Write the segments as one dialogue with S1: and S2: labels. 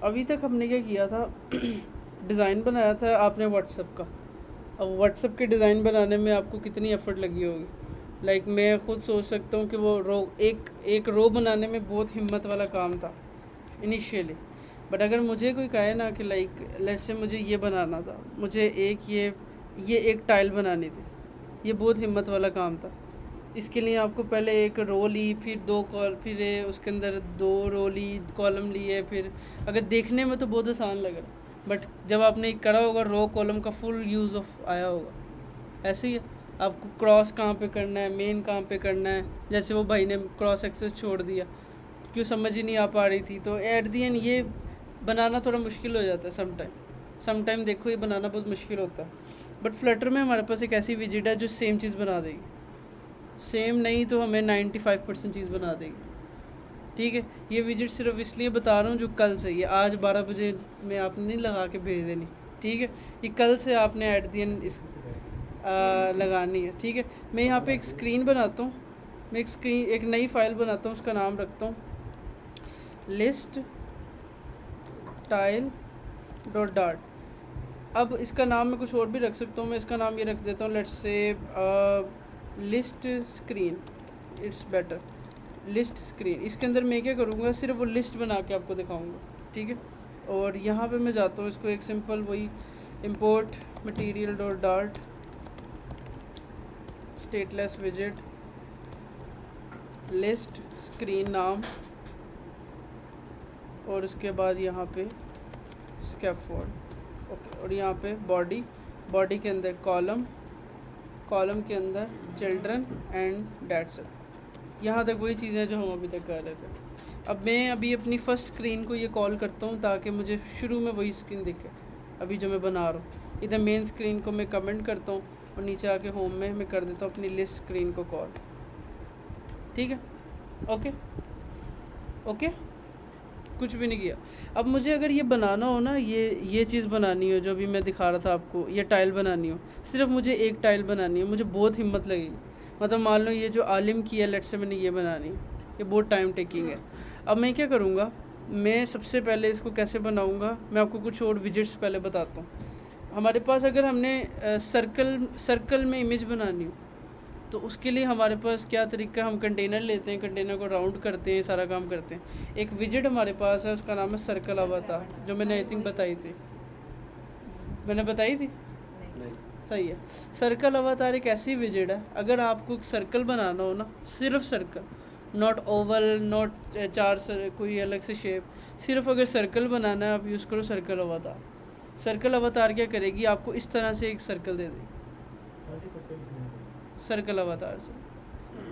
S1: अभी तक हमने क्या किया था डिज़ाइन बनाया था आपने व्हाट्सएप का। अब व्हाट्सएप के डिज़ाइन बनाने में आपको कितनी एफ़र्ट लगी होगी। लाइक मैं ख़ुद सोच सकता हूँ कि वो रो एक एक रो बनाने में बहुत हिम्मत वाला काम था इनिशियली। बट अगर मुझे कोई कहे ना कि लाइक लेट्स से मुझे ये बनाना था, मुझे ये एक टाइल बनानी थी, ये बहुत हिम्मत वाला काम था। इसके लिए आपको पहले एक रो ली, फिर फिर उसके अंदर 2 रो ली, कॉलम लिए। फिर अगर देखने में तो बहुत आसान लग रहा है, बट जब आपने करा होगा रो कॉलम का फुल यूज़ ऑफ आया होगा। ऐसे ही है, आपको क्रॉस कहाँ पे करना है, मेन कहाँ पे करना है। जैसे वो भाई ने क्रॉस एक्सेस छोड़ दिया, क्यों समझ ही नहीं आ पा रही थी। तो एट दी एंड ये बनाना थोड़ा मुश्किल हो जाता है समटाइम देखो ये बनाना बहुत मुश्किल होता है। बट फ्लटर में हमारे पास एक ऐसी विजिट है जो सेम चीज़ बना देगी, सेम नहीं तो हमें 95% चीज़ बना देगी। ठीक है, ये विजिट सिर्फ इसलिए बता रहा हूँ जो कल से, ये आज 12 बजे में आपने नहीं लगा के भेज देनी। ठीक है, ये कल से आपने एट दी एंड इस लगानी है। ठीक है, मैं यहाँ पे एक स्क्रीन बनाता हूँ, मैं एक नई फाइल बनाता हूँ, उसका नाम रखता हूँ लिस्ट टाइल डॉट डार्ट। अब इसका नाम मैं कुछ और भी रख सकता हूँ, मैं इसका नाम ये रख देता हूँ let's say list screen, it's better, list screen. इसके अंदर मैं क्या करूँगा, सिर्फ वो लिस्ट बना के आपको दिखाऊँगा। ठीक है, और यहाँ पे मैं जाता हूँ, इसको एक सिंपल वही import material dot dart stateless visit list screen नाम, और उसके बाद यहाँ पे स्कैफोल्ड। ओके, और यहाँ पे बॉडी के अंदर कॉलम के अंदर चिल्ड्रन एंड डेट्स इट। यहाँ तक वही चीज़ें जो हम अभी तक कर रहे थे। अब मैं अपनी फ़र्स्ट स्क्रीन को ये कॉल करता हूँ ताकि मुझे शुरू में वही स्क्रीन दिखे अभी जो मैं बना रहा हूँ। इधर मेन स्क्रीन को मैं कमेंट करता हूँ और नीचे आके होम में मैं कर देता हूँ अपनी लिस्ट स्क्रीन को कॉल। ठीक है, ओके, कुछ भी नहीं किया। अब मुझे अगर ये बनाना हो ना, ये चीज़ बनानी हो जो अभी मैं दिखा रहा था आपको, ये टाइल बनानी हो, सिर्फ मुझे एक टाइल बनानी है, मुझे बहुत हिम्मत लगेगी। मतलब मान लो ये जो आलिम की है, लेट्स से मैंने ये बनानी है, ये बहुत टाइम टेकिंग है। अब मैं क्या करूँगा, मैं सबसे पहले इसको कैसे बनाऊँगा, मैं आपको कुछ और विजिट्स पहले बताता हूँ। हमारे पास अगर हमने सर्कल में इमेज बनानी हो तो उसके लिए हमारे पास क्या तरीका, हम कंटेनर लेते हैं, कंटेनर को राउंड करते हैं, सारा काम करते हैं। एक विजिट हमारे पास है, उसका नाम है सर्कल अवतार, जो मैंने आई थिंक बताई थी, मैंने बताई थी सही है। सर्कल अवतार एक ऐसी विजिट है, अगर आपको एक सर्कल बनाना हो ना, सिर्फ सर्कल, नॉट ओवल, नॉट कोई अलग से शेप, सिर्फ अगर सर्कल बनाना है आप यूज़ करो सर्कल अवतार। सर्कल अवतार क्या करेगी, आपको इस तरह से एक सर्कल दे देगी सर्कल अवतार से।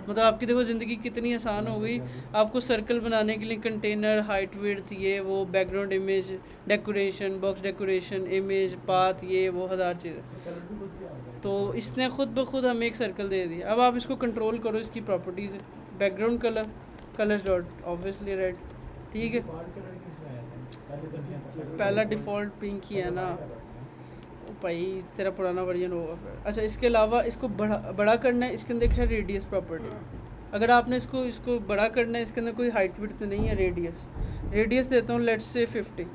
S1: मतलब आपकी देखो ज़िंदगी कितनी आसान हो गई। आपको सर्कल बनाने के लिए कंटेनर, हाइट, विड्थ, ये वो, background image, decoration, box decoration, image, path, ये वो 1000 चीज़ें। तो इसने खुद ब खुद हमें एक सर्कल दे दिया। अब आप इसको कंट्रोल करो, इसकी प्रॉपर्टीज़ है background colours dot obviously red. ठीक है, पहला डिफ़ॉल्ट पिंक ही है ना भाई, तेरा पुराना वर्जन होगा फिर। अच्छा, इसके अलावा इसको बड़ा करना है, इसके अंदर है रेडियस प्रॉपर्टी। अगर आपने इसको बड़ा करना है, इसके अंदर कोई हाइट विड्थ नहीं है, रेडियस देता हूँ लेट्स से 50।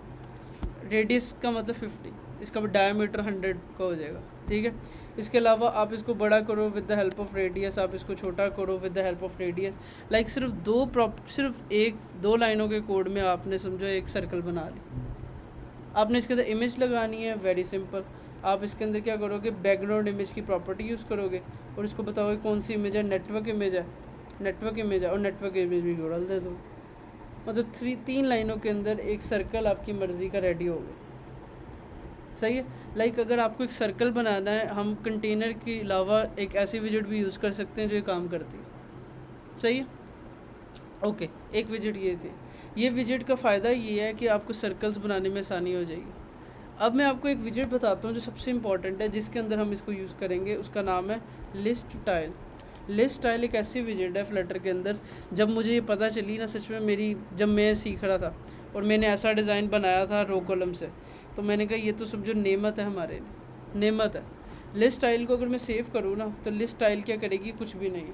S1: रेडियस का मतलब 50, इसका डायमीटर 100 का हो जाएगा। ठीक है, इसके अलावा आप इसको बड़ा करो with the help of radius, आप इसको छोटा करो with the help of radius. Like सिर्फ 1-2 लाइनों के कोड में आपने समझो एक सर्कल बना ली। आपने इसके अंदर इमेज लगानी है, वेरी सिंपल। आप इसके अंदर क्या करोगे, बैकग्राउंड इमेज की प्रॉपर्टी यूज़ करोगे और इसको बताओगे कौन सी इमेज है, नेटवर्क इमेज है, और नेटवर्क इमेज भी जोड़ल दे दो। मतलब 3 लाइनों के अंदर एक सर्कल आपकी मर्ज़ी का रेडी हो गया। सही है। लाइक अगर आपको एक सर्कल बनाना है, हम कंटेनर के अलावा एक ऐसी विजिट भी यूज़ कर सकते हैं जो ये काम करती है। सही है, ओके, एक विजिट ये थी। ये विजिट का फ़ायदा ये है कि आपको सर्कल्स बनाने में आसानी हो जाएगी। अब मैं आपको एक विजिट बताता हूँ जो सबसे इम्पॉर्टेंट है, जिसके अंदर हम इसको यूज़ करेंगे। उसका नाम है लिस्ट टाइल। लिस्ट टाइल एक ऐसी विजिट है फ्लटर के अंदर, जब मुझे ये पता चली ना, सच में जब मैं सीख रहा था और मैंने ऐसा डिज़ाइन बनाया था रो कॉलम से, तो मैंने कहा ये तो समझो नेमत है, हमारे लिए नेमत है। लिस्ट टाइल को अगर मैं सेव करूँ ना, तो लिस्ट टाइल क्या करेगी, कुछ भी नहीं है।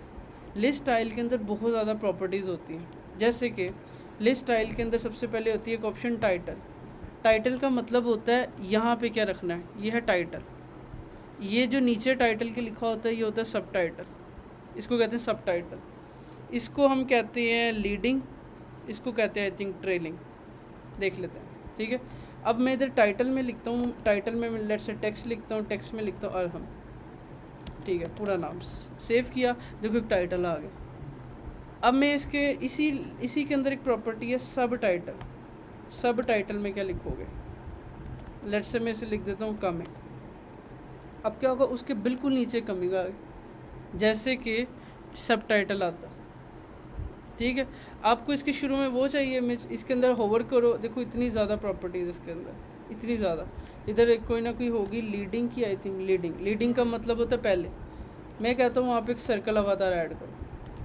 S1: लिस्ट टाइल के अंदर बहुत ज़्यादा प्रॉपर्टीज़ होती हैं, जैसे कि लिस्ट टाइल के अंदर सबसे पहले होती है एक ऑप्शन टाइटल। टाइटल का मतलब होता है यहाँ पे क्या रखना है, ये है टाइटल। ये जो नीचे टाइटल के लिखा होता है ये होता है सब टाइटल, इसको कहते हैं सब टाइटल। इसको हम कहते हैं लीडिंग, इसको कहते हैं आई थिंक ट्रेलिंग। देख लेते हैं, ठीक है। अब मैं इधर टाइटल में लिखता हूँ, टाइटल में मैं लेट से टेक्स्ट लिखता हूँ, टेक्स्ट में लिखता हूँ अरहम, ठीक है, पूरा नाम। सेव किया, देखो एक टाइटल आ गया। अब मैं इसके इसी के अंदर एक प्रॉपर्टी है सब टाइटल। सब टाइटल में क्या लिखोगे, लेट से मैं इसे लिख देता हूँ कमिंग। अब क्या होगा, उसके बिल्कुल नीचे कमिंग आ गई, जैसे कि सब टाइटल आता, ठीक है। आपको इसके शुरू में वो चाहिए, मैं इसके अंदर होवर करो, देखो इतनी ज़्यादा प्रॉपर्टीज़ इसके अंदर, इतनी ज़्यादा। इधर एक कोई ना कोई होगी लीडिंग की, आई थिंक लीडिंग का मतलब होता है पहले। मैं कहता हूँ वहाँ पे एक सर्कल अवतार ऐड करो,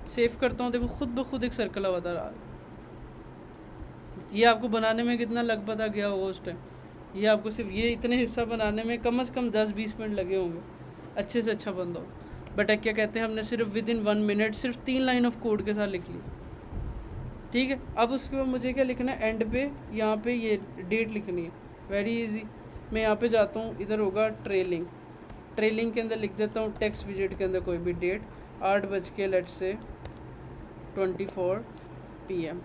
S1: सेव करता हूँ, देखो खुद ब खुद एक सर्कल अवतार आ गया। ये आपको बनाने में कितना लग पता गया होगा उस टाइम, ये आपको सिर्फ ये इतने हिस्सा बनाने में कम से कम 10-20 मिनट लगे होंगे, अच्छे से अच्छा बंदा हो। बट क्या कहते हैं, हमने सिर्फ विद इन 1 मिनट सिर्फ 3 लाइन ऑफ कोड के साथ लिख ली, ठीक है। अब उसके बाद मुझे क्या लिखना है, एंड पे यहाँ पे ये डेट लिखनी है, वेरी इजी। मैं यहाँ पे जाता हूँ, इधर होगा ट्रेलिंग, ट्रेलिंग के अंदर लिख देता हूँ टेक्स्ट विजेट के अंदर कोई भी डेट, 8 बज के let's say 24 PM,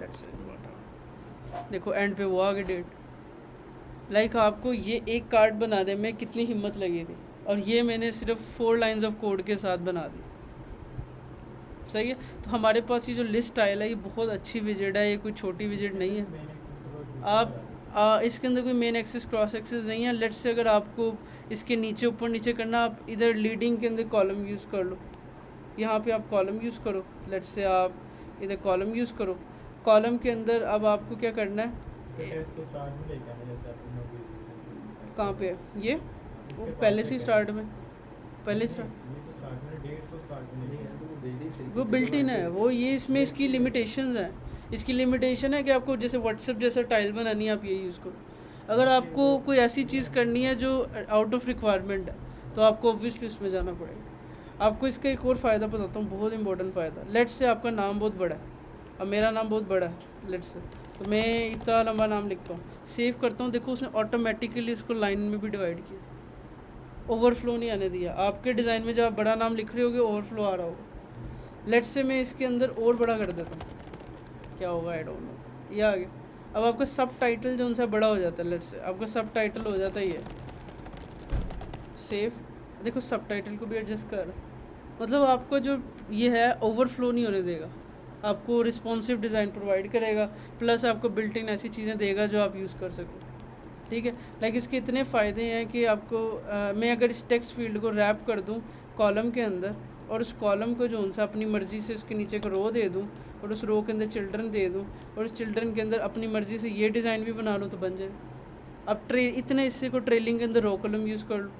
S1: let's say, देखो एंड पे वो आ गई डेट। लाइक आपको ये एक कार्ड बनाने में कितनी हिम्मत लगी थी, और ये मैंने सिर्फ 4 लाइन्स ऑफ कोड के साथ बना दी, सही है। तो हमारे पास ये जो लिस्ट स्टाइल है ये बहुत अच्छी विजेट है, ये कोई छोटी विजेट नहीं है। आप इसके अंदर कोई मेन एक्सेस क्रॉस एक्सेस नहीं है। लेट्स से अगर आपको इसके नीचे ऊपर नीचे करना, आप इधर लीडिंग के अंदर कॉलम यूज़ कर लो, यहाँ पे आप कॉलम यूज़ करो। लेट्स से आप इधर कॉलम यूज़ करो, कॉलम के अंदर अब आपको क्या करना है, कहाँ पे है ये, वो पहले से स्टार्ट में, पहले स्टार्ट वो बिल्ट इन है वो, ये इसमें इसकी लिमिटेशंस हैं। इसकी लिमिटेशन है कि आपको जैसे व्हाट्सएप जैसा टाइल बनानी है, आप ये यूज़ करो। अगर आपको कोई ऐसी चीज़ करनी है जो आउट ऑफ रिक्वायरमेंट है तो आपको ऑब्वियसली उसमें जाना पड़ेगा। आपको इसका एक और फ़ायदा बताता हूँ, बहुत इंपॉर्टेंट फ़ायदा। लेट्स से आपका नाम बहुत बड़ा है, अब मेरा नाम बहुत बड़ा है लेट्स से, तो मैं इतना लंबा नाम लिखता हूँ, सेव करता हूँ, देखो उसने ऑटोमेटिकली उसको लाइन में भी डिवाइड किया, ओवरफ्लो नहीं आने दिया। आपके डिज़ाइन में जब आप बड़ा नाम लिख रहे होगे ओवरफ्लो आ रहा होगा। लेट्स से मैं इसके अंदर और बड़ा कर देता हूँ, क्या होगा, आई डोंट नो, ये आ गया। अब आपका सब टाइटल जो उनसे बड़ा हो जाता है, लेट्स से आपका सब टाइटल हो जाता है ये, सेव, देखो सब टाइटल को भी एडजस्ट कर, मतलब आपका जो ये है ओवरफ्लो नहीं होने देगा, आपको रिस्पॉन्सिव डिज़ाइन प्रोवाइड करेगा, प्लस आपको बिल्ट इन ऐसी चीज़ें देगा जो आप यूज़ कर सको, ठीक है। लाइक इसके इतने फ़ायदे हैं कि आपको मैं अगर इस टेक्स्ट फील्ड को रैप कर दूं कॉलम के अंदर, और उस कॉलम को जो उनसे अपनी मर्ज़ी से उसके नीचे को रो दे दूं, और उस रो के अंदर चिल्ड्रन दे दूं, और उस चिल्ड्रन के अंदर अपनी मर्ज़ी से ये डिज़ाइन भी बना लूँ तो बन जाए। अब इतने हिस्से को ट्रेलिंग के अंदर रो कॉलम यूज़ कर लो,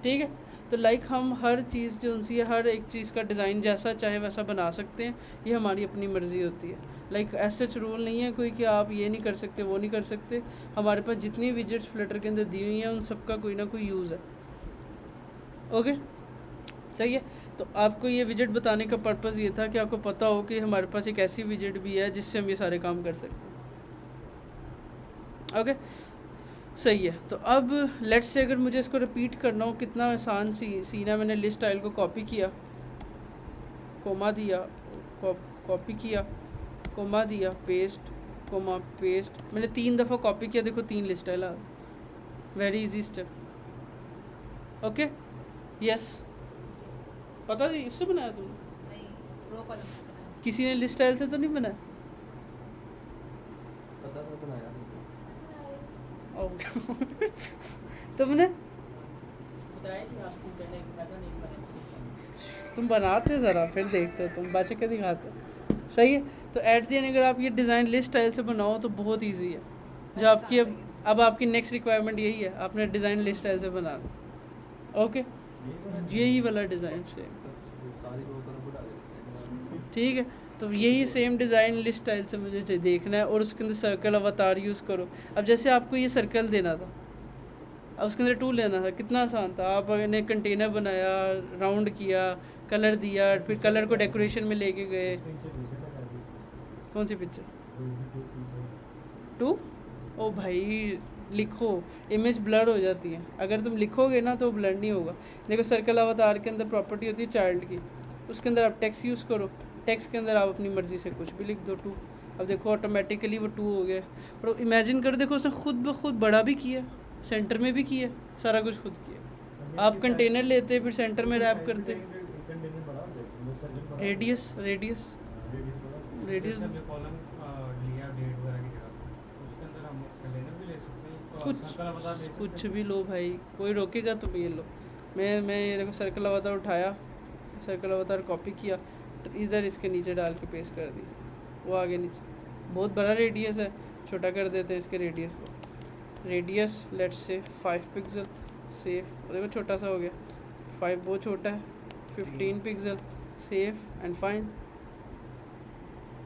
S1: ठीक है। तो लाइक हम हर चीज़ जो उनसी है, हर एक चीज़ का डिज़ाइन जैसा चाहे वैसा बना सकते हैं, ये हमारी अपनी मर्ज़ी होती है। लाइक ऐसे रूल नहीं है कोई कि आप ये नहीं कर सकते वो नहीं कर सकते। हमारे पास जितनी विजेट्स फ्लटर के अंदर दी हुई हैं उन सब का कोई ना कोई यूज़ है, ओके, सही है। तो आपको ये विजेट बताने का पर्पज़ ये था कि आपको पता हो कि हमारे पास एक ऐसी विजेट भी है जिससे हम ये सारे काम कर सकते हैं, ओके, सही है। तो अब लेट्स से अगर मुझे इसको रिपीट करना हो, कितना आसान सीना, मैंने लिस्ट स्टाइल को कॉपी किया, कोमा दिया, कॉपी किया, कोमा दिया, पेस्ट, कोमा पेस्ट, मैंने 3 दफ़ा कॉपी किया, देखो 3 लिस्ट स्टाइल आ, very easy step, okay, yes. पता नहीं इससे बनाया तुमने? नहीं, किसी ने लिस्ट स्टाइल से तो नहीं बनाया?
S2: पता था बनाया
S1: तुमने
S3: बताया थी आप चीज़ करने की, पता नहीं बनाया।
S1: तुम बनाते ज़रा फिर देखते हो, तुम बच के दिखाते हो, सही है। तो एट दी एंड अगर आप ये डिज़ाइन लिस्ट स्टाइल से बनाओ तो बहुत इजी है। जो आपकी अब आपकी नेक्स्ट रिक्वायरमेंट यही है, आपने डिज़ाइन लिस्ट स्टाइल से बनाना, ओके, यही वाला डिज़ाइन से, ठीक है। तो यही सेम डिज़ाइन लिस्ट स्टाइल से मुझे देखना है, और उसके अंदर सर्कल अवतार यूज़ करो। अब जैसे आपको ये सर्कल देना था, अब उसके अंदर टूल लेना था, कितना आसान था। आपने कंटेनर बनाया, राउंड किया, कलर दिया, फिर कलर को डेकोरेशन में लेके गए। कौन सी पिक्चर? टू, ओ भाई लिखो, इमेज ब्लर हो जाती है, अगर तुम लिखोगे ना तो ब्लर नहीं होगा। देखो सर्कल अवतार के अंदर प्रॉपर्टी होती है चाइल्ड की, उसके अंदर आप टेक्स्ट यूज़ करो, टेक्स्ट के अंदर आप अपनी मर्ज़ी से कुछ भी लिख दो 2, अब देखो ऑटोमेटिकली वो 2 हो गया। और इमेजिन कर देखो उसने खुद ब खुद बड़ा भी किया, सेंटर में भी किया, सारा कुछ खुद किया। आप कंटेनर लेते फिर सेंटर में रैप करते, रेडियस रेडियस रेडियस
S2: जैसे हमने कॉलम लिया डेट वगैरह की जगह, उसके अंदर हम कंटेनर भी ले सकते हैं और
S1: कुछ
S2: सर्कल अवतार ले सकते
S1: कुछ
S2: हैं।
S1: भी लो भाई, कोई रोकेगा तो ये लो। मैं ये देखो सर्कल अवतार उठाया, सर्कल अवतार कॉपी किया, तो इधर इसके नीचे डाल के पेस्ट कर दी, वो आगे नीचे। बहुत बड़ा रेडियस है, छोटा कर देते हैं इसके रेडियस को। Radius let's say 5 pixel, save, देखो छोटा सा हो गया, 5 बहुत छोटा है, 15 पिक्सल, सेव एंड फाइन।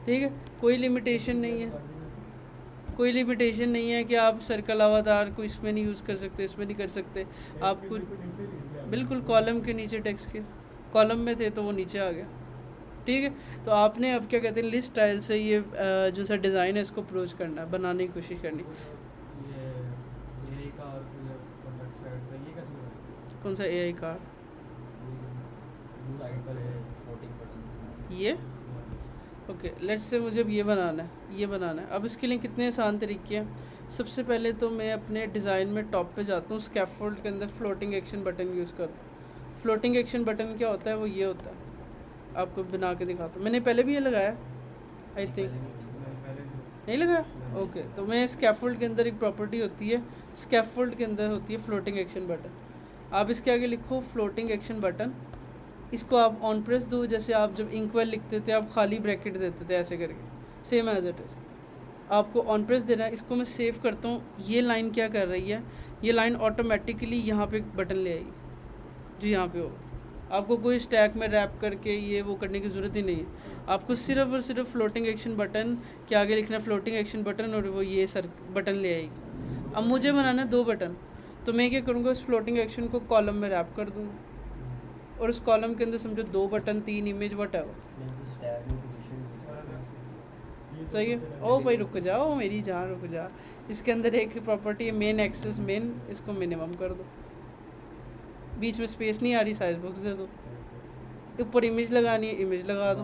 S1: ठीक है, कोई लिमिटेशन नहीं है, कोई लिमिटेशन नहीं है कि आप सर्कल अवतार को इसमें नहीं यूज़ कर सकते, इसमें नहीं कर सकते। आपको बिल्कुल कॉलम के नीचे टेक्स्ट के कॉलम में थे तो वो नीचे आ गया। ठीक है, तो आपने अब क्या कहते हैं लिस्ट स्टाइल से ये जो सा डिज़ाइन है इसको अप्रोच करना है, बनाने की कोशिश करनी।
S2: ये का और कॉन्टैक्ट साइड का ये कैसे बनाएं?
S1: कौन सा AI कार?
S4: साइड पर है फ्लोटिंग बटन।
S1: ये ओके, लेट्स से मुझे अब ये बनाना है, ये बनाना है। अब इसके लिए कितने आसान तरीके हैं। सबसे पहले तो मैं अपने डिज़ाइन में टॉप पे जाता हूँ, स्कैफोल्ड के अंदर फ्लोटिंग एक्शन बटन यूज़ करता हूँ। फ्लोटिंग एक्शन बटन क्या होता है, वो ये होता है, आपको बना के दिखाता हूँ। मैंने पहले भी ये लगाया आई थिंक, नहीं लगाया? ओके, तो मैं स्कैफोल्ड के अंदर एक प्रॉपर्टी होती है, स्कैफोल्ड के अंदर होती है फ्लोटिंग एक्शन बटन। आप इसके आगे लिखो फ्लोटिंग एक्शन बटन, इसको आप ऑन प्रेस दो, जैसे आप जब इंकवेल लिखते थे आप खाली ब्रैकेट देते थे ऐसे करके, सेम एज इट इज़ आपको ऑन प्रेस देना है। इसको मैं सेव करता हूँ। ये लाइन क्या कर रही है, ये लाइन ऑटोमेटिकली यहाँ पे एक बटन ले आएगी जो यहाँ पे होगा। आपको कोई स्टैक में रैप करके ये वो करने की ज़रूरत ही नहीं है, आपको सिर्फ और सिर्फ फ्लोटिंग एक्शन बटन के आगे लिखना है फ्लोटिंग एक्शन बटन, और वो ये सर बटन ले आएगी। अब मुझे बनाना है 2 बटन, तो मैं क्या करूँगा, उस फ्लोटिंग एक्शन को कॉलम में रैप कर दूँगा, और उस कॉलम के अंदर समझो 2 बटन 3 इमेज वट है वो, सही है। ओ भाई रुक जाओ मेरी जान, रुक जा। इसके अंदर एक प्रॉपर्टी है मेन एक्सेस मेन, इसको मिनिमम कर दो, बीच में स्पेस नहीं आ रही, साइज बॉक्स दे दो, ऊपर इमेज लगानी है इमेज लगा दो।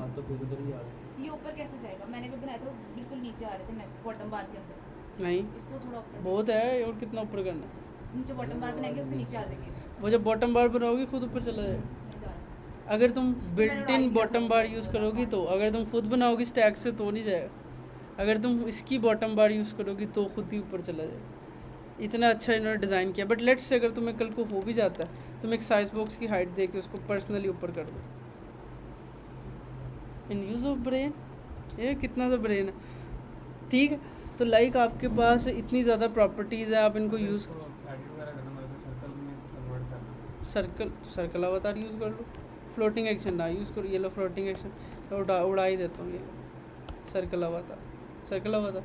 S5: ये ऊपर कैसे जाएगा? मैंने भी बनाया था, वो बिल्कुल नीचे आ रहे थे बॉटम बार के अंदर।
S1: नहीं
S5: इसको थोड़ा ऊपर
S1: बहुत है, और कितना ऊपर करना है?
S5: नीचे बॉटम बार बनाएंगे, उसके नीचे आ जाएंगे।
S1: वो जब बॉटम बार बनाओगी खुद ऊपर चला जाएगा।
S5: नहीं जा रहा।
S1: अगर तुम बिल्ट
S5: ट्राई
S1: इन
S5: किया था।
S1: बॉटम बार यूज़ करोगी तो, अगर तुम खुद बनाओगी स्टैक से तो नहीं जाएगा, अगर तुम इसकी बॉटम बार यूज़ करोगी तो खुद ही ऊपर चला जाएगा। इतना अच्छा इन्होंने डिज़ाइन किया। बट लेट्स से अगर तुम्हें कल को हो भी जाता है, तुम एक साइज बॉक्स की हाइट दे के उसको पर्सनली ऊपर कर दो। इन यूज़ ऑफ ब्रेन, ये कितना सा ब्रेन है। ठीक है, तो लाइक आपके पास इतनी ज़्यादा प्रॉपर्टीज़ है, आप इनको यूज़
S2: एडिट वगैरह करना, मतलब सर्कल में कन्वर्ट करना।
S1: सर्कल अवतार यूज़ कर लो, फ्लोटिंग एक्शन ना यूज़ करो। ये लो फ्लोटिंग एक्शन उड़ा ही देता हूँ, ये सर्कल अवतार, सर्कल अवतार।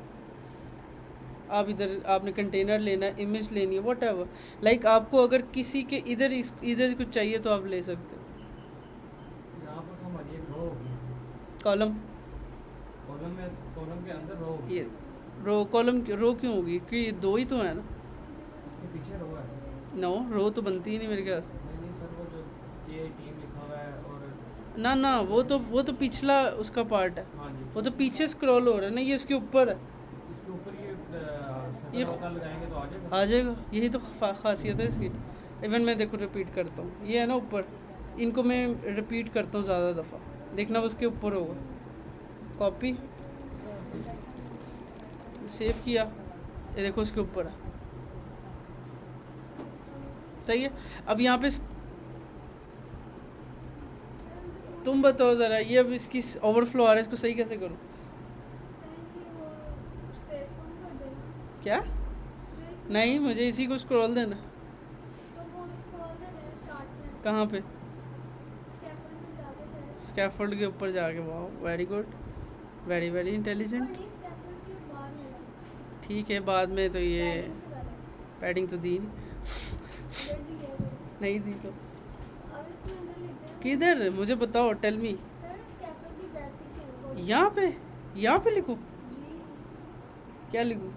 S1: आप इधर आपने कंटेनर लेना है, इमेज लेनी है, वट एवर, लाइक आपको अगर किसी के इधर कुछ चाहिए तो आप ले सकते हो।
S2: यहाँ पर तो हमारी एक रो होगी,
S1: कॉलम,
S2: कॉलम के अंदर रो होगी,
S1: ये रो कॉलम रो क्यों होगी, कि 2 ही तो है ना।
S2: उसके पीछे रो है।
S1: नो, रो तो बनती ही नहीं मेरे ख्याल से।
S2: नहीं सर, वो जो ये टीम लिखा हुआ है और
S1: ना वो तो पिछला उसका पार्ट है,
S2: हाँ जी,
S1: वो तो पीछे स्क्रॉल हो रहा है ना, ये इसके ऊपर है,
S2: इसके ऊपर ये
S1: ये
S2: सर्कल होकर लगाएंगे तो आ जाएगा।
S1: आ जाएगा। यही तो खासियत है इसकी। इवन मैं देखो रिपीट करता हूँ, ये है ना ऊपर, इनको मैं रिपीट करता हूँ ज़्यादा दफ़ा, देखना वो उसके ऊपर होगा। कॉपी, सेव किया, ये देखो उसके ऊपर है, सही है। अब यहाँ पे तुम बताओ ज़रा, ये अब इसकी ओवरफ्लो आ रहा है, इसको सही कैसे करूँ? क्या? नहीं, मुझे इसी को स्क्रॉल देना। कहाँ पे? स्कैफोल्ड के ऊपर जाके। वाह, very good, very very intelligent. ठीक है, बाद में तो ये पैडिंग तो दी नहीं दी तो किधर, मुझे बताओ, टेल मी। यहाँ पे लिखूँ, क्या लिखूँ?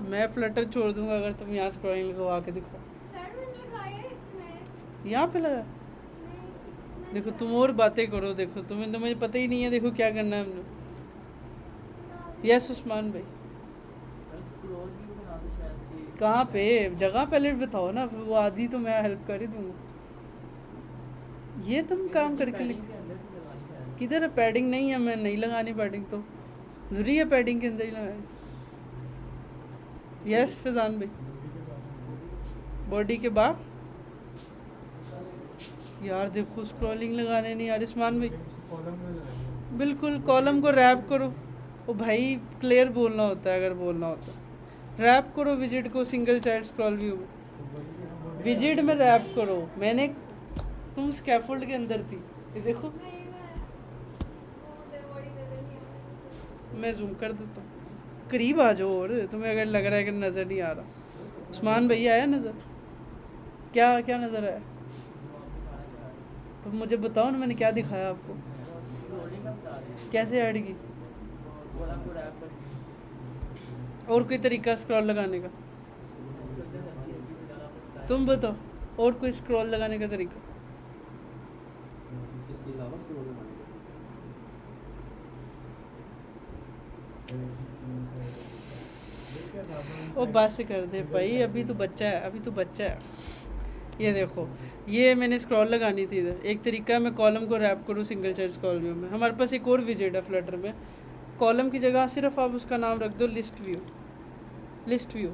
S1: मैं फ्लटर छोड़ दूंगा अगर तुम यहाँ स्क्रॉलिंग लगवा के दिखाओ।
S6: सर मैंने लगाया इसमें
S1: यहाँ पे लगा।
S6: नहीं इसमें
S1: देखो तुम और बातें करो, देखो तुम्हें तो मुझे पता ही नहीं है, देखो क्या करना है हमने। यस उस्मान भाई,
S3: स्क्रॉल भी बना दो शायद से।
S1: कहाँ पे जगह पहले बताओ ना, फिर वो आदि तो मैं हेल्प कर ही दूंगा। ये तुम काम करके लिख,
S3: के अंदर भी लगानी शायद।
S1: किधर है पैडिंग? नहीं है, मैं नहीं लगानी पैडिंग, तो जरूरी है पैडिंग के अंदर ही लगानी। यस फैजान भाई, बॉडी के बाहर यार देखो स्क्रॉलिंग लगाने नहीं यार। इस्मान भाई
S2: कॉलम में लगाएंगे।
S1: बिल्कुल कॉलम को रैप करो। ओ भाई क्लियर बोलना होता है, अगर बोलना होता है रैप करो विजिट को सिंगल चाइल्ड स्क्रॉल व्यू में, विजिट में रैप करो। मैंने, तुम स्कैफोल्ड के अंदर थी, ये देखो
S6: नहीं मैं वो बॉडी नजर नहीं आ रही।
S1: मैं जूम कर देता हूँ, करीब आ जाओ। और तुम्हें अगर लग रहा है कि नज़र नहीं आ रहा, उस्मान भैया आया नज़र? क्या क्या नज़र आया? तो मुझे बताओ ना, मैंने क्या दिखाया आपको?
S3: स्क्रॉलिंग अब बता रहे हैं।
S1: कैसे ऐड की?
S3: बोला को रैप करके।
S1: और कोई तरीका स्क्रॉल लगाने का? तुम बताओ, और कोई स्क्रॉल लगाने का तरीका?
S4: इसके अलावा स्क्रॉल लगाने
S1: ओ बस कर दे भाई, अभी तो बच्चा है, अभी तो बच्चा है। ये देखो, ये मैंने स्क्रॉल लगानी थी इधर। एक तरीका है मैं कॉलम को रैप करूँ सिंगल चाइल्ड स्क्रॉल व्यू में। हमारे पास एक और विजेट है फ्लटर में, कॉलम की जगह सिर्फ आप उसका नाम रख दो लिस्ट व्यू। लिस्ट व्यू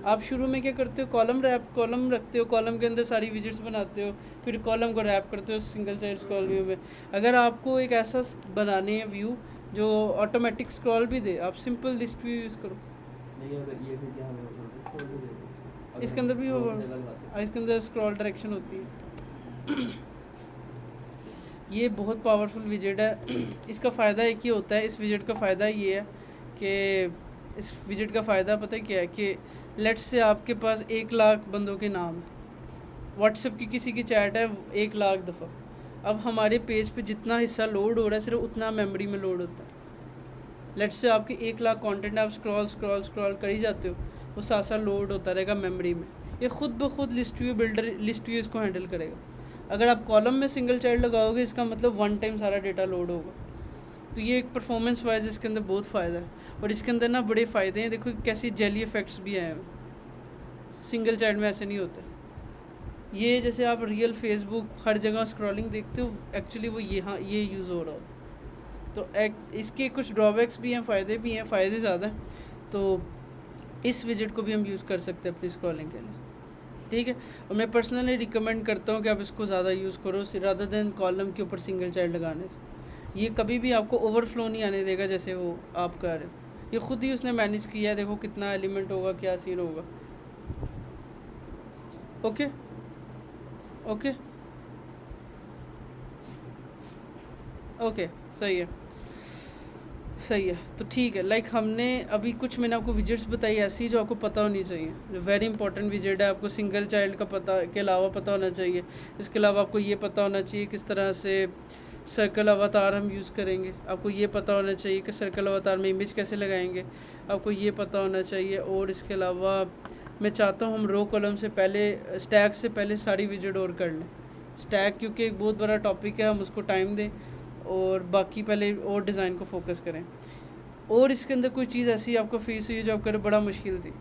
S1: आप शुरू में क्या करते हो, कॉलम रैप, कॉलम रखते हो, कॉलम के अंदर सारी विजिट्स बनाते हो, फिर कॉलम को रैप करते हो सिंगल चाइल्ड स्क्रॉल व्यू में। अगर आपको एक ऐसा बनाने है व्यू जो ऑटोमेटिक स्क्रॉल भी दे, आप सिंपल लिस्ट व्यू यूज़ करो।
S4: नहीं, अगर ये फिर क्या हमें स्क्रॉल भी देगा
S1: इसके अंदर भी होगा,
S4: होगा।
S1: इसके अंदर स्क्रॉल डायरेक्शन होती है। ये बहुत पावरफुल विजेट है। इसका फ़ायदा एक ही होता है, इस विजेट का फ़ायदा ये है कि इस विजेट का फ़ायदा पता है क्या है, कि लेट्स से आपके पास 1 लाख बंदों के नाम है, व्हाट्सएप की किसी की चैट है 1 लाख दफ़ा। अब हमारे पेज पे जितना हिस्सा लोड हो रहा है सिर्फ उतना मेमोरी में लोड होता है। लेट्स से आपके 1 लाख कंटेंट आप स्क्रॉल स्क्रॉल स्क्रॉल कर ही जाते हो, वो साथ साथ लोड होता रहेगा मेमोरी में। ये खुद ब खुद list view builder list view इसको हैंडल करेगा। अगर आप कॉलम में सिंगल चाइल्ड लगाओगे, इसका मतलब वन टाइम सारा डेटा लोड होगा। तो ये एक परफॉर्मेंस वाइज इसके अंदर बहुत फ़ायदा है। और इसके अंदर ना बड़े फ़ायदे हैं, देखो कैसी जेली इफ़ेक्ट्स भी हैं। सिंगल चाइल्ड में ऐसे नहीं होते। ये जैसे आप रियल फेसबुक हर जगह स्क्रॉलिंग देखते हो, एक्चुअली वो यहाँ ये यूज़ हो रहा होता है। तो इसके कुछ ड्रॉबैक्स भी हैं, फ़ायदे भी हैं, फ़ायदे ज़्यादा हैं। तो इस विजिट को भी हम यूज़ कर सकते हैं अपनी स्क्रॉलिंग के लिए, ठीक है। और मैं पर्सनली रिकमेंड करता हूँ कि आप इसको ज़्यादा यूज़ करो रादर देन कॉलम के ऊपर सिंगल चाइल्ड लगाने से। ये कभी भी आपको ओवरफ्लो नहीं आने देगा जैसे वो आप कर रहे हो। ये खुद ही उसने मैनेज किया है, देखो कितना एलिमेंट होगा, क्या सीन होगा। ओके ओके ओके, सही है सही है। तो ठीक है, लाइक हमने अभी कुछ मैंने आपको विजिट्स बताई ऐसी जो आपको पता होनी चाहिए, जो वेरी इंपॉर्टेंट विजिट है। आपको सिंगल चाइल्ड का पता के अलावा पता होना चाहिए। इसके अलावा आपको ये पता होना चाहिए किस तरह से सर्कल अवतार हम यूज़ करेंगे। आपको ये पता होना चाहिए कि सर्कल अवतार में इमेज कैसे लगाएंगे। आपको ये पता होना चाहिए। और इसके अलावा मैं चाहता हूँ हम रो कॉलम से पहले, स्टैक से पहले सारी विजिट और कर लें। स्टैक क्योंकि एक बहुत बड़ा टॉपिक है, हम उसको टाइम दें और बाकी पहले और डिज़ाइन को फोकस करें। और इसके अंदर कोई चीज़ ऐसी आपको फेस हुई जो आपको बड़ा मुश्किल थी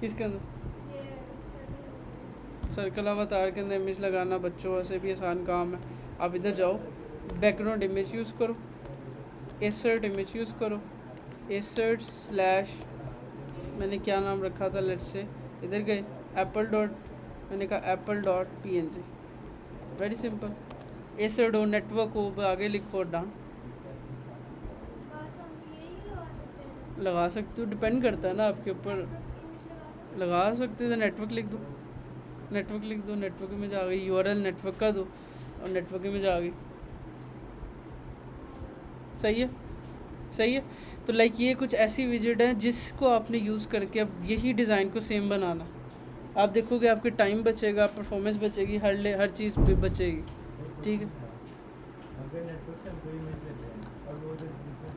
S1: इसके अंदर? सर्कल अवतार के अंदर इमेज लगाना बच्चों वैसे भी आसान काम है। आप इधर जाओ, बैकग्राउंड इमेज यूज़ करो, एसर्ट इमेज यूज़ करो, एसर्ट स्लैश मैंने क्या नाम रखा था, लेट्स से इधर गए एप्पल डॉट, मैंने कहा Apple dot PNG, very simple. एसर्ट हो, नेटवर्क हो, आगे लिखो डाउन, लगा सकते हो, डिपेंड करता है ना आपके ऊपर। लगा सकते हो तो नेटवर्क लिख दो, नेटवर्क लिख दो, नेटवर्क में जा गई, URL नेटवर्क का दो और नेटवर्क में जा गई। सही है सही है। तो लाइक ये कुछ ऐसी विजिट है जिसको आपने यूज़ करके अब यही डिज़ाइन को सेम बनाना। आप देखोगे आपके टाइम बचेगा, परफॉर्मेंस बचेगी, हर चीज़ बचेगी, ठीक है।
S2: अगर नेटवर्क से हम कोई इमेज लेते हैं और वो जो जिसमें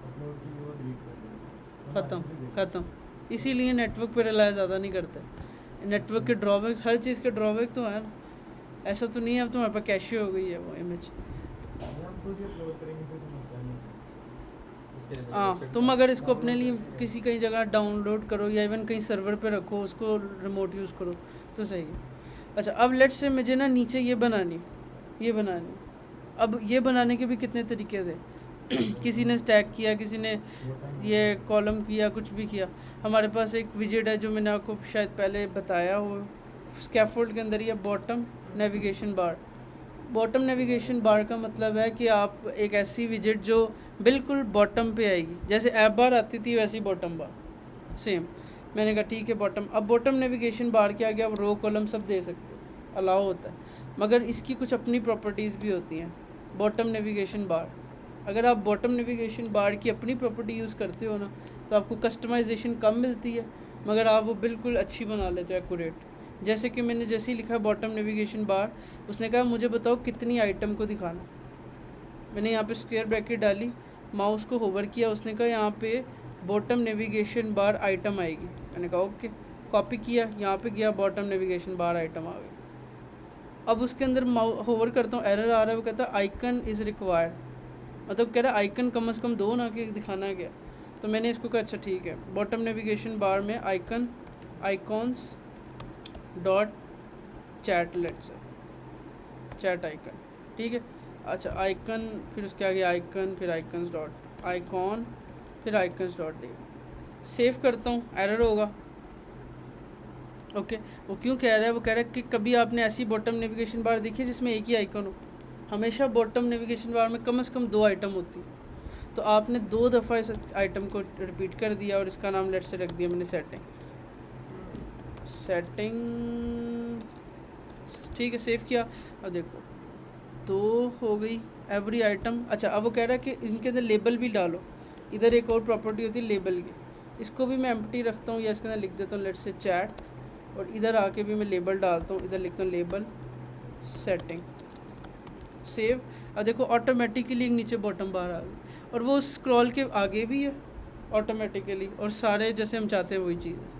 S2: अपलोड की वो डिलीट कर देते हैं,
S1: ख़त्म। इसीलिए नेटवर्क पे रिलाय ज़्यादा नहीं करते। नेटवर्क के ड्रॉबैक्स, हर चीज़ के ड्रॉबैक तो है ना, ऐसा तो नहीं है अब तुम्हारे पास कैशे हो गई है वो इमेज। हाँ, तुम अगर इसको अपने लिए किसी कहीं जगह डाउनलोड करो या इवन कहीं सर्वर पे रखो, उसको रिमोट यूज़ करो तो सही है। अच्छा, अब लेट्स से मुझे ना नीचे ये बनानी। अब ये बनाने के भी कितने तरीके थे किसी ने स्टैक किया, किसी ने ये कॉलम किया, कुछ भी किया। हमारे पास एक विजेट है जो मैंने आपको शायद पहले बताया हो, स्कैफोल्ड के अंदर ही है bottom navigation bar. Bottom navigation bar का मतलब है कि आप एक ऐसी विजेट जो बिल्कुल बॉटम पे आएगी, जैसे ऐप बार आती थी वैसी बॉटम बार सेम। मैंने कहा ठीक है बॉटम। अब बॉटम नेविगेशन बार क्या गया, आप रो कॉलम सब दे सकते हो, अलाउ होता है, मगर इसकी कुछ अपनी प्रॉपर्टीज़ भी होती हैं। बॉटम नेविगेशन बार, अगर आप बॉटम नेविगेशन बार की अपनी प्रॉपर्टी यूज़ करते हो ना, तो आपको कस्टमाइजेशन कम मिलती है, मगर आप वो बिल्कुल अच्छी बना लेते हो, एक्यूरेट। जैसे कि मैंने जैसे ही लिखा बॉटम नेविगेशन बार, उसने कहा मुझे बताओ कितनी आइटम को दिखाना। मैंने यहाँ पे स्क्वायर ब्रैकेट डाली, माउस को होवर किया, उसने कहा यहाँ पे बॉटम नेविगेशन बार आइटम आएगी। मैंने कहा ओके, कॉपी किया, यहाँ पे गया, बॉटम नेविगेशन बार आइटम आ गई। अब उसके अंदर होवर करता हूँ, एरर आ रहा है, वो कहता है आइकन इज़ रिक्वायर्ड, मतलब कह रहा है आइकन कम से कम दो ना कि दिखाना क्या। तो मैंने इसको कहा अच्छा ठीक है, बॉटम नेविगेशन बार में आइकॉन्स डॉट चैट, लेट से चैट आइकन, ठीक है। अच्छा आइकन, फिर उसके आगे आइकन, फिर आइकन्स डॉट आइकॉन, फिर आइकन्स डॉट डे। सेव करता हूँ, एरर होगा। ओके, वो क्यों कह रहा है, वो कह रहा है कि कभी आपने ऐसी बॉटम नेविगेशन बार देखी है जिसमें एक ही आइकन हो। हमेशा बॉटम नेविगेशन बार में कम से कम 2 आइटम होती। तो आपने 2 दफ़ा इस आइटम को रिपीट कर दिया और इसका नाम लेट से रख दिया मैंने सेटिंग, ठीक है, सेव किया। अब देखो 2 हो गई एवरी आइटम। अच्छा, अब वो कह रहा है कि इनके अंदर लेबल भी डालो। इधर एक और प्रॉपर्टी होती है लेबल की, इसको भी मैं एम्प्टी रखता हूँ या इसके अंदर लिख देता हूँ लेट से चैट, और इधर आके भी मैं लेबल डालता हूँ, इधर लिखता हूँ लेबल सेटिंग, सेव। अब देखो ऑटोमेटिकली एक नीचे बॉटम बार आ गई, और वो स्क्रॉल के आगे भी है ऑटोमेटिकली, और सारे जैसे हम चाहते हैं वही चीज़ है।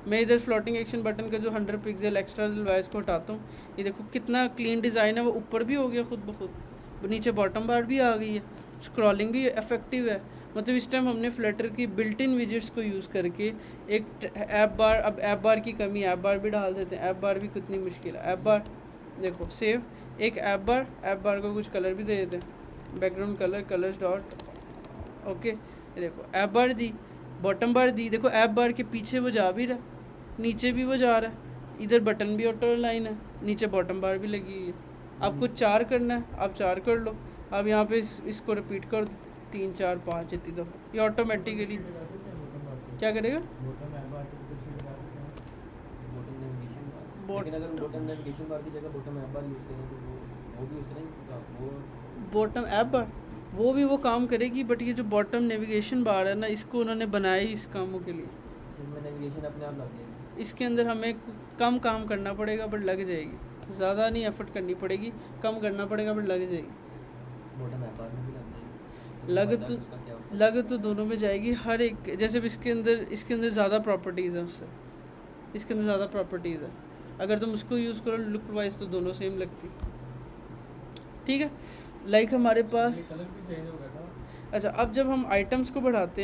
S1: मैं इधर फ्लोटिंग एक्शन बटन का जो 100 पिक्सल एक्स्ट्रा डिवाइस को हटाता हूँ, ये देखो कितना क्लीन डिज़ाइन है, वो ऊपर भी हो गया खुद ब खुद, नीचे बॉटम बार भी आ गई है, स्क्रॉलिंग भी इफेक्टिव है। मतलब इस टाइम हमने फ्लटर की बिल्ट इन विजेट्स को यूज़ करके एक ऐप बार, अब ऐप बार की कमी, ऐप बार भी डाल देते हैं। ऐप बार भी कितनी मुश्किल है, ऐप बार देखो सेव, एक ऐप बार को कुछ कलर भी दे देते हैं, background colour, colours dot, okay. ये देखो ऐप बार दी, बॉटम बार दी, देखो ऐप बार के पीछे वो जा भी रहा, नीचे भी वो जा रहा है, इधर बटन भी ऑटो लाइन है, नीचे बॉटम बार भी लगी हुई है। आपको 4 करना है, आप 4 कर लो। अब यहाँ पे इसको रिपीट कर 3 4 5 इतनी दफ़ा, ये ऑटोमेटिकली क्या करेगा।
S4: लेकिन अगर बॉटम नेविगेशन बार की जगह बॉटम ऐप बार यूज़ करें तो वो भी उस तरह वो
S1: बॉटम ऐप बार वो काम करेगी, बट ये जो बॉटम नेविगेशन बार है ना, इसको उन्होंने बनाया ही इस कामों के लिए।
S4: इसमें नेविगेशन अपने आप लग जाएगी,
S1: इसके अंदर हमें कम काम करना पड़ेगा बट लग जाएगी, ज़्यादा नहीं एफर्ट करनी पड़ेगी, कम करना पड़ेगा बट लग जाएगी।
S4: बॉटम ऐप बार में भी लग जाएगी,
S1: लग तो दोनों में जाएगी, हर एक। जैसे इसके अंदर ज़्यादा प्रॉपर्टीज़ है, उससे इसके अंदर ज़्यादा प्रॉपर्टीज़ है। अगर तुम उसको यूज़ करो लुक वाइज तो दोनों सेम लगती, ठीक है। लाइक हमारे पास
S2: कलर भी चेंज हो गया था।
S1: अच्छा, अब जब हम आइटम्स को बढ़ाते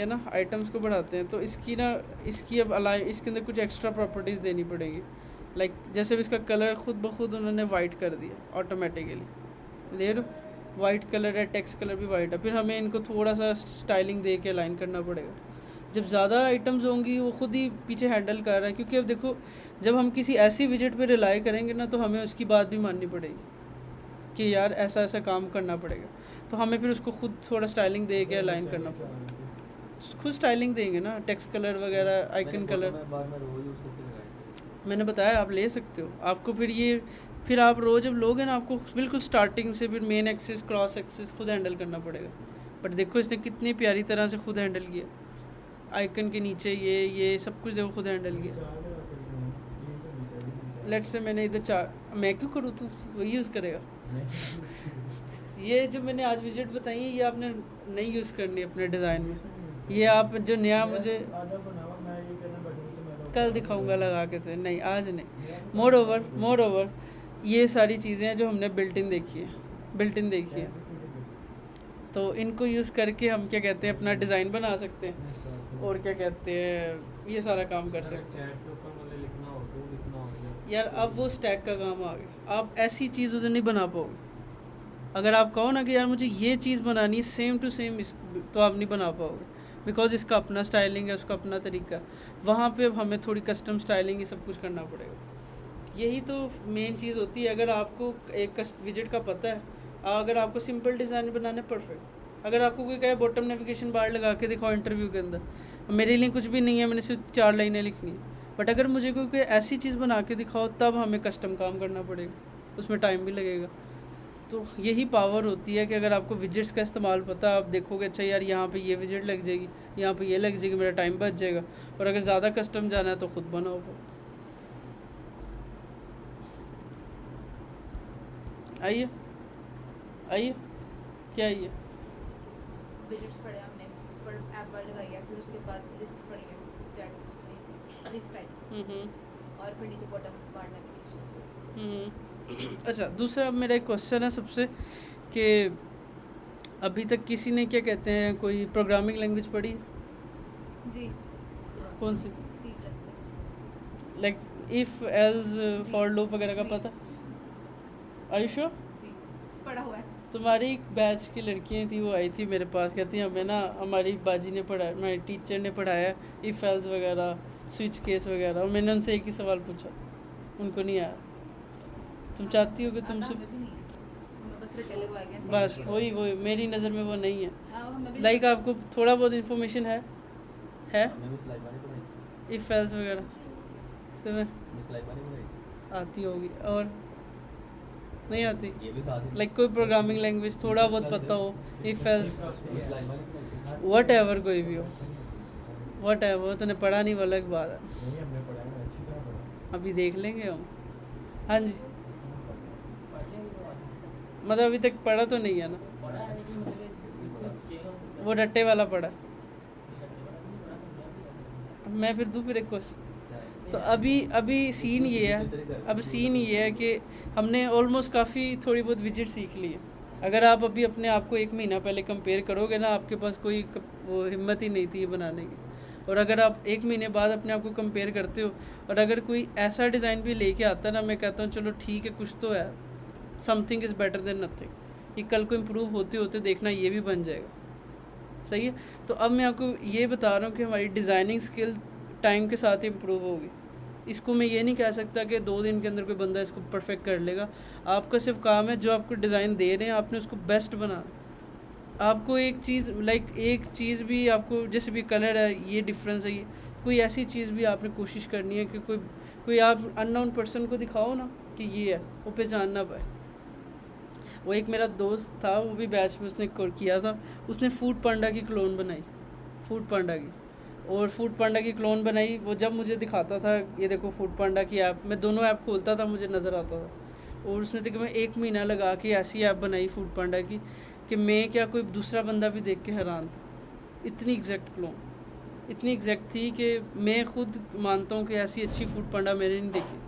S1: हैं तो इसकी अब इसके अंदर कुछ एक्स्ट्रा प्रॉपर्टीज़ देनी पड़ेगी। लाइक जैसे भी इसका कलर खुद ब खुद उन्होंने वाइट कर दिया ऑटोमेटिकली, दे लो वाइट कलर है, टेक्स्ट कलर भी वाइट है। फिर हमें इनको थोड़ा सा स्टाइलिंग दे के अलाइन करना पड़ेगा। जब ज़्यादा आइटम्स होंगी वो खुद ही पीछे हैंडल कर रहा है, क्योंकि अब देखो जब हम किसी ऐसी विजेट पे रिलाई करेंगे ना, तो हमें उसकी बात भी माननी पड़ेगी कि यार ऐसा ऐसा काम करना पड़ेगा। तो हमें फिर उसको खुद थोड़ा स्टाइलिंग दे के अलाइन करना पड़ेगा। खुद स्टाइलिंग देंगे ना, टेक्स्ट कलर वगैरह, आइकन कलर।
S4: बार में रो यूज़ करके लगाएंगे,
S1: मैंने बताया आप ले सकते हो। आपको फिर आप रोज़ जब लोगे ना, आपको बिल्कुल स्टार्टिंग से फिर मेन एक्सिस, क्रॉस एक्सिस खुद हैंडल करना पड़ेगा। बट देखो इसने कितनी प्यारी तरह से खुद हैंडल किया, आइकन के नीचे ये सब कुछ देखो खुद हैंडल किया। लेट्स से मैंने इधर 4, मैं क्यों करूँ, तो वही यूज़ करेगा। ये जो मैंने आज विजिट बताई है, ये आपने नहीं यूज़ करनी अपने डिज़ाइन में। ये आप जो नया मुझे कल दिखाऊंगा लगा के, तो नहीं आज नहीं। मोर ओवर ये सारी चीज़ें हैं जो हमने बिल्ट इन देखी है, तो इनको यूज़ करके हम क्या कहते हैं अपना डिज़ाइन बना सकते हैं और क्या कहते हैं ये सारा काम कर सकते हैं।
S2: चैट के ऊपर मतलब लिखना हो तो लिखना हो
S1: यार अब वो स्टैक का काम आ गया, आप ऐसी चीज़ उसे नहीं बना पाओगे। अगर आप कहो ना कि यार मुझे ये चीज़ बनानी है सेम टू सेम, तो आप नहीं बना पाओगे, बिकॉज इसका अपना स्टाइलिंग है, उसका अपना तरीका। वहाँ पे अब हमें थोड़ी कस्टम स्टाइलिंग ये सब कुछ करना पड़ेगा। यही तो मेन चीज़ होती है। अगर आपको एक विजेट का पता है, अगर आपको सिंपल डिज़ाइन बनाना है परफेक्ट। अगर आपको कोई कहे बॉटम नेविगेशन बार लगा के दिखाओ इंटरव्यू के अंदर, मेरे लिए कुछ भी नहीं है, मैंने सिर्फ 4 लाइनें लिखनी है, बट अगर मुझे कोई ऐसी चीज़ बना के दिखाओ तब हमें कस्टम काम करना पड़ेगा, उसमें टाइम भी लगेगा। तो यही पावर होती है कि अगर आपको विजेट्स का इस्तेमाल पता है, आप देखोगे अच्छा यार यहाँ पे ये विजेट लग जाएगी, यहाँ पे ये लग जाएगी, मेरा टाइम बच जाएगा। और अगर ज़्यादा कस्टम जाना है तो ख़ुद बनाओ। आइए क्या आइए
S5: विजिट्स पढ़े हमने, पर ऐप वर्ड लगाई है, फिर उसके बाद लिस्ट पढ़ी है, चैट लिस्ट टाइप, और फिर नीचे बॉटम पार्ट नेविगेशन।
S1: अच्छा, दूसरा अब मेरा एक क्वेश्चन है सबसे कि अभी तक किसी ने क्या कहते हैं कोई प्रोग्रामिंग लैंग्वेज पढ़ी?
S5: जी,
S1: कौन सी?
S5: C++।
S1: Like if else for loop वगैरह का पता? Are you sure?
S5: जी, पढ़ा हुआ है।
S1: तुम्हारी एक बैच की लड़कियाँ थी, वो आई थी मेरे पास, कहती हमें ना हमारी बाजी ने पढ़ाया, हमारी टीचर ने पढ़ाया इफ एल्स वगैरह, स्विच केस वगैरह, और मैंने उनसे एक ही सवाल पूछा, उनको नहीं आया। तुम चाहती हो कि तुमसे बस वही मेरी नज़र में वो नहीं है। लाइक आपको थोड़ा बहुत इन्फॉर्मेशन है
S4: हमें भी स्लाइड वाली पढ़ाई
S1: इफ एल्स वगैरह तुम्हें
S4: स्लाइड वाली पढ़ाई
S1: आती होगी और नहीं आती?
S4: ये भी साथ ही
S1: लाइक कोई प्रोग्रामिंग लैंग्वेज थोड़ा बहुत पता हो, इफ एल्स
S4: स्लाइड वाली पढ़ाई
S1: वट एवर, कोई भी हो, वट एवर, तूने पढ़ा नहीं वाला एक बात है,
S2: नहीं हमने पढ़ा है, अच्छी तरह पढ़ा।
S1: अभी देख लेंगे हम। हाँ जी, मतलब अभी तक पढ़ा तो नहीं है ना,
S3: पढ़ा है लेकिन मतलब
S1: वो रट्टे वाला पढ़ा।
S3: ये
S1: मैं फिर दूँ फिर एक क्वेश्चन। तो अभी सीन ये है, अब सीन ये है कि हमने ऑलमोस्ट काफ़ी थोड़ी बहुत विजिट सीख ली है। अगर आप अभी अपने आप को 1 महीना पहले कंपेयर करोगे ना, आपके पास कोई वो हिम्मत ही नहीं थी ये बनाने की। और अगर आप 1 महीने बाद अपने आप को कंपेयर करते हो, और अगर कोई ऐसा डिज़ाइन भी लेके आता है ना, मैं कहता हूँ चलो ठीक है कुछ तो है, something is better than nothing. ये कल को इम्प्रूव होते होते देखना ये भी बन जाएगा। सही है। तो अब मैं आपको ये बता रहा हूँ कि हमारी डिज़ाइनिंग स्किल टाइम के साथ इम्प्रूव होगी। इसको मैं ये नहीं कह सकता कि 2 दिन के अंदर कोई बंदा इसको परफेक्ट कर लेगा। आपका सिर्फ काम है जो आपको डिज़ाइन दे रहे हैं आपने उसको बेस्ट बनाना। आपको एक चीज़ एक चीज़ भी आपको, जैसे भी कलर है ये डिफरेंस है, ये कोई ऐसी चीज़ भी आपने कोशिश करनी है कि कोई आप अननोन पर्सन को दिखाओ ना कि ये है, वो पहचान ना पाए। वो एक मेरा दोस्त था, वो भी बैच में उसने किया था, उसने फूड पांडा की क्लोन बनाई, फूड पांडा की, और फूड पांडा की क्लोन बनाई। वो जब मुझे दिखाता था ये देखो फूड पांडा की ऐप, मैं दोनों ऐप खोलता था मुझे नज़र आता था। और उसने देखा मैं 1 महीना लगा के ऐसी ऐप बनाई फूड पांडा की कि मैं क्या कोई दूसरा बंदा भी देख के हैरान था। इतनी एग्जैक्ट क्लोन, इतनी एग्जैक्ट थी कि मैं खुद मानता हूँ कि ऐसी अच्छी फूड पांडा मैंने नहीं देखी।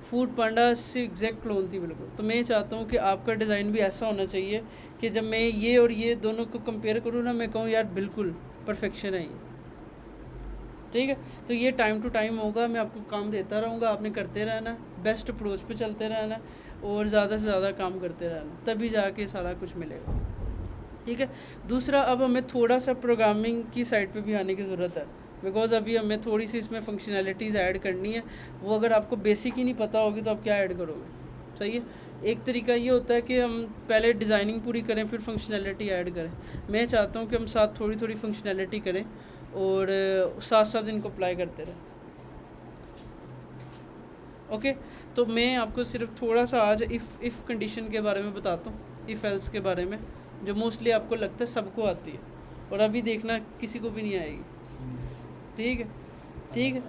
S1: फूड पांडा से एग्जैक्ट क्लोन थी बिल्कुल। तो मैं चाहता हूँ कि आपका डिज़ाइन भी ऐसा होना चाहिए कि जब मैं ये और ये दोनों को कंपेयर करूँ ना, मैं कहूँ यार बिल्कुल परफेक्शन है ये। ठीक है, तो ये टाइम टू टाइम होगा, मैं आपको काम देता रहूँगा, आपने करते रहना, बेस्ट अप्रोच पे चलते रहना और ज़्यादा से ज़्यादा काम करते रहना, तभी जाके सारा कुछ मिलेगा। ठीक है। दूसरा, अब हमें थोड़ा सा प्रोग्रामिंग की साइड पे भी आने की ज़रूरत है, बिकॉज़ अभी हमें थोड़ी सी इसमें फंक्शनैलिटीज़ ऐड करनी है। वो अगर आपको बेसिक ही नहीं पता होगी तो आप क्या ऐड करोगे। सही है। एक तरीका ये होता है कि हम पहले डिज़ाइनिंग पूरी करें फिर फंक्शनैलिटी ऐड करें। मैं चाहता हूँ कि हम साथ थोड़ी थोड़ी फंक्शनैलिटी करें और साथ साथ इनको अप्लाई करते रहें। ओके, तो मैं आपको सिर्फ थोड़ा सा आज इफ़ कंडीशन के बारे में बताता हूँ, इफ़ एल्स के बारे में, जो मोस्टली आपको लगता है सबको आती है और अभी देखना किसी को भी नहीं आएगी। ठीक है, ठीक है।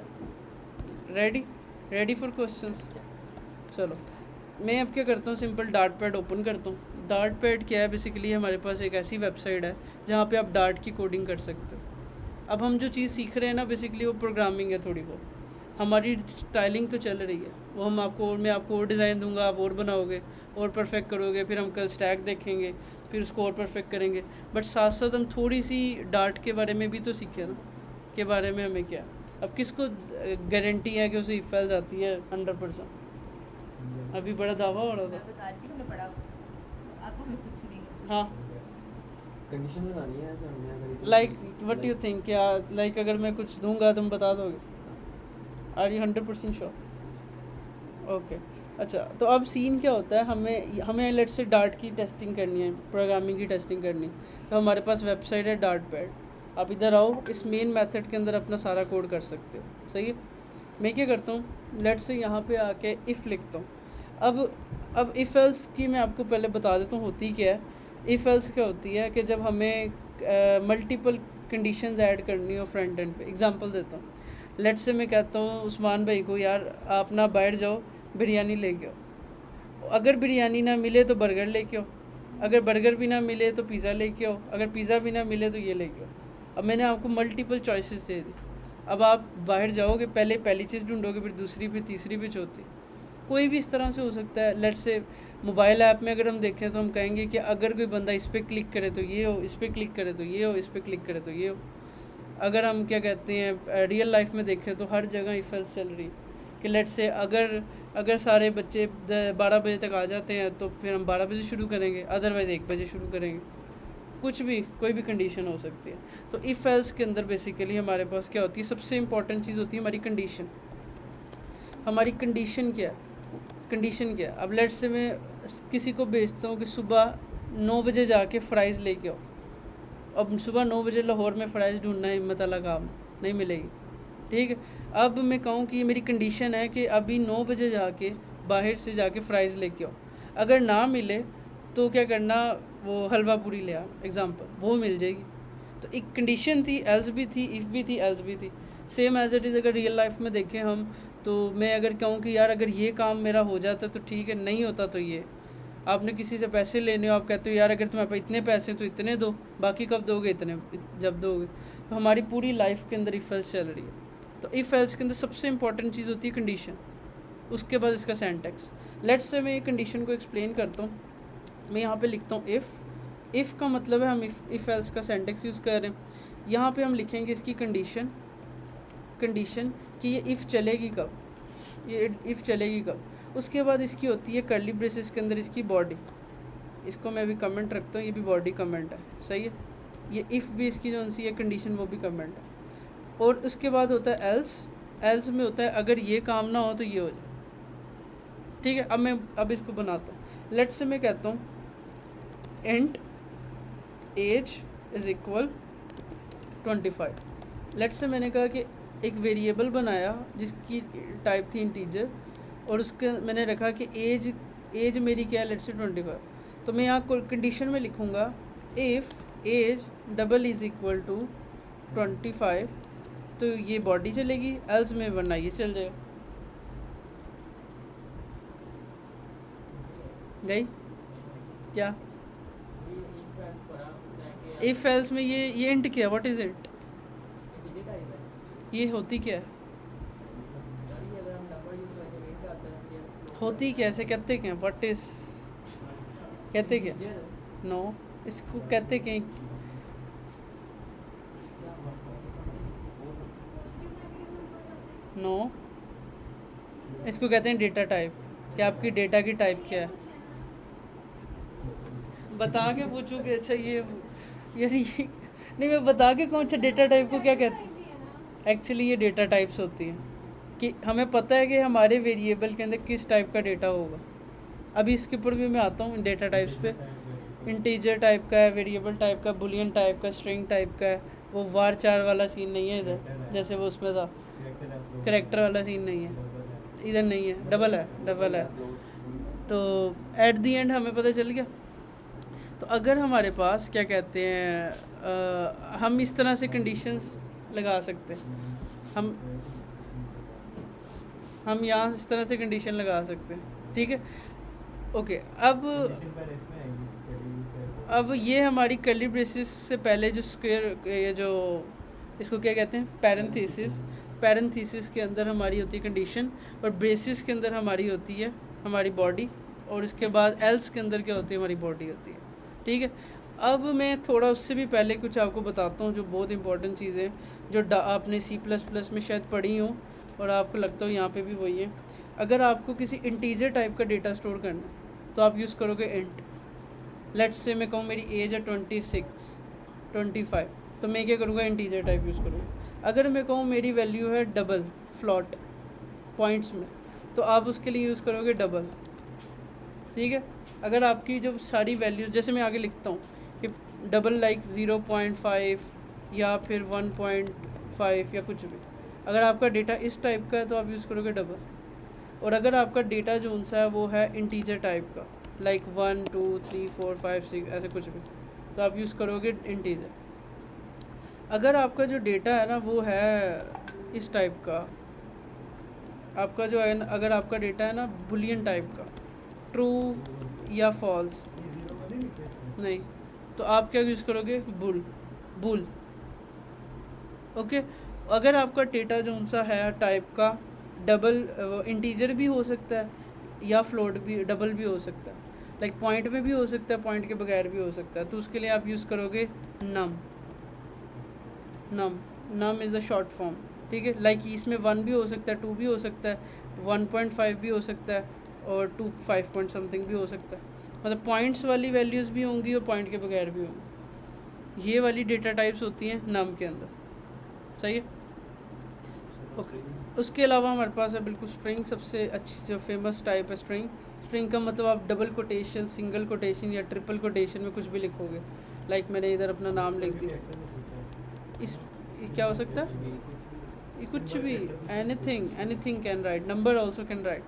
S1: Ready for questions? चलो, मैं अब क्या करता हूँ, सिंपल डार्ट पैड ओपन करता हूँ। डार्ट पैड क्या है? बेसिकली हमारे पास एक ऐसी वेबसाइट है जहाँ पे आप डार्ट की कोडिंग कर सकते हो। अब हम जो चीज़ सीख रहे हैं ना बेसिकली वो प्रोग्रामिंग है थोड़ी बहुत, हमारी स्टाइलिंग तो चल रही है, वो हम आपको मैं आपको और डिज़ाइन दूंगा, आप और बनाओगे और परफेक्ट करोगे, फिर हम कल स्टैक देखेंगे, फिर उसको और परफेक्ट करेंगे। बट साथ साथ हम थोड़ी सी डार्ट के बारे में भी तो सीखे ना, के बारे में हमें क्या, अब किसको गारंटी है कि उसे इफ़ेल्स आती है 100%? अभी बड़ा दावा हो रहा
S5: मैं
S1: था।
S5: बता रही थी मैंने पढ़ा, आता मैं कुछ नहीं।
S1: हाँ,
S4: कंडीशन लगानी है तो हमने अगर
S1: लाइक व्हाट यू थिंक, क्या लाइक अगर मैं कुछ दूंगा तुम बता दोगे? Are you 100% sure? ओके, अच्छा तो अब सीन क्या होता है, हमें लेट से डार्ट की टेस्टिंग करनी है, प्रोग्रामिंग की टेस्टिंग करनी है, तो हमारे पास वेबसाइट है डार्ट पैड। आप इधर आओ, इस मेन मेथड के अंदर अपना सारा कोड कर सकते हो, सही है। मैं क्या करता हूँ, लेट से यहाँ पे आके इफ़ लिखता हूँ। अब इफ़ एल्स की मैं आपको पहले बता देता हूँ होती क्या है। इफ़ एल्स क्या होती है कि जब हमें मल्टीपल कंडीशंस ऐड करनी हो फ्रंट एंड पे। एग्जांपल देता हूँ, लेट से मैं कहता हूँ उस्मान भाई को, यार आप ना बाहर जाओ, बिरयानी लेके आओ। अगर बिरयानी ना मिले तो बर्गर लेके आओ, अगर बर्गर भी ना मिले तो पिज़्ज़ा लेके आओ, अगर पिज़्ज़ा भी ना मिले तो ये लेके आओ। अब मैंने आपको मल्टीपल चॉइसेस दे दी। अब आप बाहर जाओगे, पहले पहली चीज़ ढूंढोगे, फिर दूसरी, फिर तीसरी, फिर चौथी। कोई भी इस तरह से हो सकता है। लेट से मोबाइल ऐप में अगर हम देखें तो हम कहेंगे कि अगर कोई बंदा इस पर क्लिक करे तो ये हो, इस पर क्लिक करे तो ये हो, इस पर क्लिक करे तो ये हो। अगर हम क्या कहते हैं रियल लाइफ में देखें तो हर जगह इफ़ेल्स चल रही है कि लेट से अगर सारे बच्चे 12 बजे तक आ जाते हैं तो फिर हम 12 बजे शुरू करेंगे, अदरवाइज़ 1 बजे शुरू करेंगे। कुछ भी, कोई भी कंडीशन हो सकती है। तो इफ़ एल्स के अंदर बेसिकली हमारे पास क्या होती है, सबसे इम्पॉर्टेंट चीज़ होती है हमारी कंडीशन। हमारी कंडीशन क्या है, कंडीशन क्या है। अब लेट से मैं किसी को भेजता हूँ कि सुबह 9 बजे जाके फ़्राइज़ लेके आओ। अब सुबह 9 बजे लाहौर में फ़्राइज़ ढूंढना हिम्मत वाला काम नहीं मिलेगी, ठीक है। अब मैं कहूँ कि ये मेरी कंडीशन है कि अभी 9 बजे जाके बाहर से जाके फ़्राइज़ लेके आओ। अगर ना मिले तो क्या करना, वो हलवा पूरी ले आ, एग्ज़ाम्पल, वो मिल जाएगी। तो एक कंडीशन थी, एल्स भी थी, इफ़ भी थी, एल्स भी थी। सेम एज इट इज़ अगर रियल लाइफ में देखें हम, तो मैं अगर कहूँ कि यार अगर ये काम मेरा हो जाता तो ठीक है, नहीं होता तो ये। आपने किसी से पैसे लेने हो, आप कहते हो यार अगर तुम्हारे पास इतने पैसे तो इतने दो, बाकी कब दोगे, इतने जब दोगे। तो हमारी पूरी लाइफ के अंदर इफ़ एल्स चल रही है। तो इफ़ एल्स के अंदर सबसे इंपॉर्टेंट चीज़ होती है कंडीशन, उसके बाद इसका सिंटैक्स। लेट्स से मैं ये कंडीशन को एक्सप्लेन करता हूँ। मैं यहाँ पे लिखता हूँ इफ़ का मतलब है हम इफ़ एल्स का सिंटैक्स यूज़ कर रहे हैं। यहाँ पे हम लिखेंगे इसकी कंडीशन कि ये इफ़ चलेगी कब, ये इफ़ चलेगी कब। उसके बाद इसकी होती है कर्ली ब्रेसेस के अंदर इसकी बॉडी, इसको मैं भी कमेंट रखता हूँ, ये भी बॉडी कमेंट है, सही है। ये इफ़ भी इसकी जो सी है कंडीशन, वो भी कमेंट है। और उसके बाद होता है एल्स में होता है अगर ये काम ना हो तो ये हो जाए, ठीक है। अब इसको बनाता हूँ। लेट्स से मैं कहता हूँ int age is equal 25। Let's say मैंने कहा कि एक वेरिएबल बनाया जिसकी टाइप थी इंटीजर, और उसके मैंने रखा कि एज मेरी क्या है, लेट्स से 25। तो मैं यहाँ कंडीशन में लिखूँगा if age double is equal to 25, तो ये बॉडी चलेगी, एल्स में वरना ये चल जाएगा। गई क्या? इफ़ एल्स में ये इंट क्या, व्हाट इज़ इंट, ये होती क्या है, होती कैसे, कहते क्या, व्हाट इज़, कहते क्या? नो, इसको कहते क्या? नो, इसको कहते हैं डेटा टाइप। क्या आपकी डेटा की टाइप क्या है, बता के पूछूँ कि अच्छा ये यार ये नहीं, मैं बता के कहूँ अच्छा डेटा टाइप को क्या कहते हैं। एक्चुअली ये डेटा टाइप्स होती हैं कि हमें पता है कि हमारे वेरिएबल के अंदर किस टाइप का डेटा होगा। अभी इसके ऊपर भी मैं आता हूँ डेटा टाइप्स पे। इंटीजर टाइप का है, वेरिएबल टाइप का, बुलियन टाइप का, स्ट्रिंग टाइप का है। वो वार चार वाला सीन नहीं है इधर, जैसे वो उसमें था, करेक्टर वाला सीन नहीं है इधर, नहीं है, डबल है। तो एट दी एंड हमें पता चल गया। तो अगर हमारे पास क्या कहते हैं हम इस तरह से कंडीशंस लगा सकते हैं, हम यहाँ इस तरह से कंडीशन लगा सकते हैं, ठीक है। ओके, अब ये हमारी कर्ली ब्रेसेस से पहले जो स्क्वायर, ये जो इसको क्या कहते हैं, पैरेंथेसिस। पैरेंथेसिस के अंदर हमारी होती है कंडीशन, और ब्रेसिस के अंदर हमारी होती है हमारी बॉडी, और इसके बाद एल्स के अंदर क्या होती है, हमारी बॉडी होती है। ठीक है, अब मैं थोड़ा उससे भी पहले कुछ आपको बताता हूँ जो बहुत इंपॉर्टेंट चीज़ें जो आपने C++ में शायद पढ़ी हो और आपको लगता हो यहाँ पे भी वही है। अगर आपको किसी इंटीजर टाइप का डेटा स्टोर करना है तो आप यूज़ करोगे इंट। लेट्स से मैं कहूँ मेरी एज है 26 25, तो मैं क्या करूँगा, इंटीजर टाइप यूज़ करूँगा। अगर मैं कहूँ मेरी वैल्यू है डबल फ्लॉट पॉइंट्स में, तो आप उसके लिए यूज़ करोगे डबल। ठीक है, अगर आपकी जो सारी वैल्यूज, जैसे मैं आगे लिखता हूँ कि डबल लाइक 0.5 या फिर 1.5 या कुछ भी, अगर आपका डेटा इस टाइप का है तो आप यूज़ करोगे डबल। और अगर आपका डेटा जो उनसा है वो है इंटीजर टाइप का, लाइक 1 2 3 4 5 6 ऐसे कुछ भी, तो आप यूज़ करोगे इंटीजर। अगर आपका जो डेटा है ना वो है इस टाइप का, आपका जो है अगर आपका डेटा है ना बुलियन टाइप का, ट्रू या फॉल्स, नहीं, तो आप क्या यूज़ करोगे, बुल। ओके, अगर आपका डेटा जो उनसा है टाइप का डबल, इंटीजर भी हो सकता है या फ्लोट भी, डबल भी हो सकता है, लाइक पॉइंट में भी हो सकता है, पॉइंट के बगैर भी हो सकता है, तो उसके लिए आप यूज़ करोगे नम इज़ द शॉर्ट फॉर्म। ठीक है, लाइक इसमें 1 भी हो सकता है, 2 भी हो सकता है, 1.5 भी हो सकता है, और 5 पॉइंट समथिंग भी हो सकता है। मतलब पॉइंट्स वाली वैल्यूज़ भी होंगी और पॉइंट के बगैर भी होंगी। ये वाली डेटा टाइप्स होती हैं नम के अंदर। सही है, ओके। उसके अलावा हमारे पास है बिल्कुल स्ट्रिंग, सबसे अच्छी जो फेमस टाइप है स्ट्रिंग। स्ट्रिंग का मतलब आप डबल कोटेशन, सिंगल कोटेशन या ट्रिपल कोटेशन में कुछ भी लिखोगे। लाइक मैंने इधर अपना नाम लिख दिया, इस क्या हो सकता है, ये कुछ भी, anything can write, number also can write.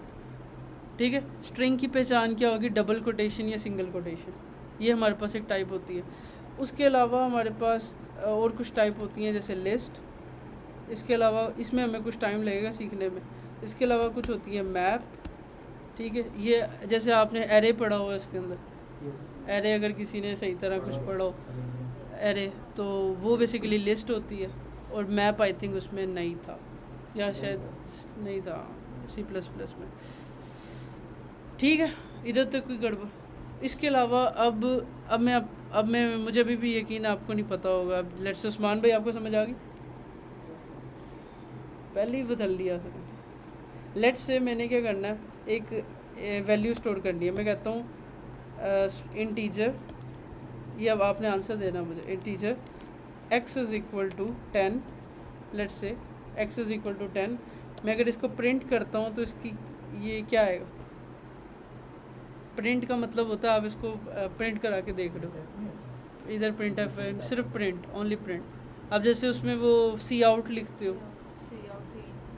S1: ठीक है, स्ट्रिंग की पहचान क्या होगी, डबल कोटेशन या सिंगल कोटेशन, ये हमारे पास एक टाइप होती है। उसके अलावा हमारे पास और कुछ टाइप होती हैं जैसे लिस्ट। इसके अलावा इसमें हमें कुछ टाइम लगेगा सीखने में। इसके अलावा कुछ होती है मैप। ठीक है, ये जैसे आपने एरे पढ़ा हुआ है, इसके अंदर एरे, अगर किसी ने सही तरह कुछ पढ़ा हो एरे, तो वो बेसिकली लिस्ट होती है। और मैप आई थिंक उसमें नहीं था, या शायद नहीं था C++ में। ठीक है, इधर तक कोई गड़बड़। इसके अलावा अब मैं मुझे अभी भी यकीन आपको नहीं पता होगा। लेट्स उस्मान भाई, आपको समझ आ गई? पहले ही बदल दिया सर। लेट्स से मैंने क्या करना है, एक वैल्यू स्टोर करनी है। मैं कहता हूँ इंटीजर, ये अब आपने आंसर देना मुझे। Integer x is equal to 10, let's say x is equal to 10। मैं अगर इसको प्रिंट करता हूँ तो इसकी ये क्या आएगा, प्रिंट का मतलब होता है, आप इसको प्रिंट करा के देख लो, इधर प्रिंट है, सिर्फ प्रिंट, ओनली प्रिंट। अब जैसे उसमें वो सी आउट लिखते हो,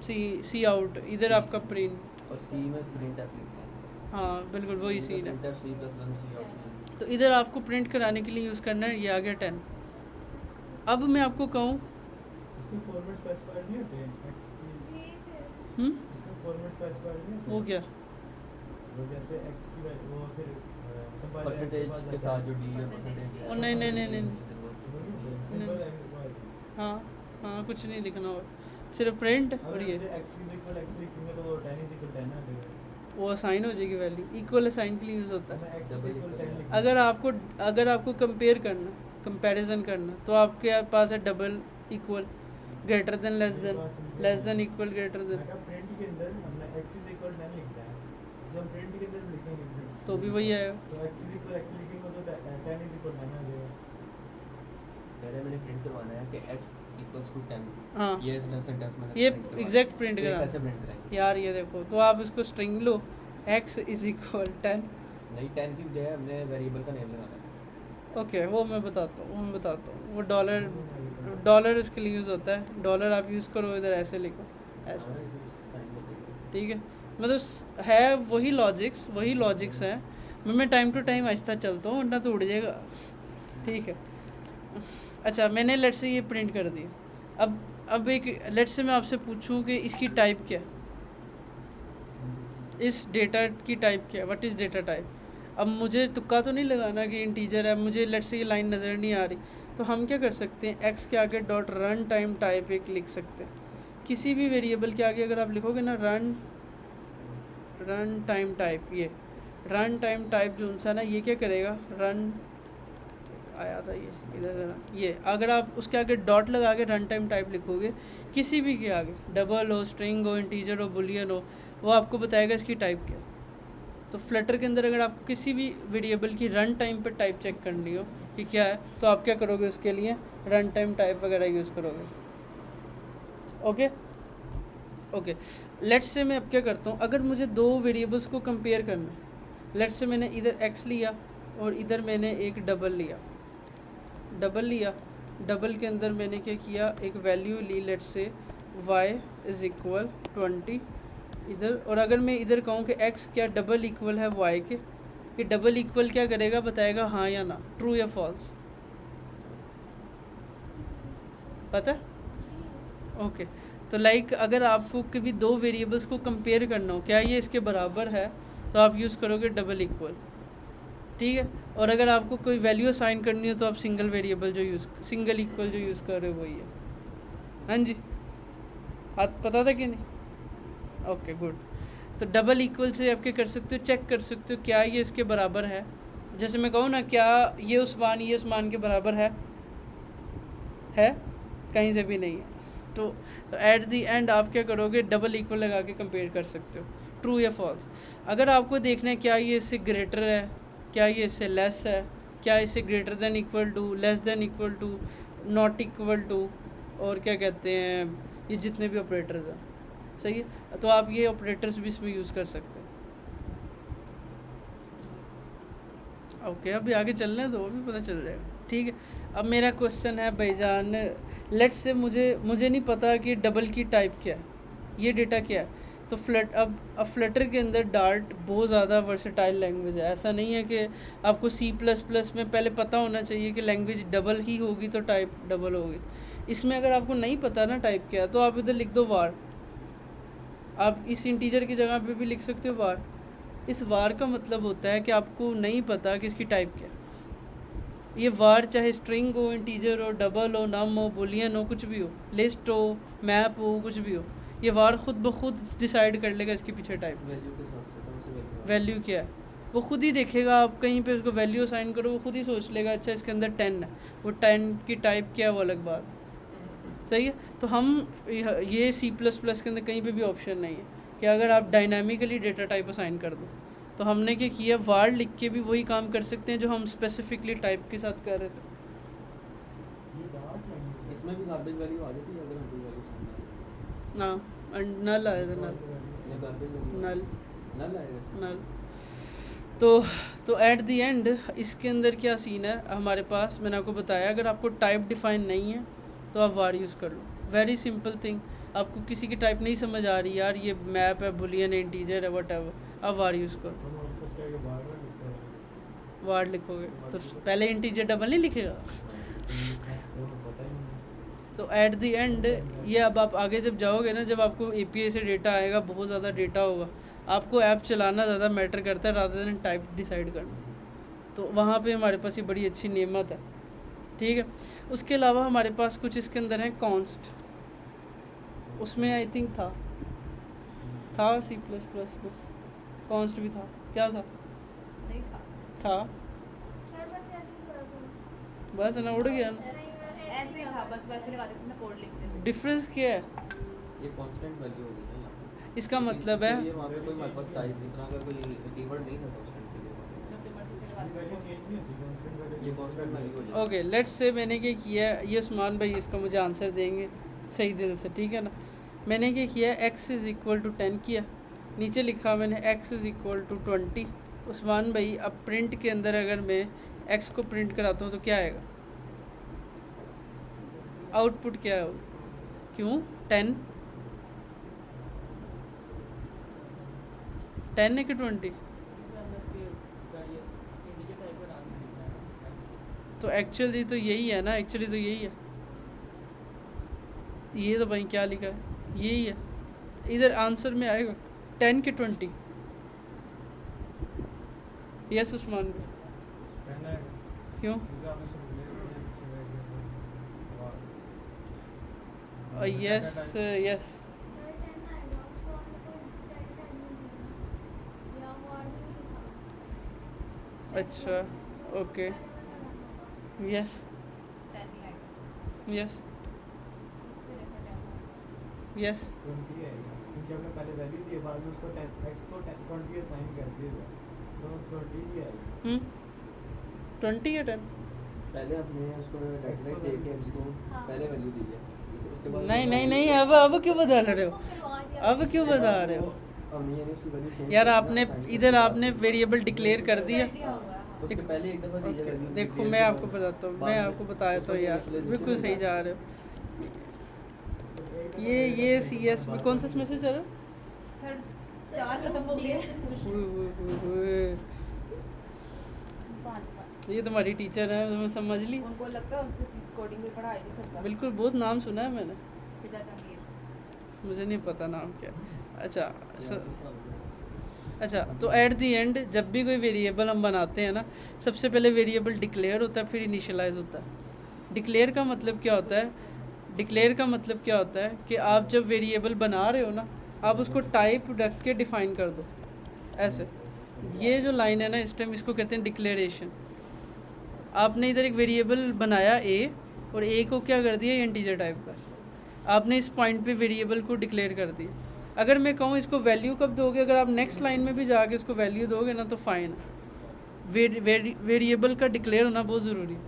S1: सी आउट, इधर आपका प्रिंट,
S4: और सी में प्रिंट एफ लिखते हैं।
S1: हाँ बिल्कुल वही सीन है।
S4: सी
S1: तो इधर आपको प्रिंट कराने के लिए यूज़ करना है, ये आ गया 10। अब मैं आपको कहूँ
S2: इसको फॉर्मेट स्पेसिफायर नहीं होते x की, इसको फॉर्मेट स्पेसिफायर नहीं होते
S1: वो क्या,
S2: वो जैसे x की वो फिर
S4: परसेंटेज के साथ जो डी है परसेंटेज,
S1: ओ नहीं,
S2: सिंबल
S1: हाँ कुछ नहीं लिखना होगा, सिर्फ प्रिंट। और ये
S2: x लिखेंगे तो वो 10 = 10 आ जाएगा,
S1: वो असाइन हो जाएगी वैल्यू, इक्वल असाइन के लिए यूज़ होता है।
S2: x = 10 लिखेंगे।
S1: अगर आपको कंपेयर करना, कंपैरिजन करना, तो आपके पास है double, equal, greater than, less than, equal, greater than,
S2: print के अंदर हमने x = 10 लिखना है, जब हम प्रिंट के अंदर लिखेंगे
S1: तो भी वही आएगा।
S2: तो x लिखेंगे तो 10 = 10 आ जाएगा।
S4: पहले मैंने प्रिंट करवाना है कि x = 10।
S1: हाँ,
S4: ये सेंटेंस मैंने
S1: ये
S4: print करवाना है।
S1: एग्जैक्ट प्रिंट
S4: ये
S1: करा
S4: कैसे प्रिंट करेंगे?
S1: यार, ये देखो, तो आप इसको स्ट्रिंग लो, x = 10।
S4: नहीं, 10 की बजाय हमने वेरिएबल का नेम लगाना है।
S1: ओके, वो मैं बताता हूँ, वो डॉलर इसके लिए यूज़ होता है। डॉलर आप यूज़ करो, इधर ऐसे लिखो, ऐसे, ठीक है। मतलब है वही लॉजिक्स हैं। मैं टाइम टू टाइम आहिस्ता चलता हूँ, वरना तो उड़ जाएगा। ठीक है, अच्छा, मैंने लेट्स से ये प्रिंट कर दिया। अब एक लेट्स से मैं आपसे पूछूं कि इसकी टाइप क्या है, इस डेटा की टाइप क्या है, व्हाट इज़ डेटा टाइप। अब मुझे तुक्का तो नहीं लगाना कि इंटीजर है, मुझे लेट्स से ये लाइन नज़र नहीं आ रही, तो हम क्या कर सकते हैं, एक्स के आगे डॉट रन टाइम टाइप एक लिख सकते हैं। किसी भी वेरिएबल के आगे अगर आप लिखोगे ना रन टाइम टाइप, ये रन टाइम टाइप जो सा ना, ये क्या करेगा, रन आया था ये इधर, ये अगर आप उसके आगे डॉट लगा के रन टाइम टाइप लिखोगे, किसी भी के आगे, डबल हो, स्ट्रिंग हो, इंटीजर हो, बुलियन हो, वो आपको बताएगा इसकी टाइप क्या। तो फ्लटर के अंदर अगर आपको किसी भी वेरिएबल की रन टाइम पर टाइप चेक करनी हो कि क्या है, तो आप क्या करोगे, उसके लिए रन टाइम टाइप वगैरह यूज़ करोगे। ओके ओके, लेट्स से मैं अब क्या करता हूँ, अगर मुझे दो वेरिएबल्स को कंपेयर करना है, लेट्स से मैंने इधर एक्स लिया और इधर मैंने एक डबल लिया, डबल के अंदर मैंने क्या किया, एक वैल्यू ली, let's say y is equal 20 इधर, और अगर मैं इधर कहूँ कि x क्या डबल इक्वल है y के, ये डबल इक्वल क्या करेगा, बताएगा हाँ या ना, ट्रू या फॉल्स, पता है? ओके, तो लाइक अगर आपको कभी दो वेरिएबल्स को कंपेयर करना हो, क्या ये इसके बराबर है, तो आप यूज़ करोगे डबल इक्वल, ठीक है। और अगर आपको कोई वैल्यू असाइन करनी हो तो आप सिंगल वेरिएबल जो सिंगल इक्वल जो यूज़ कर रहे हो वही है। हाँ जी, बात पता था कि नहीं? Okay good. तो डबल इक्वल से आप क्या कर सकते हो, चेक कर सकते हो क्या ये इसके बराबर है। जैसे मैं कहूँ ना, क्या ये उस्मान के बराबर है? कहीं से भी नहीं है। तो एट दी एंड आप क्या करोगे, डबल इक्वल लगा के कंपेयर कर सकते हो, ट्रू या फॉल्स। अगर आपको देखना है क्या ये इससे ग्रेटर है, क्या ये इससे लेस है, क्या इसे greater than equal to, less than equal to, not equal to, और क्या कहते हैं ये जितने भी ऑपरेटर्स हैं, सही है। तो आप ये ऑपरेटर्स भी इसमें यूज़ कर सकते हैं। ओके, अभी आगे चलने दो, अभी पता चल जाएगा, ठीक है। अब मेरा क्वेश्चन है भाईजान, लेट्स से मुझे नहीं पता कि डबल की टाइप क्या है, ये डेटा क्या है। तो अब फ्लटर के अंदर डार्ट बहुत ज़्यादा वर्सेटाइल लैंग्वेज है। ऐसा नहीं है कि आपको C++ में पहले पता होना चाहिए कि लैंग्वेज डबल ही होगी तो टाइप डबल होगी। इसमें अगर आपको नहीं पता ना टाइप क्या है, तो आप इधर लिख दो वार। आप इस इंटीजर की जगह पे भी लिख सकते हो वार। इस वार का मतलब होता है कि आपको नहीं पता कि इसकी टाइप क्या है। ये वार चाहे स्ट्रिंग हो, इंटीजर हो, डबल हो, नम हो, बुलियन हो, कुछ भी हो, लिस्ट हो, मैप हो, कुछ भी हो, ये वार खुद ब खुद डिसाइड कर लेगा इसके पीछे टाइप
S4: वैल्यू के साथ से कौन सी
S1: वैल्यू क्या है, वो खुद ही देखेगा। आप कहीं पे उसको वैल्यू असाइन करो, वो खुद ही सोच लेगा अच्छा इसके अंदर 10 है, वो 10 की टाइप क्या है वो अलग बात, सही है। तो हम ये C++ के अंदर कहीं पे भी ऑप्शन नहीं है कि अगर आप डायनामिकली डेटा टाइप असाइन कर दो। तो हमने क्या किया, वार लिख के भी वही काम कर सकते हैं जो हम स्पेसिफिकली टाइप के साथ कर रहे थे।
S4: इसमें भी गार्बेज वैल्यू आ जाती है अगर हम कोई वैल्यू सामने
S1: ना, नल आएगा,
S4: या गार्बेज वैल्यू नल आएगा
S1: नल। तो एट द एंड इसके अंदर क्या सीन है हमारे पास, मैंने आपको बताया, अगर आपको टाइप डिफाइन नहीं है तो आप वार यूज़ कर लो। Very simple thing. आपको किसी की टाइप नहीं समझ आ रही यार, ये मैप है, बुलियन है, इंटीजर है, व्हाटएवर, आप वार यूज़ करो। वार लिखोगे तो पहले इंटीजर डबल नहीं लिखेगा। तो एट द एंड ये, अब आप आगे जब जाओगे ना, जब आपको API से डेटा आएगा, बहुत ज़्यादा डेटा होगा, आपको ऐप चलाना ज़्यादा मैटर करता है रादर देन टाइप डिसाइड करना। तो वहाँ पे हमारे पास ये बड़ी अच्छी नेमत है, ठीक है। उसके अलावा हमारे पास कुछ इसके अंदर है कॉन्स्ट, उसमें आई थिंक था C++ में कॉन्स्ट भी था, क्या था?
S5: नहीं
S1: था
S6: सर बस ऐसे ही पढ़ा था।
S1: बस ना, उड़ गया ना।
S6: नहीं, मैं
S5: ऐसे ही था, बस वैसे लगा देते ना, कोड लिखते थे।
S1: डिफरेंस क्या है
S4: ये कांस्टेंट वैल्यू होगी ना यहाँ पे।
S1: इसका मतलब है,
S4: ये वहाँ पे कोई हमारे पास टाइप इस तरह का कोई कीवर्ड नहीं था कांस्टेंट के लिए।
S5: जो अपनी मर्जी से लगा
S2: वैल्यू
S5: देते
S2: चेंज नहीं होती, कांस्टेंट वैल्यू
S4: ये कांस्टेंट वैल्यू हो जाएगी।
S1: ओके लेट्स से मैंने क्या किया, ये उस्मान भाई इसका मुझे आंसर देंगे सही दिल से, ठीक है ना। मैंने क्या किया, x इज़ इक्वल टू 10 किया, नीचे लिखा मैंने x is equal to 20। Usman भाई अब प्रिंट के अंदर अगर मैं x को प्रिंट कराता हूँ तो क्या आएगा, आउटपुट क्या होगा, क्यों 10 है कि 20? तो एक्चुअली तो यही है ना, एक्चुअली तो यही है, ये तो भाई क्या लिखा है, यही है। इधर आंसर में आएगा 10 के 20। यस उस्मान भाई,
S2: पहना है
S1: क्यों?
S2: क्योंकि आपने सब बोले
S1: यस यस
S6: सर 10 आएगा उसको हमने कोई डेटा टाइप नहीं दिया या वर्ड में लिखा
S1: अच्छा ओके यस
S5: 10 नहीं आएगा
S1: यस
S5: इस पे देखो 10
S1: यस
S2: 20 है क्योंकि हमने पहले वैल्यू दी है, बाद में उसको 10 x को 20 असाइन कर दिया, तो 20 ही आएगा।
S1: 20 या 10
S4: पहले हमने उसको डेटा टाइप दे के x को पहले वैल्यू दी है, ठीक है, उसके बाद
S1: नहीं नहीं नहीं अब क्यों बता रहे हो
S6: उसको करवा दिया
S1: अब क्यों बता रहे हो
S4: हमने यानी उसकी वैल्यू चेंज
S1: यार आपने इधर आपने वेरिएबल डिक्लेयर कर दिया
S5: दिया होगा हाँ।
S4: उसके पहले एक दफा दीजिए वैल्यू।
S1: देखो मैं आपको बताता हूँ मैं आपको बताया तो यार बिल्कुल सही जा रहे हो ये सी एस में कौन सा मैसेज आ रहा है
S5: सर 4 खत्म हो गए
S1: हुए।
S5: 5
S1: ये तुम्हारी टीचर है तुम्हें समझ ली
S5: उनको लगता है उनसे कोडिंग भी पढ़ाई थी सरकार
S1: बिल्कुल बहुत नाम सुना है मैंने
S5: पिता जहांगीर
S1: मुझे नहीं पता नाम क्या अच्छा अच्छा तो एट दी एंड जब भी कोई वेरिएबल हम बनाते हैं ना सबसे पहले वेरिएबल डिक्लेयर होता है फिर इनिशियलाइज होता है डिक्लेयर का मतलब क्या होता है डिक्लेयर का मतलब क्या होता है कि आप जब वेरिएबल बना रहे हो ना आप उसको टाइप रख के डिफाइन कर दो ऐसे ये जो लाइन है ना इस टाइम इसको कहते हैं डिक्लेरेशन आपने इधर एक वेरिएबल बनाया ए और ए को क्या कर दिया इंटीजर टाइप का आपने इस पॉइंट पे वेरिएबल को डिक्लेयर कर दिया अगर मैं कहूँ इसको वैल्यू कब दोगे अगर आप नेक्स्ट लाइन में भी जाके इसको वैल्यू दोगे ना तो फाइन है वेरिएबल का डिक्लेयर होना बहुत ज़रूरी है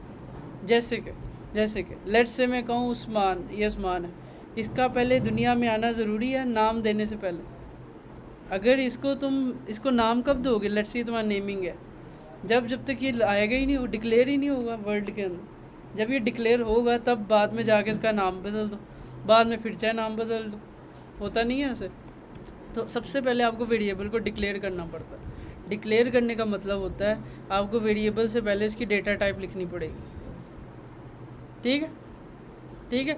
S1: जैसे कि लेट्स से मैं कहूँ उस्मान ये उस्मान है इसका पहले दुनिया में आना ज़रूरी है नाम देने से पहले अगर इसको नाम कब दोगे लेट्स से तुम्हारा नेमिंग है जब तक ये आएगा ही नहीं डिक्लेयर ही नहीं होगा वर्ल्ड के अंदर जब ये डिक्लेयर होगा तब बाद में जाके इसका नाम बदल दो बाद में फिर चाहे नाम बदल दो होता नहीं है ऐसे तो सबसे पहले आपको वेरिएबल को डिक्लेयर करना पड़ता है डिक्लेयर करने का मतलब होता है आपको वेरिएबल से पहले इसकी डेटा टाइप लिखनी पड़ेगी ठीक है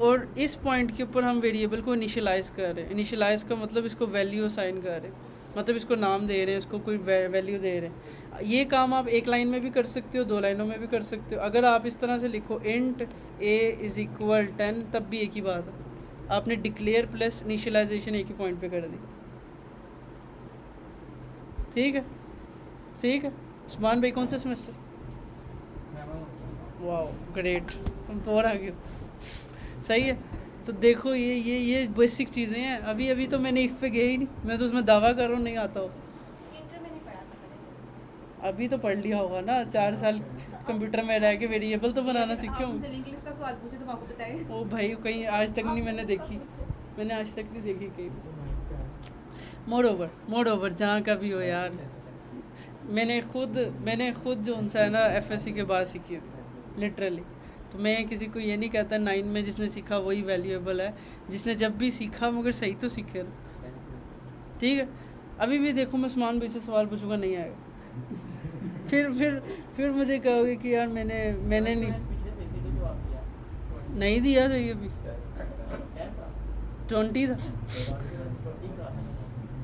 S1: और इस पॉइंट के ऊपर हम वेरिएबल को इनिशियलाइज कर रहे हैं इनिशियलाइज का मतलब इसको वैल्यू असाइन कर रहे हैं मतलब इसको नाम दे रहे हैं इसको कोई वैल्यू दे रहे हैं ये काम आप एक लाइन में भी कर सकते हो 2 लाइनों में भी कर सकते हो अगर आप इस तरह से लिखो इंट a = 10 तब भी एक ही बात है आपने डिक्लेयर प्लस इनिशियलाइजेशन एक ही पॉइंट पे कर दी ठीक है उस्मान भाई कौन सा सेमेस्टर वाह ग्रेट तुम तो और आगे हो सही है तो देखो ये बेसिक चीज़ें हैं अभी तो मैंने इफ पे गया ही नहीं मैं तो उसमें दावा कर रहा हूँ नहीं आता हो
S6: इंटर में नहीं पढ़ा था मैंने
S1: अभी तो पढ़ लिया होगा ना 4 साल कंप्यूटर में रह के वेरिएबल तो बनाना सीखे होंगे
S5: इंग्लिश का सवाल पूछे तो आपको बताए
S1: ओ भाई कहीं आज तक नहीं मैंने देखी मैंने आज तक नहीं देखी कहीं मोर ओवर जहाँ का भी हो यार मैंने खुद जो उनसे है ना एफएससी के बाद सीखी लिटरली तो मैं किसी को ये नहीं कहता 9 में जिसने सीखा वही वैल्यूएबल है जिसने जब भी सीखा मगर सही तो सीखे ना ठीक है अभी भी देखो मैं उस्मान भाई से सवाल पूछूंगा नहीं आएगा फिर मुझे कहोगे कि यार मैंने नहीं
S3: पिछले से तो जवाब दिया
S1: नहीं दिया था ये भी 20 था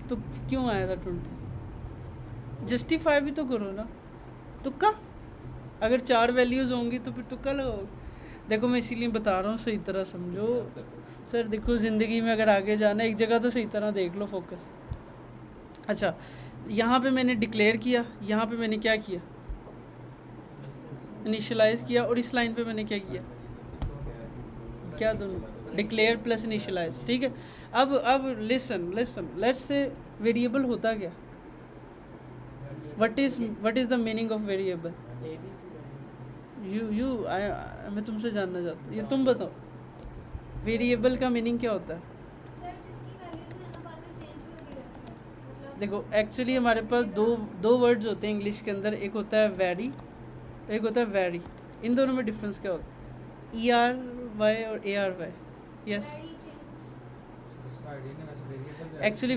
S1: तो क्यों आया था 20 जस्टिफाई भी तो करो ना तुक्का अगर 4 वैल्यूज़ होंगी तो फिर तुक्का लगाओगे देखो मैं इसीलिए बता रहा हूँ सही तरह समझो सर देखो ज़िंदगी में अगर आगे जाना एक जगह तो सही तरह देख लो फोकस अच्छा यहाँ पे मैंने डिक्लेयर किया यहाँ पे मैंने क्या किया इनिशियलाइज़ किया और इस लाइन पे मैंने क्या किया क्या दोनों डिक्लेयर प्लस इनिशियलाइज ठीक है अब लिसन लेट्स से वेरिएबल होता क्या what is the meaning of variable मैं तुमसे जानना चाहता हूँ ये तुम बताओ वेरिएबल का मीनिंग क्या होता है
S6: सर जिसकी वैल्यूज है ना बाद में चेंज होती रहती है मतलब
S1: देखो एक्चुअली हमारे पास दो वर्ड्स होते हैं इंग्लिश के अंदर एक होता है वेरी एक होता है वेरी इन दोनों में डिफरेंस क्या होता है ERY और ARY यस एक्चुअली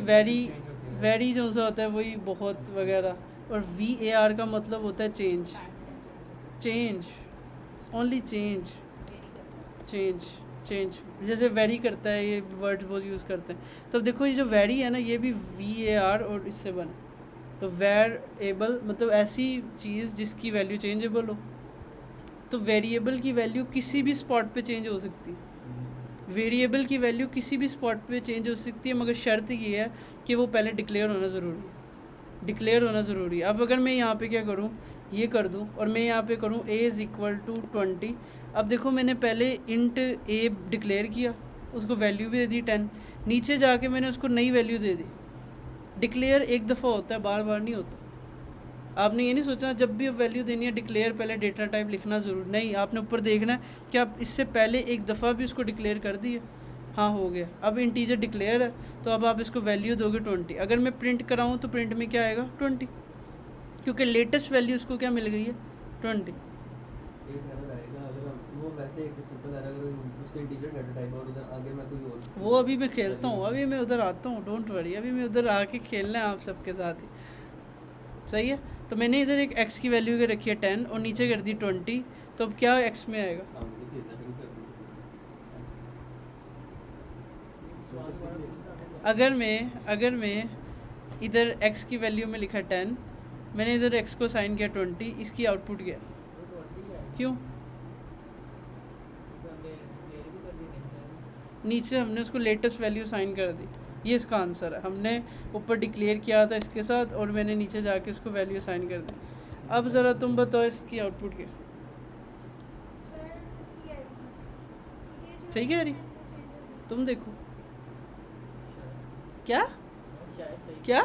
S1: वेरी जो सा होता है वही बहुत वगैरह और VAR का मतलब होता है चेंज ओनली चेंज जैसे वेरी करता है ये वर्ड बहुत यूज़ करते हैं तो देखो ये जो वेरी है ना ये भी VAR और इससे बना तो वेरिएबल मतलब ऐसी चीज़ जिसकी वैल्यू चेंजेबल हो तो वेरिएबल की वैल्यू किसी भी स्पॉट पे चेंज हो सकती है वेरिएबल की वैल्यू किसी भी स्पॉट पे चेंज हो सकती है, मगर शर्त ये है कि वो पहले डिक्लेयर होना ज़रूरी है, डिक्लेयर होना ज़रूरी है। अब अगर मैं यहाँ पे क्या करूँ, ये कर दूँ और मैं यहाँ पे करूँ a इज़ इक्वल टू 20। अब देखो मैंने पहले इंट a डिक्लेयर किया, उसको वैल्यू भी दे दी 10, नीचे जाके मैंने उसको नई वैल्यू दे दी। डिक्लेयर एक दफ़ा होता है, बार बार नहीं होता। आपने ये नहीं सोचना जब भी अब वैल्यू देनी है डिक्लेयर पहले डेटा टाइप लिखना ज़रूर नहीं, आपने ऊपर देखना है कि आप इससे पहले एक दफ़ा भी उसको डिक्लेयर कर दिए, हाँ हो गया। अब इंटीजर डिक्लेयर है तो अब आप इसको वैल्यू दोगे 20। अगर मैं प्रिंट कराऊँ तो प्रिंट में क्या आएगा 20, क्योंकि लेटेस्ट वैल्यू उसको क्या मिल गई है 20।
S4: एक एरर आएगा अगर हम वो वैसे एक सिंपल एरर अगर उसका इंटीजर डाटा टाइप और उधर आगे मैं कोई और
S1: वो अभी मैं खेलता हूँ, अभी मैं उधर आता हूँ, डोंट वरी, अभी मैं उधर आके खेलना है आप सबके साथ ही, सही है। तो मैंने इधर एक x की वैल्यू के रखी है 10 और नीचे कर दी 20, तो अब क्या x में आएगा,
S4: हम भी खेलना शुरू कर देंगे।
S3: सवाल बड़ा पूछना था।
S1: अगर मैं इधर x की वैल्यू में लिखा 10, मैंने इधर x को साइन किया 20, इसकी आउटपुट क्या है?
S3: वो 20 है,
S1: क्यों?
S3: तो हमने क्लियर भी कर दी नहीं।
S1: नीचे हमने उसको लेटेस्ट वैल्यू साइन कर दी, ये इसका आंसर है। हमने ऊपर डिक्लेयर किया था इसके साथ और मैंने नीचे जाके इसको वैल्यू साइन कर दी। अब ज़रा तुम बताओ इसकी आउटपुट क्या?
S6: सर 50 आएगी। ये
S1: सही कह रही?
S6: change होगी।
S1: तुम देखो क्या
S3: शायद सही।
S1: क्या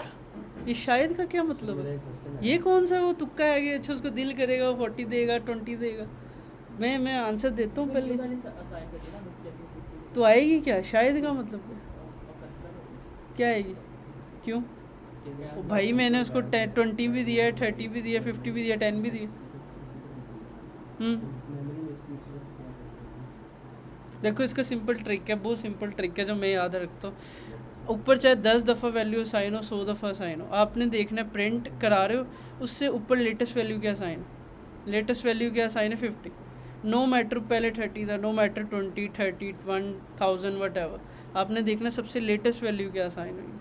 S1: ये शायद का क्या मतलब
S4: मेरा
S1: है?
S4: एक क्वेश्चन है
S1: ये कौन सा वो तुक्का है कि अच्छा उसको दिल करेगा 40 देगा 20 देगा? मैं आंसर देता हूँ पहले,
S3: असाइन कर दी ना मुझे
S1: तो आएगी क्या? शायद का मतलब क्या? क्या आएगी? क्यों? ओ भाई मैंने उसको 20 भी दिया है, 30 भी दिया, 50 भी दिया, 10 भी दिया।
S4: मेमोरी में इसकी क्या करते
S1: देखो इसका सिंपल ट्रिक है, बहुत सिंपल ट्रिक है जो मैं याद रखता हूँ। ऊपर चाहे 10 दफ़ा वैल्यू असाइन हो, 100 दफ़ा असाइन हो, आपने देखना है प्रिंट करा रहे हो उससे ऊपर लेटेस्ट वैल्यू क्या असाइन है। लेटेस्ट वैल्यू क्या असाइन है 50, नो मैटर पहले 30 था, नो मैटर 20 30 1000 वट एवर, आपने देखना सबसे लेटेस्ट वैल्यू क्या असाइन हुई,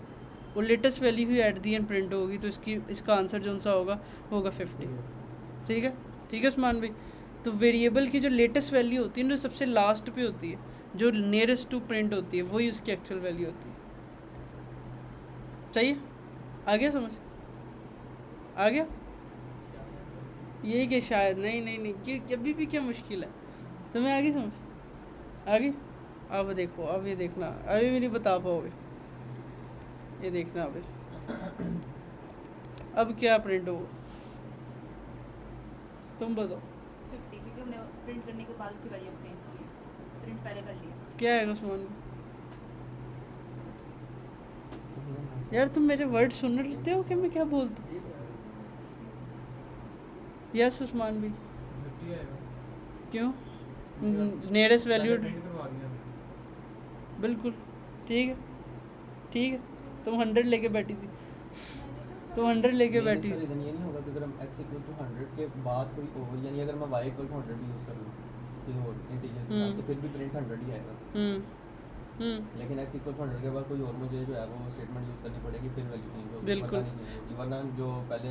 S1: वो latest value he at the and print होगी, तो इसका आंसर जो सा होगा 50। ठीक है, ठीक है उस्मान भाई। तो वेरिएबल की जो लेटेस्ट वैल्यू होती है ना, जो सबसे लास्ट पे होती है, जो नियरेस्ट टू प्रिंट होती है, वही उसकी एक्चुअल वैल्यू होती है। सही है, आ गया समझ? आ गया? ये कि शायद नहीं कि अभी भी क्या मुश्किल है, तुम्हें आ गई समझ? आ गई? अब देखो, अब ये देखना, अभी भी नहीं बता पाओगे, ये देखना अभी अब क्या प्रिंट होगा, तुम बताओ
S5: 50, क्योंकि हमने प्रिंट करने के बाद उसकी वैल्यू चेंज की है, प्रिंट पहले कर लिया।
S1: क्या है उस्मान? यार तुम मेरे वर्ड सुन लेते हो कि मैं क्या बोलता हूँ? यस उस्मान भी,
S2: 50 आएगा।
S1: क्यों? नियरेस्ट वैल्यू,
S2: प्रिंट करवा दिया
S1: बिल्कुल ठीक है, ठीक है। तुम 100 लेके बैठी थी, तुम 100 लेके बैठी
S4: इसका
S1: थी।
S4: रीज़न ये नहीं होगा कि अगर हम x इक्वल टू 100 के बाद कोई और, यानी अगर मैं y इक्वल टू 100 भी यूज़ कर लूँ कोई और इंटीजर के साथ, तो फिर भी प्रिंट 100 ही आएगा। लेकिन x इक्वल टू 100 के बाद कोई और मुझे जो है वो स्टेटमेंट यूज़ करनी पड़ेगी, फिर वैल्यू चेंज होगी,
S1: बिल्कुल।
S4: वरना नहीं चेंज होगी, वरना जो पहले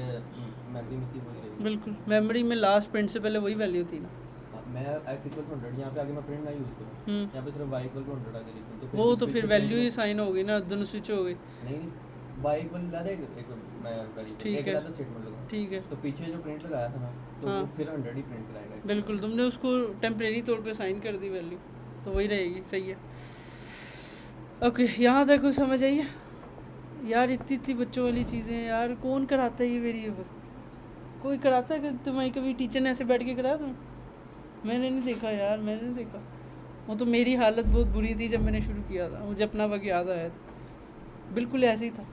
S4: मेमोरी में थी वही रहेगी।
S1: बिल्कुल, मेमोरी में लास्ट प्रिंट से पहले वही वैल्यू थी ना।
S4: हाँ, मैं x इक्वल टू 100 यहाँ पे आगे मैं प्रिंट ना यूज़ करूँ, यहाँ पे सिर्फ y इक्वल टू 100 आगे लिखूँ, तो
S1: वो तो
S4: पीछे
S1: फिर
S4: print
S1: वैल्यू ही
S4: में-
S1: साइन हो गई ना, दोनों स्विच हो गई।
S4: नहीं y इक्वल ला दे एक मैं वेरी
S1: ठीक
S4: एक
S1: है।
S4: अलग स्टेटमेंट लगा,
S1: ठीक है,
S4: तो पीछे जो प्रिंट लगाया था ना, तो
S1: हाँ।
S4: वो फिर 100 ही प्रिंट कराएगा।
S1: बिल्कुल, तुमने उसको टेम्परेरी तौर पे साइन कर दी वैल्यू, तो वही रहेगी। सही है, ओके, यहाँ तक कुछ समझ आई है? यार इतनी बच्चों वाली चीज़ें यार, कौन कराता है ये वेरिएबल? कोई कराता है? कि तुम्हारी कभी टीचर ने ऐसे बैठ के कराया तुम्हें? मैंने नहीं देखा यार, मैंने नहीं देखा। वो तो मेरी हालत बहुत बुरी थी जब मैंने शुरू किया था, मुझे अपना वक्त याद आया था, बिल्कुल ऐसे ही था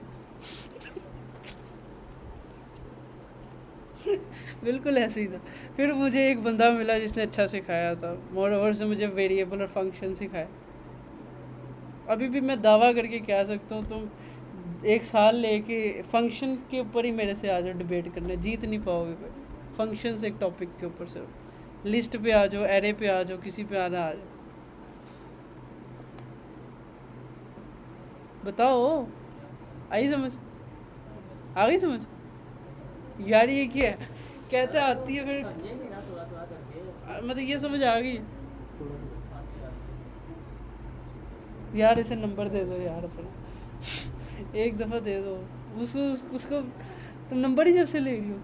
S1: बिल्कुल ऐसे ही था। फिर मुझे एक बंदा मिला जिसने अच्छा सिखाया था, मोर ओवर से मुझे वेरिएबल और फंक्शन सिखाया। अभी भी मैं दावा करके कह सकता हूँ, तुम 1 साल लेके फंक्शन के ऊपर ही मेरे से आ जाओ डिबेट करने, जीत नहीं पाओगे कोई। फंक्शन से एक टॉपिक के ऊपर सिर्फ लिस्ट पे आ जाओ, एरे पे आ जाओ, किसी पे आना आ जाओ, बताओ आई समझ? आ गई समझ? यार ये क्या है, कहते आती है फिर
S3: समझेंगे ना थोड़ा थोड़ा करके।
S1: मतलब ये समझ आ गई। यार इसे नंबर दे दो यार अपना, एक दफ़ा दे दो उसको तुम नंबर ही जब से ले रही हो,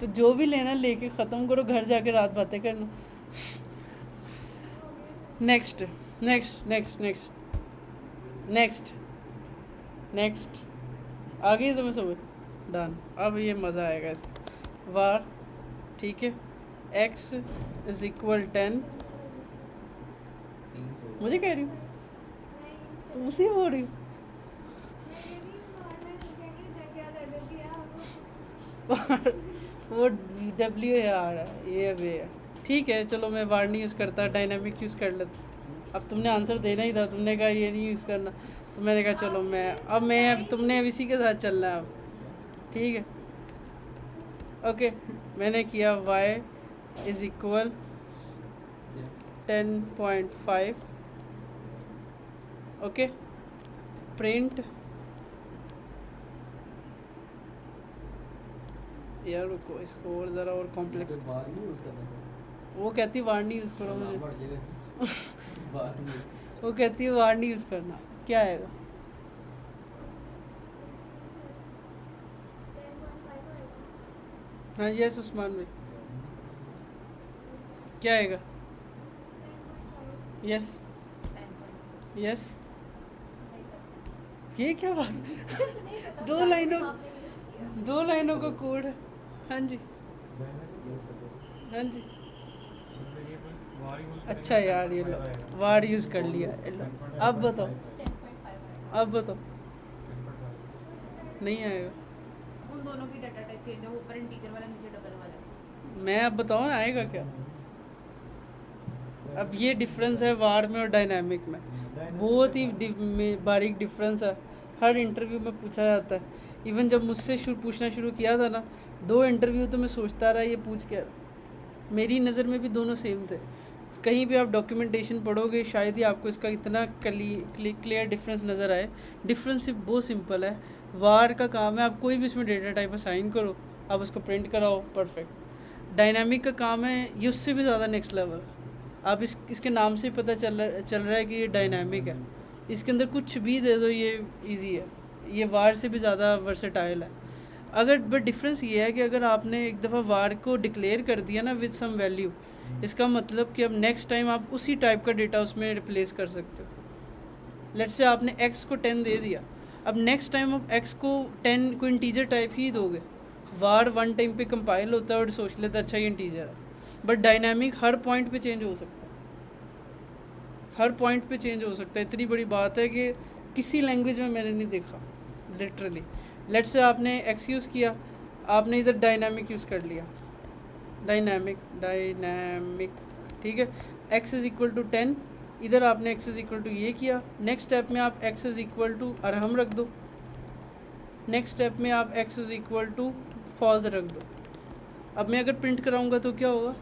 S1: तो जो भी लेना लेके ख़त्म करो, घर जाके रात बातें करना। Next next next next next next आ गई तुम्हें समझ? डन। अब ये मज़ा आएगा इसका। वार, ठीक है, x इज इक्वल 10, मुझे कह रही हूँ तुम उसी बोल रही हो। वो डब्ल्यू यार ये भी है, ठीक है चलो मैं वार नहीं यूज़ करता, डायनामिक यूज़ कर लेता। अब तुमने आंसर देना ही था, तुमने कहा ये नहीं यूज़ करना, तो मैंने कहा चलो अब तुमने अब इसी के साथ चलना है अब, ठीक है ओके। मैंने किया y is equal 10.5, okay, print, यार रुको इसको और ज़रा और कॉम्प्लेक्स,
S4: बार नहीं यूज़ करना है,
S1: वो कहती वार नहीं यूज़ करो मुझे,
S4: बढ़ जाएगा बार नहीं।
S1: वो कहती है वार नहीं यूज़ करना, क्या आएगा?
S6: 10.5
S1: हाँ यस उस्मान भाई, क्या आएगा? यस
S5: 10.5
S1: यस, ये क्या बात दो लाइनों का कोड है। हाँ जी हाँ जी, अच्छा यार ये लो वार यूज़ कर लिया, लो अब बताओ,
S5: 10.5
S1: अब बताओ, नहीं आएगा।
S5: उन दोनों की डाटा टाइप चेंज है, ऊपर इंटीजर वाला नीचे डबल वाला।
S1: मैं अब बताओ ना आएगा क्या? अब ये डिफरेंस है वार में और डायनामिक में, बहुत ही बारीक डिफरेंस है, हर इंटरव्यू में पूछा जाता है। इवन जब मुझसे पूछना शुरू किया था ना, 2 इंटरव्यू तो मैं सोचता रहा ये पूछ के, मेरी नज़र में भी दोनों सेम थे। कहीं भी आप डॉक्यूमेंटेशन पढ़ोगे शायद ही आपको इसका इतना क्लियर डिफरेंस नज़र आए। डिफरेंस सिर्फ बहुत सिंपल है, वार का काम है आप कोई भी इसमें डेटा टाइप असाइन करो, आप उसको प्रिंट कराओ, परफेक्ट। डायनामिक का काम है ये उससे भी ज़्यादा नेक्स्ट लेवल, आप इसके नाम से पता चल रहा है कि ये डायनामिक है, इसके अंदर कुछ भी दे दो ये इजी है, ये वार से भी ज़्यादा वर्सेटाइल है। अगर बट डिफरेंस ये है कि अगर आपने एक दफ़ा वार को डिक्लेयर कर दिया ना विद सम वैल्यू, इसका मतलब कि अब नेक्स्ट टाइम आप उसी टाइप का डेटा उसमें रिप्लेस कर सकते हो। लेट्स से आपने x को 10 दे दिया, अब नेक्स्ट टाइम आप x को 10 को इंटीजर टाइप ही दोगे। वार वन टाइम पे कंपाइल होता है और सोच लेता है अच्छा ये इंटीजर है, बट डायनामिक हर पॉइंट पे चेंज हो सकता है, हर पॉइंट पे चेंज हो सकता है। इतनी बड़ी बात है कि किसी लैंग्वेज में मैंने नहीं देखा लिटरली। लेट्स से आपने x यूज़ किया, आपने इधर डायनामिक यूज़ कर लिया, डायनामिक ठीक है, x इज़ इक्वल टू 10, इधर आपने x इज़ इक्वल टू ये किया, नेक्स्ट स्टेप में आप x is equal to Arham रख दो, नेक्स्ट स्टेप में आप x is equal to false रख दो। अब मैं अगर प्रिंट कराऊंगा तो क्या होगा?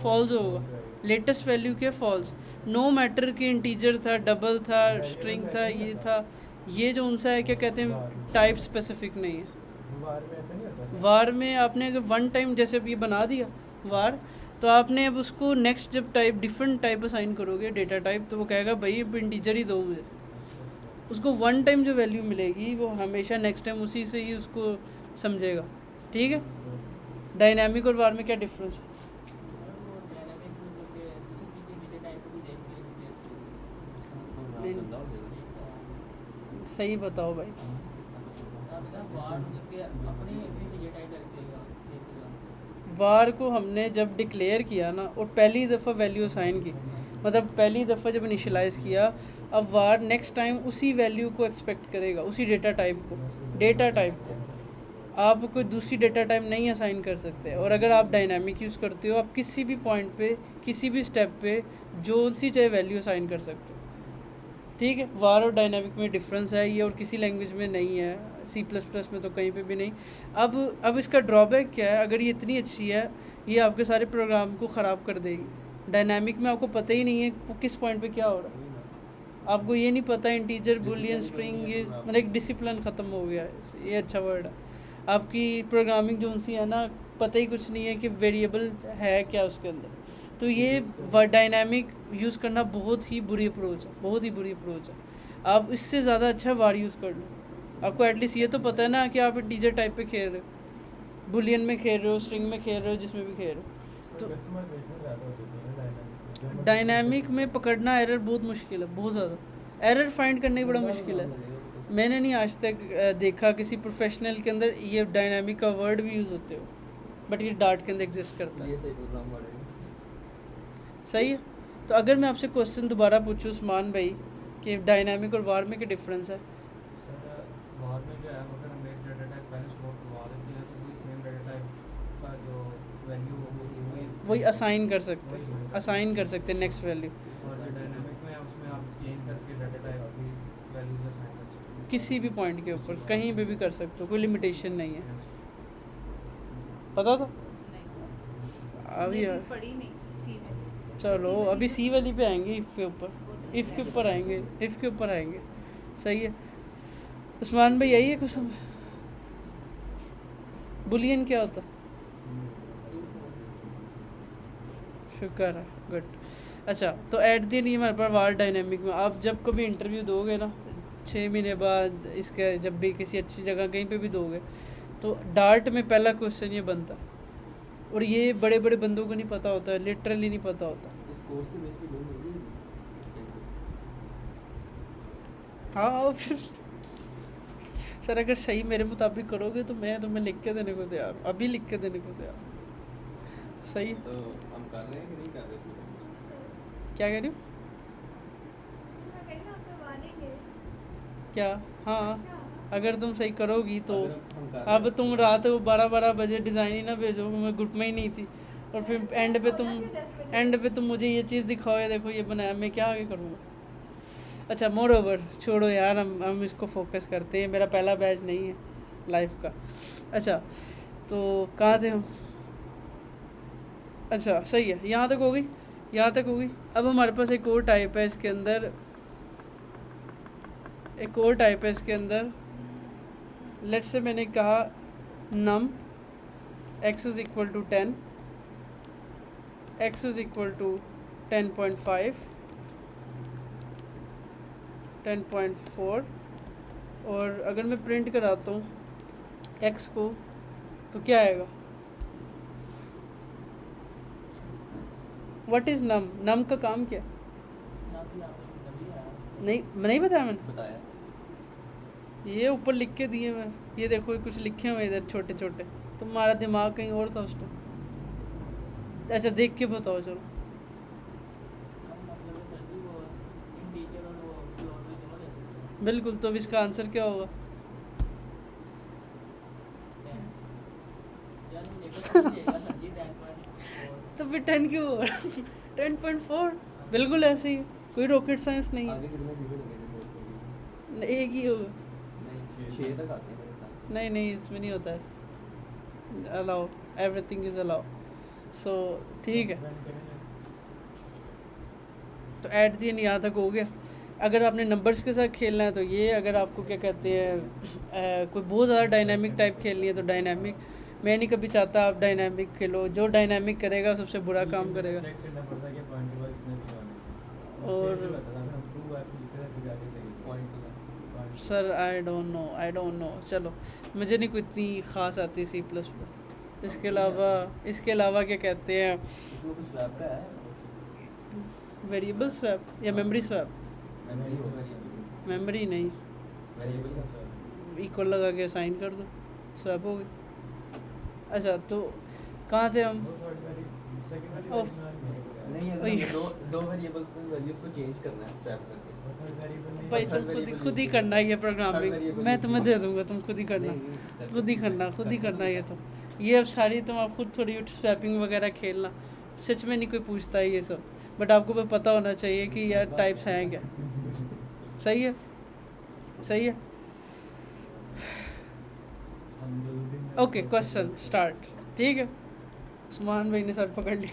S1: फॉल्स होगा। लेटेस्ट वैल्यू क्या? फॉल्स। नो मैटर कि इंटीजर था, डबल था, स्ट्रिंग था, ये था, ये जो उनसा है क्या कहते हैं टाइप स्पेसिफिक नहीं है।
S2: वार में ऐसा नहीं होता।
S1: वार में आपने अगर वन टाइम जैसे अब ये बना दिया वार, तो आपने अब उसको नेक्स्ट जब टाइप डिफरेंट टाइप असाइन करोगे डेटा टाइप, तो वो कहेगा भाई अब इंटीजर ही दो मुझे। उसको वन टाइम जो वैल्यू मिलेगी वो हमेशा नेक्स्ट टाइम उसी से ही उसको समझेगा। ठीक है। डायनामिक और वार में क्या डिफरेंस है? सही बताओ भाई। वार को हमने जब डिक्लेयर किया ना और पहली दफ़ा वैल्यू असाइन की, मतलब पहली दफ़ा जब इनिशियलाइज़ किया, अब वार नेक्स्ट टाइम उसी वैल्यू को एक्सपेक्ट करेगा, उसी डेटा टाइप को। आप कोई दूसरी डेटा टाइप नहीं असाइन कर सकते। और अगर आप डायनामिक यूज़ करते हो, आप किसी भी पॉइंट पे, किसी भी स्टेप पे जो सी चाहे वैल्यू असाइन कर सकते हो। ठीक है। वार और डायनामिक में डिफरेंस है ये, और किसी लैंग्वेज में नहीं है, C++ में तो कहीं पे भी नहीं। अब इसका ड्रॉबैक क्या है? अगर ये इतनी अच्छी है, ये आपके सारे प्रोग्राम को ख़राब कर देगी। डायनामिक में आपको पता ही नहीं है किस पॉइंट पे क्या हो रहा है, आपको ये नहीं पता इंटीजर, बुलियन, स्ट्रिंग, ये मतलब एक डिसिप्लिन ख़त्म हो गया है। ये अच्छा वर्ड है। आपकी प्रोग्रामिंग जो उनसी है ना, पता ही कुछ नहीं है कि वेरिएबल है क्या उसके अंदर। तो ये डायनामिक यूज़ करना बहुत ही बुरी अप्रोच है, बहुत ही बुरी अप्रोच है। आप इससे ज़्यादा अच्छा वार यूज़ कर लो। आपको एटलीस्ट ये तो पता है ना कि आप इंटीजर टाइप पे खेल रहे हो, बुलियन में खेल रहे हो, स्ट्रिंग में खेल रहे हो, जिसमें भी खेल रहे हो। तो
S2: कस्टमाइजेशन ज़्यादा हो जाती है डायनामिक
S1: डायनामिक में पकड़ना एरर बहुत मुश्किल है, बहुत ज़्यादा एरर फाइंड करने बड़ा मुश्किल है। मैंने नहीं आज तक देखा किसी प्रोफेशनल के अंदर ये डायनामिक का वर्ड भी यूज़ होते हो, बट ये डार्ट के अंदर एग्जिस्ट करता है।
S4: ये सही प्रोग्राम पड़ेगा।
S1: सही है। तो अगर मैं आपसे क्वेश्चन दोबारा पूछूं उस्मान भाई कि डायनामिक और वार में क्या डिफरेंस है?
S7: सर वार में जो है अगर हम एक डाटा टाइप पहले स्टोर करवा देते हैं तो वही सेम डाटा टाइप का जो वैल्यू होगी
S1: वही असाइन कर सकते हैं, असाइन कर सकते हैं नेक्स्ट वैल्यू।
S7: और जो डायनामिक में है उसमें आप चेंज करके डाटा टाइप की वैल्यूज असाइन कर सकते हैं
S1: किसी भी पॉइंट के ऊपर कहीं पे भी कर सकते हो, कोई लिमिटेशन नहीं है। पता था
S5: नहीं
S1: अभी
S5: ये चीज़ पढ़ी नहीं सी में।
S1: चलो
S5: इसी
S1: अभी
S5: में
S1: सी वाली पे आएंगे, इफ़ के ऊपर,
S5: वो तो
S1: इफ़ के ऊपर आएंगे, इफ़ के ऊपर आएंगे। सही है उस्मान भाई, यही है कसम। बुलियन क्या होता? शुक्र है, गुड। अच्छा, तो एट द एंड हमारे पास वार डायनेमिक में आप जब कभी इंटरव्यू दोगे ना 6 महीने बाद, इसके जब भी किसी अच्छी जगह कहीं पे भी दोगे, तो डार्ट में पहला क्वेश्चन ये बनता है। और ये बड़े बड़े बंदों को नहीं पता होता है, लिटरली नहीं पता होता।
S4: इस कोर्स के बेस पे लोग मिल गए।
S1: हाँ फिर सर अगर सही मेरे मुताबिक करोगे तो मैं तुम्हें लिख के देने को तैयार हूँ, अभी लिख के देने को तैयार हूँ। सही है?
S4: तो हम कर रहे हैं कि नहीं कर रहे इसमें?
S1: क्या कह रही हो?
S6: तो मैं कह रही हूँ आप करवा देंगे।
S1: क्या? हाँ
S6: अच्छा
S1: अगर तुम सही करोगी तो।
S4: अगर हम कर रहे
S1: अब
S4: हैं-
S1: तुम रात को 12-12 बजे डिज़ाइन ही ना भेजो, मैं ग्रुप में ही नहीं थी, और फिर एंड पे तुम मुझे ये चीज़ दिखाओ, ये देखो ये बनाया, मैं क्या आगे करूँगा? अच्छा मोर ओवर छोड़ो यार, हम इसको फोकस करते हैं, मेरा पहला बैच नहीं है लाइफ का। अच्छा तो कहाँ थे हम? अच्छा सही है, यहाँ तक हो गई, यहाँ तक हो गई। अब हमारे पास एक और टाइप है इसके अंदर, एक और टाइप है इसके अंदर। लेट्स से मैंने कहा num x is equal to 10, x is equal to 10.5, 10.4, और अगर मैं प्रिंट कराता हूँ x को तो क्या आएगा? व्हाट इज़ नम? नम का काम क्या? नहीं बताया मैंने,
S4: बताया
S1: ये ऊपर लिख के दिए हुए, ये देखो कुछ लिखे हुए इधर छोटे छोटे, तुम्हारा दिमाग कहीं और था उस टाइम। अच्छा देख के बताओ चलो। बिल्कुल, तो अब इसका आंसर क्या होगा? तो फिर 10 क्यों होगा? 10.4 बिल्कुल ऐसे ही है, कोई रॉकेट साइंस नहीं है।
S4: आगे कितने जीरो लगे थे बोर्ड पे?
S1: एक ही होगा।
S4: नहीं 6 तक आते हैं मेरे ख्याल से।
S1: नहीं इसमें नहीं होता ऐसा। Allow, everything is allow. So ठीक है, तो ऐट दी एंड यहाँ तक हो गया। अगर आपने नंबर्स के साथ खेलना है तो ये, अगर आपको क्या कहते हैं कोई बहुत ज़्यादा डायनामिक टाइप खेलनी है तो डायनामिक। मैं नहीं कभी चाहता आप डायनामिक खेलो, जो डायनामिक करेगा सबसे बुरा काम करेगा।
S2: सेलेक्ट करना पड़ता है कि पॉइंट के बाद कितने दिखाने हैं।
S1: और-
S2: सेव जो होता था ना, हम 2 ऐसे लिखते थे फिर जाके सही
S4: पॉइंट तो
S2: point.
S1: Sir I don't know. चलो मुझे नहीं कोई इतनी ख़ास आती C++। इसके अलावा क्या कहते हैं,
S4: इसमें कुछ स्वैप का है?
S1: वेरिएबल स्वैप या मेमोरी स्वैप?
S4: मेमोरी हो
S1: मेमोरी नहीं,
S4: वेरिएबल का
S1: इक्वल लगा के असाइन कर दो, स्वैप हो गई। अच्छा तो कहाँ थे हम?
S2: वो थर्ड वाली सेकंड वाली
S1: ओह।
S2: version में है।
S4: नहीं, अगर
S1: वही।
S4: हमें दो वेरिएबल्स को वैल्यूज को चेंज करना है स्वैप करके।
S2: वो थर्ड वेरिएबल नहीं
S1: भाई
S2: है।
S1: तुम
S4: third variable
S1: खुद ही
S4: use
S1: करना है ये
S4: third
S1: प्रोग्रामिंग,
S4: variable
S1: मैं
S4: use
S1: तुम्हें
S4: करना।
S1: दे दूंगा, तुम खुद ही करना,
S4: नहीं,
S1: खुद ही करना ये तो। ये अब सारी तुम आप खुद थोड़ी स्वैपिंग वगैरह खेलना, सच में नहीं कोई पूछता है ये सब, बट आपको बस पता होना चाहिए कि यार टाइप्स हैं क्या। सही है, सही है।
S2: हम 2 दिन
S1: ओके क्वेश्चन स्टार्ट। ठीक है, उस्मान भाई ने सर पकड़ ली।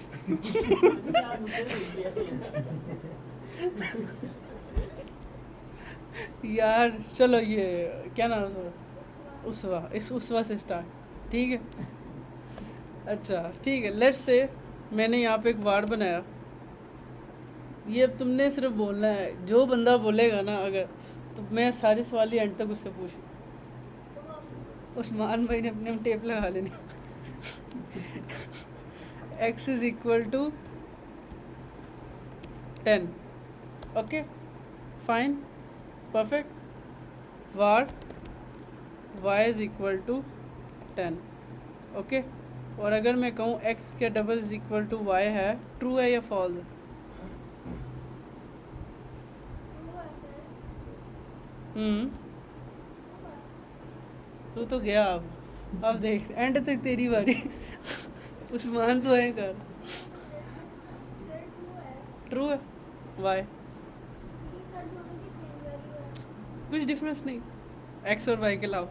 S1: यार चलो ये क्या नाम है उसका? उसवा से स्टार्ट। ठीक है, अच्छा ठीक है, लेट्स से मैंने यहाँ पे एक वार्ड बनाया, ये अब तुमने सिर्फ बोलना है, जो बंदा बोलेगा ना अगर, तो मैं सारे सवाल ही एंड तक उससे पूछूँ। उस्मान भाई ने अपने में टेप लगा लेनी। x is equal to 10, okay fine perfect. Var y is equal to 10, okay. और अगर मैं कहूँ x के double is equal to y है, ट्रू है या फॉल्स है? तू तो गया अब देख एंड तक तेरी बारी। उस्मान तो है कर, ट्रू है वाई, कुछ डिफरेंस नहीं एक्स और वाई के अलावा।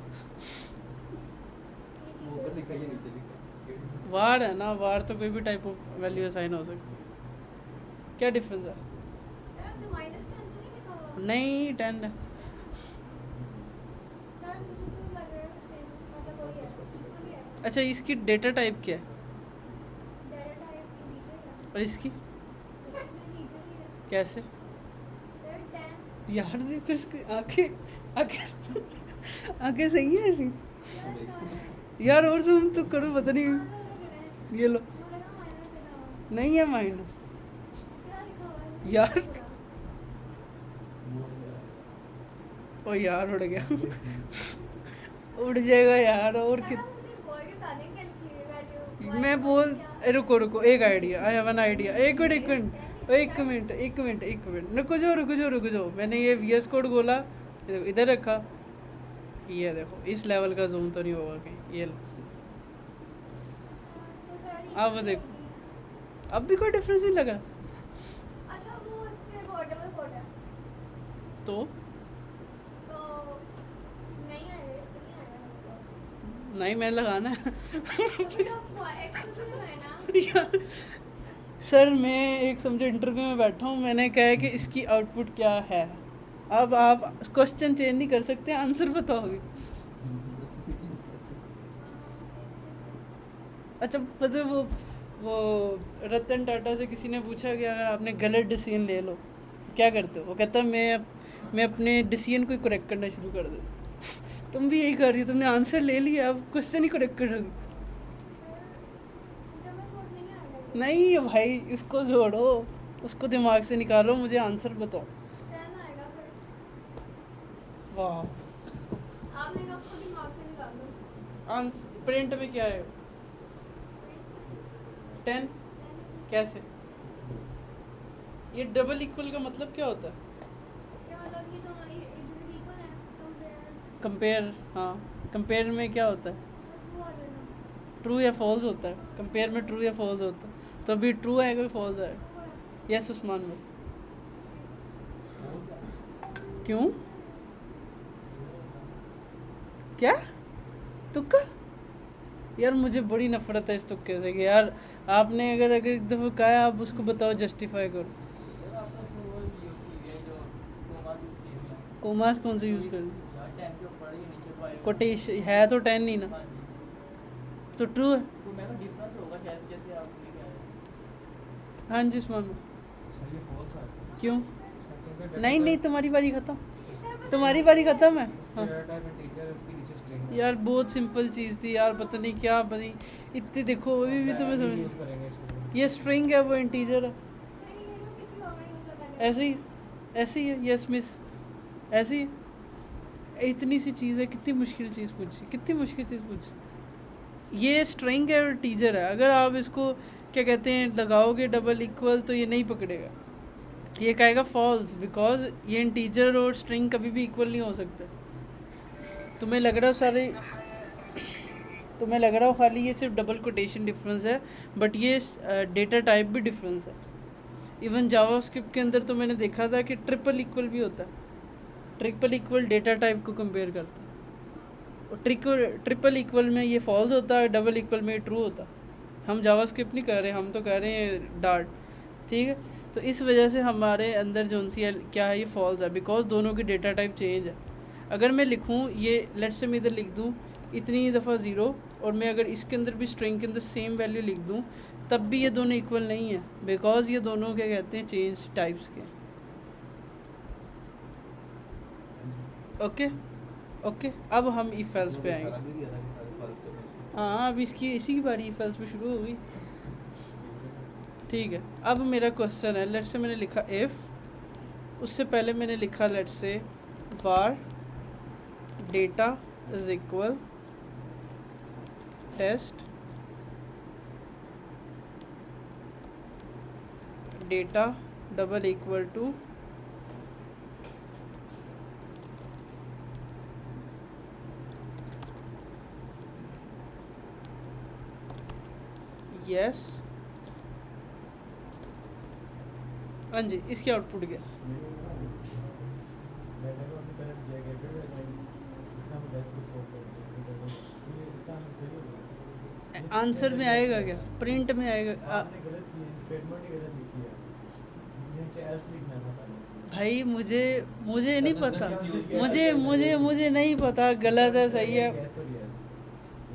S4: वो ऊपर लिखा है या नीचे लिखा है?
S1: वार है ना, वार तो कोई भी टाइप ऑफ वैल्यू असाइन हो सकती है। क्या डिफरेंस है? नहीं 10 है। अच्छा इसकी डेटा टाइप क्या है और इसकी कैसे? यार जी कुछ आंखें आंखें आंखें सही है ऐसी यार, और जूम तो करो, पता नहीं। ये लो, नहीं है माइनस यार। ओ यार उड़ गया। उड़ जाएगा यार। और मैं बोल रुको एक idea, I have an idea. एक मिनट रुको जाओ। मैंने ये VS कोड बोला, इधर रखा, ये देखो इस लेवल का जूम तो नहीं होगा कहीं। ये लो, अब देखो अब भी कोई डिफरेंस नहीं लगा।
S6: अच्छा वो उसपे वो डबल कोड है
S1: तो
S6: तो नहीं आएगा, इसको नहीं आएगा।
S1: नहीं मैं लगाना है।
S6: यार
S1: सर मैं एक समझो इंटरव्यू में बैठा हूँ, मैंने कहा है कि इसकी आउटपुट क्या है। अब आप क्वेश्चन चेंज नहीं कर सकते, आंसर बताओगे। अच्छा पता वो रतन टाटा से किसी ने पूछा कि अगर आपने गलत डिसीजन ले लो तो क्या करते हो? वो कहता मैं अपने डिसीजन को करेक्ट करना शुरू कर देता। तुम भी यही कर रही हो, तुमने आंसर ले लिया, अब क्वेश्चन ही करेक्ट कर रही।
S6: डबल कोड नहीं आएगा।
S1: नहीं भाई उसको जोड़ो, उसको दिमाग से निकालो, मुझे आंसर बताओ।
S6: 10 आएगा फिर।
S1: वाह
S6: आपने कहा उसको दिमाग से निकाल दो।
S1: आंसर प्रिंट में क्या है? 10 कैसे? ये डबल इक्वल का मतलब क्या होता है?
S6: क्या मतलब ये दोनों एक दूसरे के इक्वल हैं, कंपेयर
S1: कंपेयर, हाँ कंपेयर में क्या होता है?
S6: वो आ जाएगा।
S1: ट्रू या फॉल्स होता है। कंपेयर में ट्रू या फॉल्स होता है, तो अभी ट्रू आएगा फॉल्स आएगा? यस उस्मान में क्यों? क्या तुक्का? यार मुझे बड़ी नफरत है इस तुक्के से कि यार आपने अगर एक दफ़ा कहा है, आप उसको बताओ, जस्टिफाई करो। कोमास कौन से यूज़ कर? कोटेश है तो 10 नहीं ना, तो ट्रू है। हाँ जी उस्मान में क्यों? नहीं तुम्हारी बारी ख़त्म, तुम्हारी बारी ख़त्म है। हाँ यार बहुत सिंपल चीज़ थी यार, पता नहीं क्या बनी इतनी। देखो अभी भी तुम्हें समझ, ये स्ट्रिंग है वो इंटीजर है,
S6: नहीं ये लोग किसी और में यूज करते हैं।
S1: ऐसे ही है। यस मिस ऐसे ही है। इतनी सी चीज़ है, कितनी मुश्किल चीज़ पूछी। ये स्ट्रिंग है और टीजर है। अगर आप इसको क्या कहते हैं लगाओगे डबल इक्वल, तो ये नहीं पकड़ेगा, ये कहेगा फॉल्स, बिकॉज ये इंटीजर और स्ट्रिंग कभी भी इक्वल नहीं हो सकते। तुम्हें लग रहा हो खाली ये सिर्फ डबल कोटेशन डिफरेंस है, बट ये डेटा टाइप भी डिफरेंस है। इवन जावास्क्रिप्ट के अंदर तो मैंने देखा था कि ट्रिपल इक्वल भी होता है। ट्रिपल इक्वल डेटा टाइप को कंपेयर करता है, और ट्रिपल इक्वल में ये फॉल्स होता है, डबल इक्वल में ये ट्रू होता है। हम जावास्क्रिप्ट नहीं कर रहे, हम तो कर रहे हैं डार्ट, ठीक है। तो इस वजह से हमारे अंदर जो सी क्या है, ये फॉल्स है, बिकॉज दोनों की डेटा टाइप चेंज है। अगर मैं लिखूँ ये लेट्स से मैं इधर लिख दूँ इतनी दफ़ा 0, और मैं अगर इसके अंदर भी स्ट्रिंग के अंदर सेम वैल्यू लिख दूँ, तब भी ये दोनों इक्वल नहीं है, बिकॉज ये दोनों क्या कहते हैं, चेंज टाइप्स के। ओके ओके, अब हम इफ एल्स पे आएंगे।
S4: सारा भी दिया था कि सारे सवाल से पूछो।
S1: हाँ, अब इसी की बारी इफ एल्स पे शुरू हो गई। ठीक है, अब मेरा क्वेश्चन है, लेट्स से मैंने लिखा इफ़, उससे पहले मैंने लिखा let's say var data is equal test data double equal to yes. हाँ जी, इसके आउटपुट क्या?
S2: डाटा को हमने पहले दिया गया फिर इसका हम डेस्क को शो कर देंगे, तो ये इसका आंसर सही होगा।
S1: आंसर में आएगा क्या? प्रिंट में आएगा?
S2: आपने गलत की है, स्टेटमेंट ही गलत लिखी है, नीचे एल्स लिखना था पहले।
S1: भाई मुझे नहीं पता, मुझे नहीं पता गलत है सही है।
S2: यस और यस,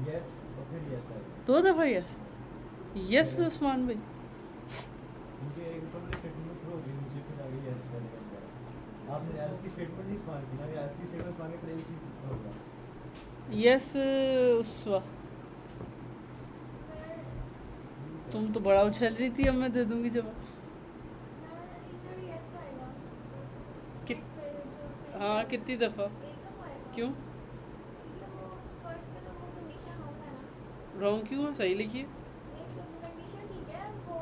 S2: यस और फिर यस आएगा।
S1: दो दफ़ा यस उस्मान भाई।
S2: नीचे एक ऊपर वाली स्टेटमेंट थ्रो होगी, नीचे फिर आगे यस का निकल जाएगा। आपने एल्स की स्टेटमेंट नहीं इस्तेमाल की ना, एल्स की स्टेटमेंट मांगे पहले एक चीज होगा।
S1: यस उसवा,
S6: सर
S1: तुम तो बड़ा उछल रही थी, अब मैं दे दूंगी जवाब।
S6: सर इधर यस आएगा।
S1: कित-
S6: एक पे जो
S1: हाँ, कितनी दफ़ा?
S6: एक दफा आएगा।
S1: क्यों
S6: क्योंकि वो फर्स्ट पे तो वो कंडीशन होगा ना,
S1: रॉन्ग क्यों है? सही लिखिए।
S6: एक कंडीशन ठीक है, वो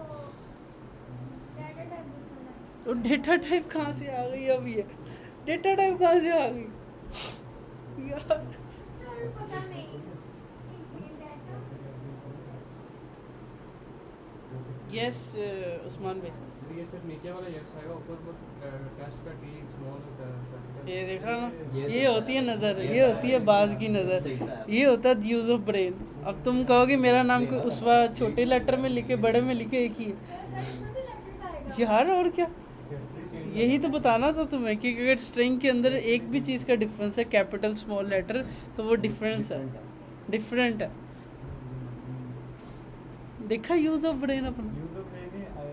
S6: डाटा टाइप डिफरेंट है।
S1: तो डेटा टाइप कहाँ से आ गई? अब ये डेटा टाइप कहाँ से आ गई यार?
S6: सर पता नहीं, डाटा
S1: यस उस्मान भाई,
S7: तो ये सिर्फ नीचे वाला यस आएगा, ऊपर वो टेस्ट का टी स्मॉल होता है।
S1: ये देखा ना,
S4: ये
S1: ये होती है नज़र, ये होती है बाज की नज़र,
S4: सही था।
S1: ये होता है यूज़ ऑफ ब्रेन। अब तुम कहोगे मेरा नाम कोई उसवा छोटे लेटर में लिखे बड़े में लिखे एक ही है
S6: सर इसमें भी लेटर आएगा।
S1: यार, और क्या? यही तो बताना था तुम्हें कि अगर स्ट्रिंग के अंदर एक भी चीज़ का डिफरेंस है, कैपिटल स्मॉल लेटर, तो वो डिफरेंस है, डिफरेंट है। देखा यूज़ ऑफ ब्रेन अपना,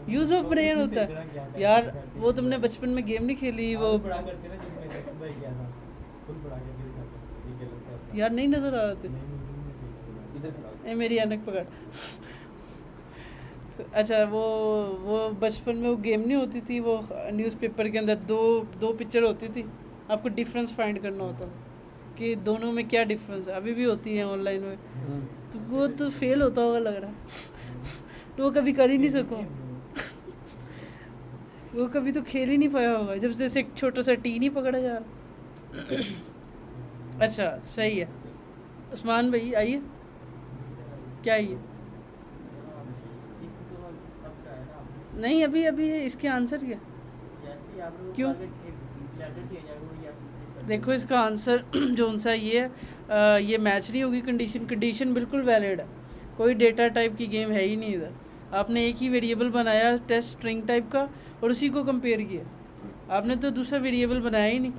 S1: यूज़ ऑफ ब्रेन होता है यार। वो तुमने बचपन में गेम नहीं खेली वो?
S2: बड़ा करते ना जिसमें टेस्ट भाई किया था, फुल बड़ा के फिर खाता ये गलत है
S1: यार नहीं नज़र आ रहे थे।
S2: नहीं
S4: इधर खड़ा हो।
S1: ए मेरी ऐनक पकड़। अच्छा, वो बचपन में वो गेम नहीं होती थी, वो न्यूज़पेपर के अंदर दो पिक्चर होती थी, आपको डिफरेंस फाइंड करना होता था कि दोनों में क्या डिफरेंस है। अभी भी होती है ऑनलाइन में, तो वो तो फेल होता होगा लग रहा है। तो वो कभी कर ही नहीं सको, वो कभी तो खेल ही नहीं पाया होगा जब जैसे एक छोटा सा टी नहीं पकड़ा जा रहा। अच्छा सही है उस्मान भाई, आइए। क्या आइए? नहीं, अभी इसके आंसर क्या? क्यों? देखो इसका आंसर जो सा ये है, ये मैच नहीं होगी कंडीशन बिल्कुल वैलिड है। कोई डेटा टाइप की गेम है ही नहीं इधर। आपने एक ही वेरिएबल बनाया टेस्ट स्ट्रिंग टाइप का और उसी को कंपेयर किया। आपने तो दूसरा वेरिएबल बनाया ही नहीं।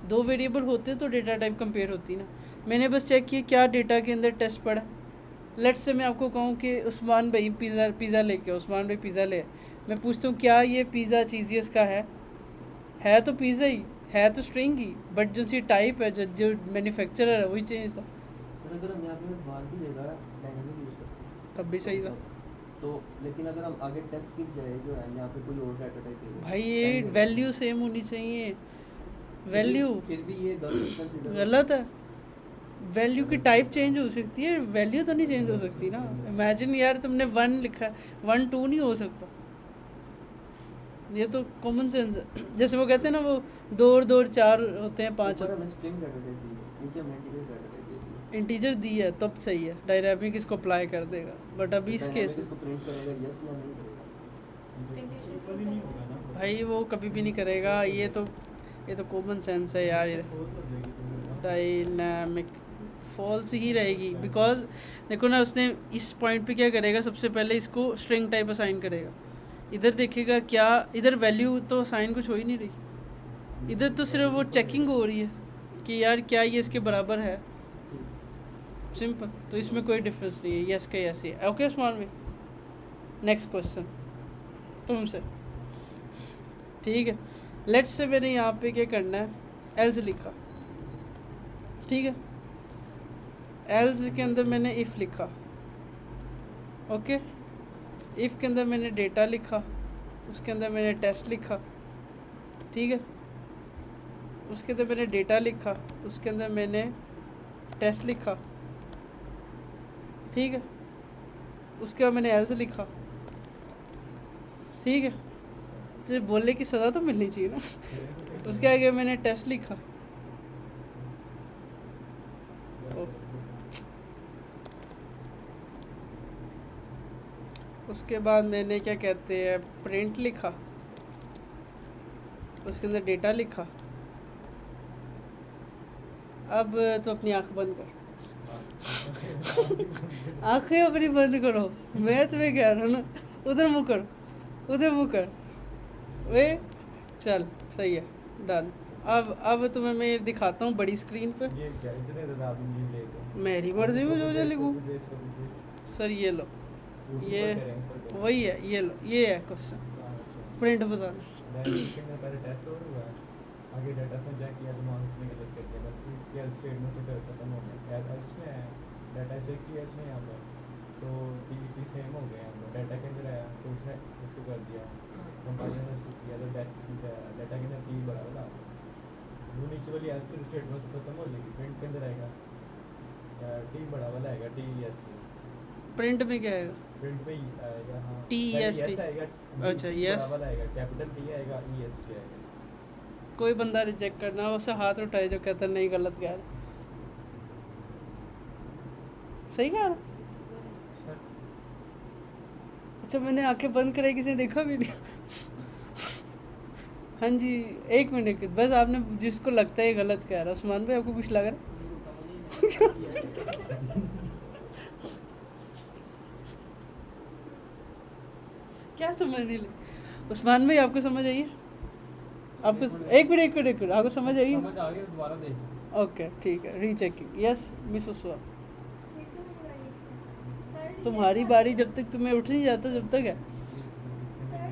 S1: दो वेरिएबल होते तो डेटा टाइप कंपेयर होती ना। मैंने बस चेक किया क्या डेटा के अंदर टेस्ट पड़ा। लेट्स से मैं आपको कहूँ कि उस्मान भाई पिज़्ज़ा लेके, उस्मान भाई पिज़्ज़ा ले, मैं पूछता हूँ क्या ये पिज़्ज़ा चीज़ियस का है तो पिज़्ज़ा ही है, तो स्ट्रिंग ही, बट जो सी टाइप है जो मैन्युफैक्चरर है वही चेंज था।
S4: सर अगर हम यहाँ पे वार की जगह डायनामिक यूज़ करते हैं
S1: तब भी सही था
S4: तो, लेकिन अगर हम आगे टेस्ट की बजाय जो है यहाँ पे कोई और डाटा टाइप दे दें,
S1: भाई। ये वैल्यू सेम होनी चाहिए, वैल्यू
S4: फिर भी ये गलत कंसीडर
S1: गलत है। वैल्यू की टाइप चेंज हो सकती है, वैल्यू तो नहीं चेंज हो सकती ना। इमेजिन यार तुमने 1 लिखा, 1 2 नहीं हो सकता। ये तो कॉमन सेंस है। जैसे वो कहते हैं ना, वो 2 और 2 4 होते हैं 5
S4: ऊपर हमें स्ट्रिंग डाटा टाइप दी है, नीचे हमें इंटीजर डाटा टाइप दी है।
S1: इंटीजर दी है तब सही है, डायनामिक इसको अप्लाई कर देगा। बट अभी इस केस में
S4: इसको प्रिंट करेगा यस या नहीं करेगा।
S2: इक्वल ही नहीं होगा ना
S1: भाई वो कभी भी नहीं करेगा। ये तो कॉमन सेंस है यार। डायनामिक फॉल्स ही रहेगी, बिकॉज देखो ना, उसने इस पॉइंट पे क्या करेगा, सबसे पहले इसको स्ट्रिंग टाइप असाइन करेगा। इधर देखेगा क्या, इधर वैल्यू तो असाइन कुछ हो ही नहीं रही, इधर तो सिर्फ वो चेकिंग हो रही है कि यार क्या ये इसके बराबर है। सिंपल। तो इसमें कोई डिफरेंस नहीं है, यस का यस ही है। ओके उस्मान भाई, नेक्स्ट क्वेश्चन तुमसे, ठीक है। लेट्स से मैंने यहाँ पे क्या करना है, एल्स लिखा, ठीक है। एल्स के अंदर मैंने इफ़ लिखा, ओके। इफ़ के अंदर मैंने डेटा लिखा, उसके अंदर मैंने टेस्ट लिखा, ठीक है। उसके अंदर मैंने डेटा लिखा, उसके अंदर मैंने टेस्ट लिखा, ठीक है। उसके बाद मैंने एल्स लिखा, ठीक है। तो बोलने की सज़ा तो मिलनी चाहिए ना। उसके आगे मैंने टेस्ट लिखा, उसके बाद मैंने क्या कहते हैं प्रिंट लिखा, उसके अंदर डेटा लिखा। अब तो अपनी आंख बंद कर, आंखें अपनी बंद करो, मैं तुम्हें कह रहा हूँ ना, उधर मुँह कर, उधर मुँह कर, वे चल सही है, डन। अब तुम्हें मैं दिखाता हूँ बड़ी स्क्रीन पे।
S2: ये क्या इतने ज़्यादा आप ये लेके
S1: मेरी मर्जी में जो लिखूँ सर, ये लो, ये वही है, ये लो, ये है क्वेश्चन, प्रिंट बताना।
S2: पहले टेस्ट और हुआ, आगे डाटा में चेक किया तो मार्क्स में गलत कर दिया, बट इसके स्टेटमेंट से खत्म हो गया। इसमें है डाटा चेक किया इसने यहाँ पर, तो टी सेम हो गया यहाँ पर, डाटा के अंदर आया तो उसने उसको कर दिया, कंपाइलर ने उसको किया तो डाटा के अंदर टी बड़ा वाला वो नीचे वाली एस स्टेटमेंट से खत्म हो जाएगी, प्रिंट के अंदर आएगा टी बड़ा वाला आएगा, टी एस
S1: प्रिंट में क्या आएगा,
S2: प्रिंट में ही आएगा, हाँ
S1: TEST
S2: आएगा,
S1: अच्छा, yes।
S2: बड़ा वाला आएगा, कैपिटल टी आएगा, EST आएगा।
S1: कोई बंदा रिजेक्ट करना, उसे हाथ उठाए जो कहता नहीं गलत कह रहा, सही कह रहा। अच्छा मैंने आंखें बंद कराई, किसी ने देखा भी नहीं। हाँ जी, एक मिनट बस, आपने जिसको लगता है गलत कह रहा, उस्मान भाई आपको कुछ लग रहा क्या समझ नहीं लगी? उस्मान भाई आपको समझ आई है? आपको एक मिनट आपको समझ आई?
S7: समझ आ गया, दोबारा देख।
S1: ओके ठीक है, रीचेकिंग। यस मिस उस्वा,
S6: कैसे मुझे लगी? सर
S1: तुम्हारी
S6: yes
S1: बारी जब तक तुम्हें उठ नहीं जाता जब तक है।
S6: सर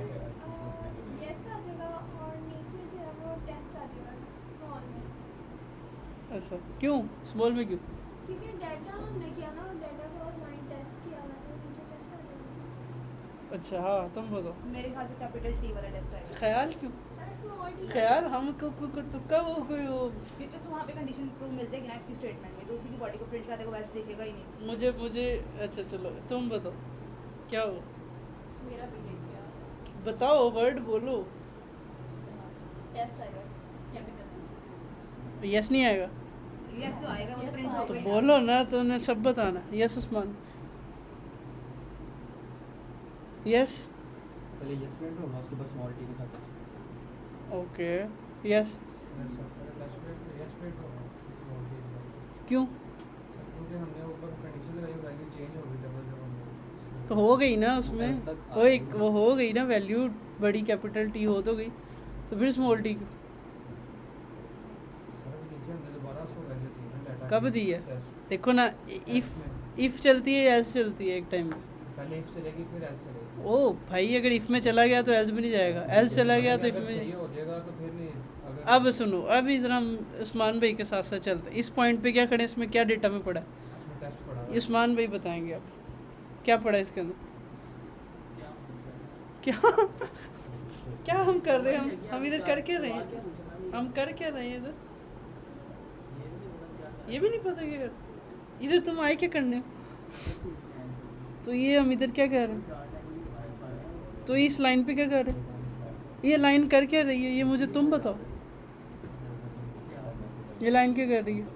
S6: यस आ जाएगा और नीचे जो है वो टेस्ट आ जाएगा स्मॉल में,
S1: अच्छा क्यों स्मॉल में क्यों?
S6: क्योंकि डाटा हमने किया ना, डाटा को ज्वाइन टेस्ट किया ना, तो नीचे टेस्ट आ जाएगा।
S1: अच्छा हाँ तुम बताओ,
S5: मेरे ख्याल से कैपिटल टी वाला टेस्ट आएगा,
S1: ख्याल क्यों?
S6: सर स्मॉल टी
S1: ख्याल हम तुक्का वो कोई वो
S5: क्योंकि उसको वहाँ पे कंडीशन प्रूफ मिल जाएगी ना इसकी स्टेटमेंट में, तो उसी की बॉडी को प्रिंट करा देगा, वैसे देखेगा ही नहीं।
S1: मुझे अच्छा चलो तुम बताओ क्या हो,
S3: मेरा भी ये क्या
S1: बताओ वर्ड बोलो।
S6: टेस्ट आएगा।
S3: कैपिटल
S1: यस नहीं आएगा
S5: यस तो आएगा, वो
S3: Yes
S5: प्रिंट
S3: तो
S5: हो
S1: तो
S5: गई
S1: बोलो ना, तो उन्हें सब बताना। यस उस्मान, यस
S4: पहले यस प्रिंट होगा, उसके बाद स्मॉल टी के साथ S।
S1: ओके यस क्यों?
S7: क्योंकि हमने ऊपर कंडीशन लगाई, वैल्यू चेंज हो गई जब
S1: तो हो गई ना उसमें,
S4: S तक आ
S1: वो एक
S4: गई।
S1: वो हो गई ना वैल्यू, बड़ी कैपिटल टी हो तो गई, तो फिर स्मॉल टी क्यों?
S7: सर नीचे हमने दोबारा उसको वैल्यू दी ना डाटा
S1: कब दी है? देखो ना, इफ चलती है एल्स चलती है एक टाइम में।
S7: पहले इफ चलेगी फिर एल्स चलेगी।
S1: ओ भाई अगर इफ में चला गया तो एल्स में नहीं जाएगा, एल्स चला गया तो इफ
S7: अगर
S1: में।
S7: सही हो जाएगा तो फिर नहीं, अगर
S1: अब सुनो, अब इधर हम उस्मान भाई के साथ साथ चलते हैं। इस पॉइंट पे क्या करें, इसमें क्या डेटा में पड़ा है,
S7: इसमें टेस्ट पड़ा
S1: ये उस्मान भाई बताएंगे। अब क्या पड़ा है इसके अंदर, क्या क्या हम कर रहे हैं, हम इधर कर क्या रहे हैं, हम कर क्या रहे हैं इधर, ये भी नहीं पता क्या कर, इधर तुम आए क्या करने, तो ये हम इधर क्या कर रहे हैं, तो इस लाइन पे क्या कर रहे हैं, ये लाइन कर क्या रही है, ये मुझे तुम बताओ, ये लाइन क्या कर रही है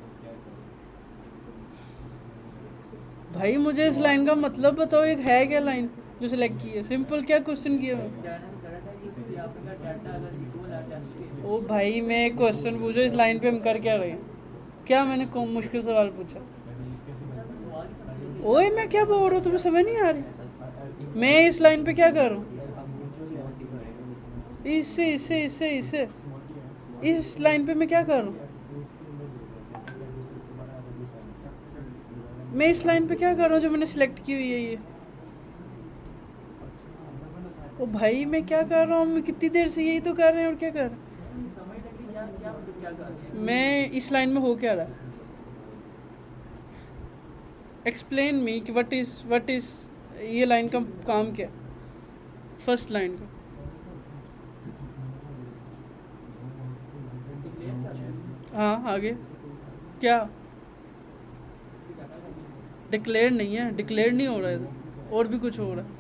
S1: भाई, मुझे इस लाइन का मतलब बताओ, एक है क्या लाइन जो सिलेक्ट की है, सिंपल क्या क्वेश्चन किया है। ओ भाई मैं क्वेश्चन पूछो, इस लाइन पे हम कर क्या रहे हैं, क्या मैंने कौन मुश्किल सवाल पूछा, ओए मैं क्या बोल रहा हूँ तुम्हें समझ नहीं आ रही, मैं इस लाइन पे क्या कर रहा हूँ, इससे इससे इससे इससे इस लाइन पे मैं क्या कर रहा हूँ, मैं इस लाइन पे क्या कर रहा हूँ जो मैंने सिलेक्ट की हुई है, ये ओ भाई मैं क्या कर रहा हूँ, मैं कितनी देर से यही तो कर रहे हैं और क्या कर रहे हैं?
S3: समझ नहीं क्या क्या मतलब क्या कर रहे हैं?
S1: मैं इस लाइन में हो क्या रहा है? एक्सप्लेन मी कि व्हाट इज ये लाइन का काम क्या, फर्स्ट लाइन का?
S3: डिक्लेयर कर रहे हैं।
S1: हाँ आगे क्या? डिक्लेयर नहीं है, डिक्लेयर नहीं हो रहा है इधर, और भी कुछ हो रहा है।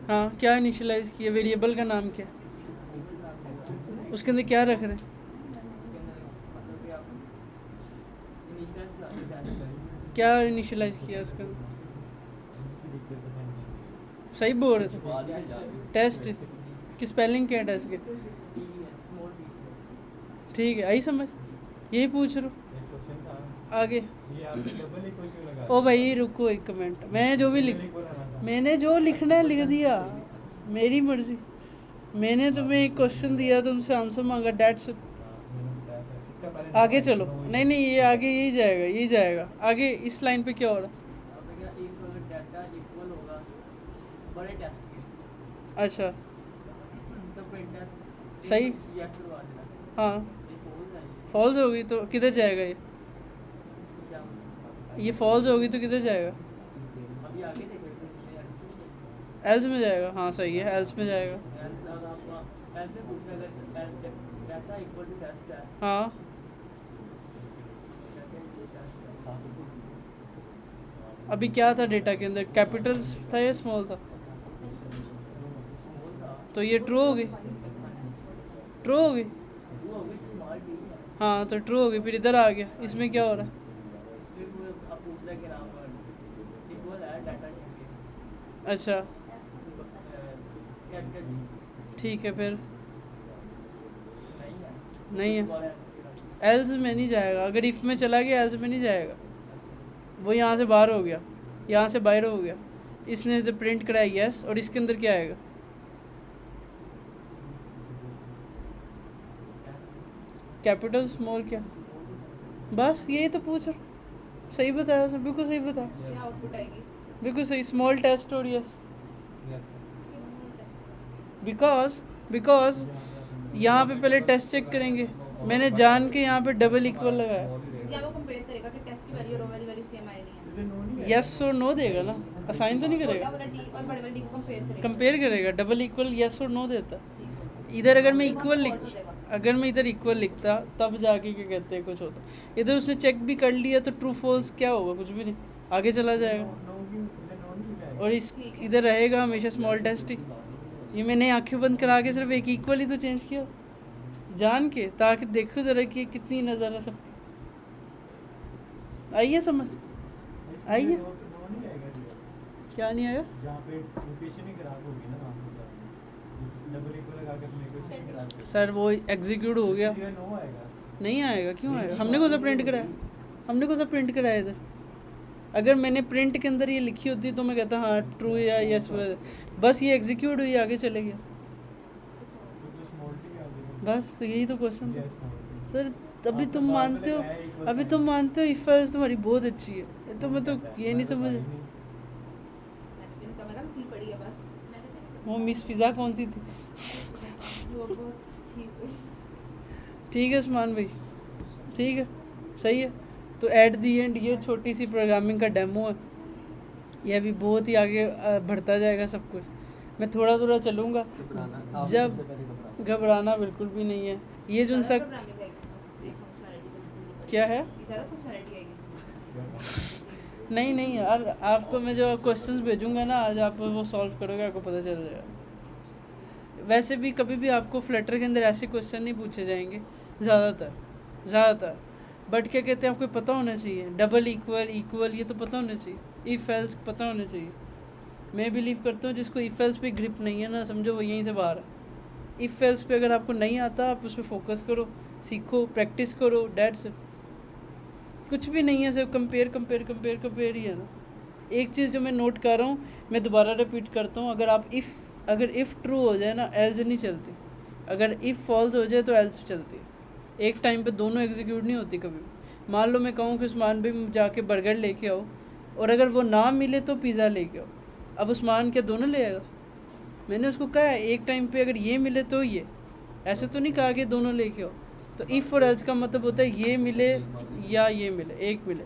S1: हाँ क्या इनिशियलाइज किया, वेरिएबल का नाम क्या, उसके अंदर क्या रख रहे हैं? क्या इनिशियलाइज किया उसके अंदर? सही बोल रहे थे।
S4: बाद में जाके
S1: टेस्ट की स्पेलिंग क्या है टेस्ट के? ठीक है, आई समझ, यही पूछ रहा हूँ।
S2: एक क्वेश्चन था,
S1: आगे
S2: ये आपने डबल इक्वल क्यों लगा?
S1: ओ भाई रुको एक मिनट, मैं जो भी लिख
S2: Single equal आना था।
S1: मैंने जो लिखना है लिख दिया, मेरी मर्जी। मैंने तुम्हें एक क्वेश्चन दिया, तुमसे आंसर मांगा, डेट्स।
S2: हाँ, मैंने बताया था। इसका पहले
S1: आगे
S2: no
S1: चलो,
S2: no
S1: नहीं नहीं ये आगे यही जाएगा, यही जाएगा आगे। इस लाइन पे क्या हो रहा है?
S3: अब क्या if अगर डाटा इक्वल होगा बड़े टेस्ट के
S1: अच्छा
S3: तो प्रिंटर
S1: सही।
S3: यस करवा देना,
S1: हाँ
S3: ये false है ये।
S1: फॉल्स होगी तो किधर जाएगा ये?
S3: क्या
S1: ये फॉल्स होगी तो किधर जाएगा?
S3: अभी आगे देखेंगे
S1: एल्स में जाएगा। हाँ सही है, एल्स में जाएगा।
S3: अगर आपको एल्स में पूछ रहा है अगर डाटा इक्वल टू टेस्ट है,
S1: हाँ अभी क्या था डेटा के अंदर, कैपिटल था या स्मॉल था? तो ये ट्रू होगी, ट्रू होगी।
S3: वो होगी स्मॉल टी है।
S1: हाँ तो ट्रू होगी, फिर इधर आ गया। इसमें क्या हो रहा है?
S3: इसलिए वो आप पूछ रहे हैं कि नाम इक्वल है डाटा के
S1: अच्छा
S3: कैपिटल
S1: ठीक है, फिर
S3: नहीं है,
S1: नहीं है,
S3: और
S1: एल्स में नहीं जाएगा। अगर इफ़ में चला गया एल्स में नहीं जाएगा, वो यहाँ से बाहर हो गया, यहाँ से बाहर हो गया। इसने जो प्रिंट कराया यस, और इसके अंदर क्या आएगा? कैपिटल स्मॉल क्या? बस यही तो पूछ रहा हूँ। सही बताया सर, बिल्कुल सही बताया,
S5: क्या आउटपुट आएगी?
S1: बिल्कुल सही। स्मॉल टेस्ट और यस,
S2: Yes,
S1: बिकॉज यहाँ पे पहले टेस्ट चेक करेंगे। मैंने जान के यहाँ पे डबल इक्वल लगाया।
S5: या वो कंपेयर करेगा कि टेस्ट की वैल्यू और रो वाली वैल्यू सेम आई नहीं है।
S2: तो no नहीं है।
S1: यस और नो देगा ना, असाइन तो नहीं
S5: छोटा
S1: करेगा,
S5: वाला टी और बड़े वाले टी को कंपेयर करेगा।
S1: कंपेयर करेगा। डबल इक्वल यस और नो देता। इधर अगर मैं इक्वल लिख,
S5: False हो जाएगा।
S1: अगर मैं इधर इक्वल लिखता तब जाके क्या कहते हैं कुछ होता। इधर उसने चेक भी कर लिया तो ट्रू फॉल्स क्या होगा? कुछ भी नहीं, आगे चला जाएगा।
S2: No क्यों? इधर no नहीं लिखा है।
S1: और इस
S5: ठीक है।
S1: इधर रहेगा हमेशा स्मॉल टेस्ट ही। ये मैंने आंखें बंद करा के सिर्फ एक इक्वल ही तो चेंज किया जान के, ताकि देखो जरा कि कितनी नज़र है सबकी। आइए समझ,
S2: इसमें
S1: आइए।
S2: no नहीं आएगा इसमें।
S1: क्या नहीं आएगा?
S2: जहाँ पे लोकेशन ही खराब होगी ना वहाँ पे डबल इक्वल लगा के अपने लोकेशन ही खराब कर
S1: सर वो एग्जीक्यूट हो गया,
S2: इसलिए no आएगा।
S1: नहीं आएगा। क्यों आएगा? हमने कौन सा प्रिंट कराया, हमने कौन सा प्रिंट कराया इधर? अगर मैंने प्रिंट के अंदर ये लिखी होती तो मैं कहता हाँ ट्रू या यस, बस ये एग्जीक्यूट हुई, आगे चले गया।
S2: तो small t आ जाएगा।
S1: बस तो यही तो क्वेश्चन था
S2: Yes, small t।
S1: सर। अभी
S2: आपने
S1: तुम
S2: बाद में
S1: मानते हो,
S2: लगाया equal
S1: अभी
S2: sign।
S1: तुम मानते हो इफ एल्स तुम्हारी बहुत अच्छी है, तो मैं तो ये नहीं समझ।
S5: मैंने कहा मैडम सी पड़ी है बस।
S1: वो मिस फिज़ा कौन सी थी?
S5: वो बहुत ठीक हुई।
S1: ठीक है उस्मान भाई, ठीक है, सही है। तो एट दी एंड ये छोटी सी प्रोग्रामिंग का डेमो है, ये अभी बहुत ही आगे बढ़ता जाएगा सब कुछ। मैं थोड़ा थोड़ा चलूँगा,
S4: घबराना आप
S1: जब
S4: सबसे पहले घबराना
S1: घबराना बिल्कुल भी नहीं है। ये जो
S5: ज़्यादा
S1: सा
S5: programming आएगी इसमें, functionality तो इसमें
S1: क्या है?
S5: ये ज़्यादा functionality आएगी इसमें।
S1: नहीं नहीं यार, आपको मैं जो क्वेश्चंस भेजूंगा ना आज, आप वो सॉल्व करोगे, आपको पता चल जाएगा। वैसे भी कभी भी आपको फ्लटर के अंदर ऐसे क्वेश्चन नहीं पूछे जाएंगे ज़्यादातर। बट क्या कहते हैं, आपको पता होना चाहिए डबल इक्वल ये तो पता होना चाहिए, इफ़ एल्स पता होना चाहिए। मैं बिलीव करता हूँ जिसको इफ़ एल्स पे ग्रिप नहीं है ना, समझो वो यहीं से बाहर है। इफ़ एल्स पे अगर आपको नहीं आता, आप उस पर फोकस करो, सीखो, प्रैक्टिस करो, डेट्स कुछ भी नहीं है, सिर्फ कंपेयर ही है ना। एक चीज़ जो मैं नोट कर रहा हूँ, मैं दोबारा रिपीट करता हूँ, अगर इफ़ ट्रू हो जाए ना, एल्स नहीं चलती। अगर इफ़ फॉल्स हो जाए तो एल्स चलती है। एक टाइम पे दोनों एग्जीक्यूट नहीं होती कभी भी। मान लो मैं कहूँ कि उस्मान भाई जाके बर्गर लेके आओ, और अगर वो ना मिले तो पिज़्ज़ा लेके आओ। अब उस्मान क्या दोनों ले आएगा? मैंने उसको कहा है एक टाइम पे अगर ये मिले तो ये, ऐसे तो नहीं कहा कि दोनों लेके आओ। तो इफ़ और एल्स का मतलब होता है ये मिले या ये मिले, एक मिले।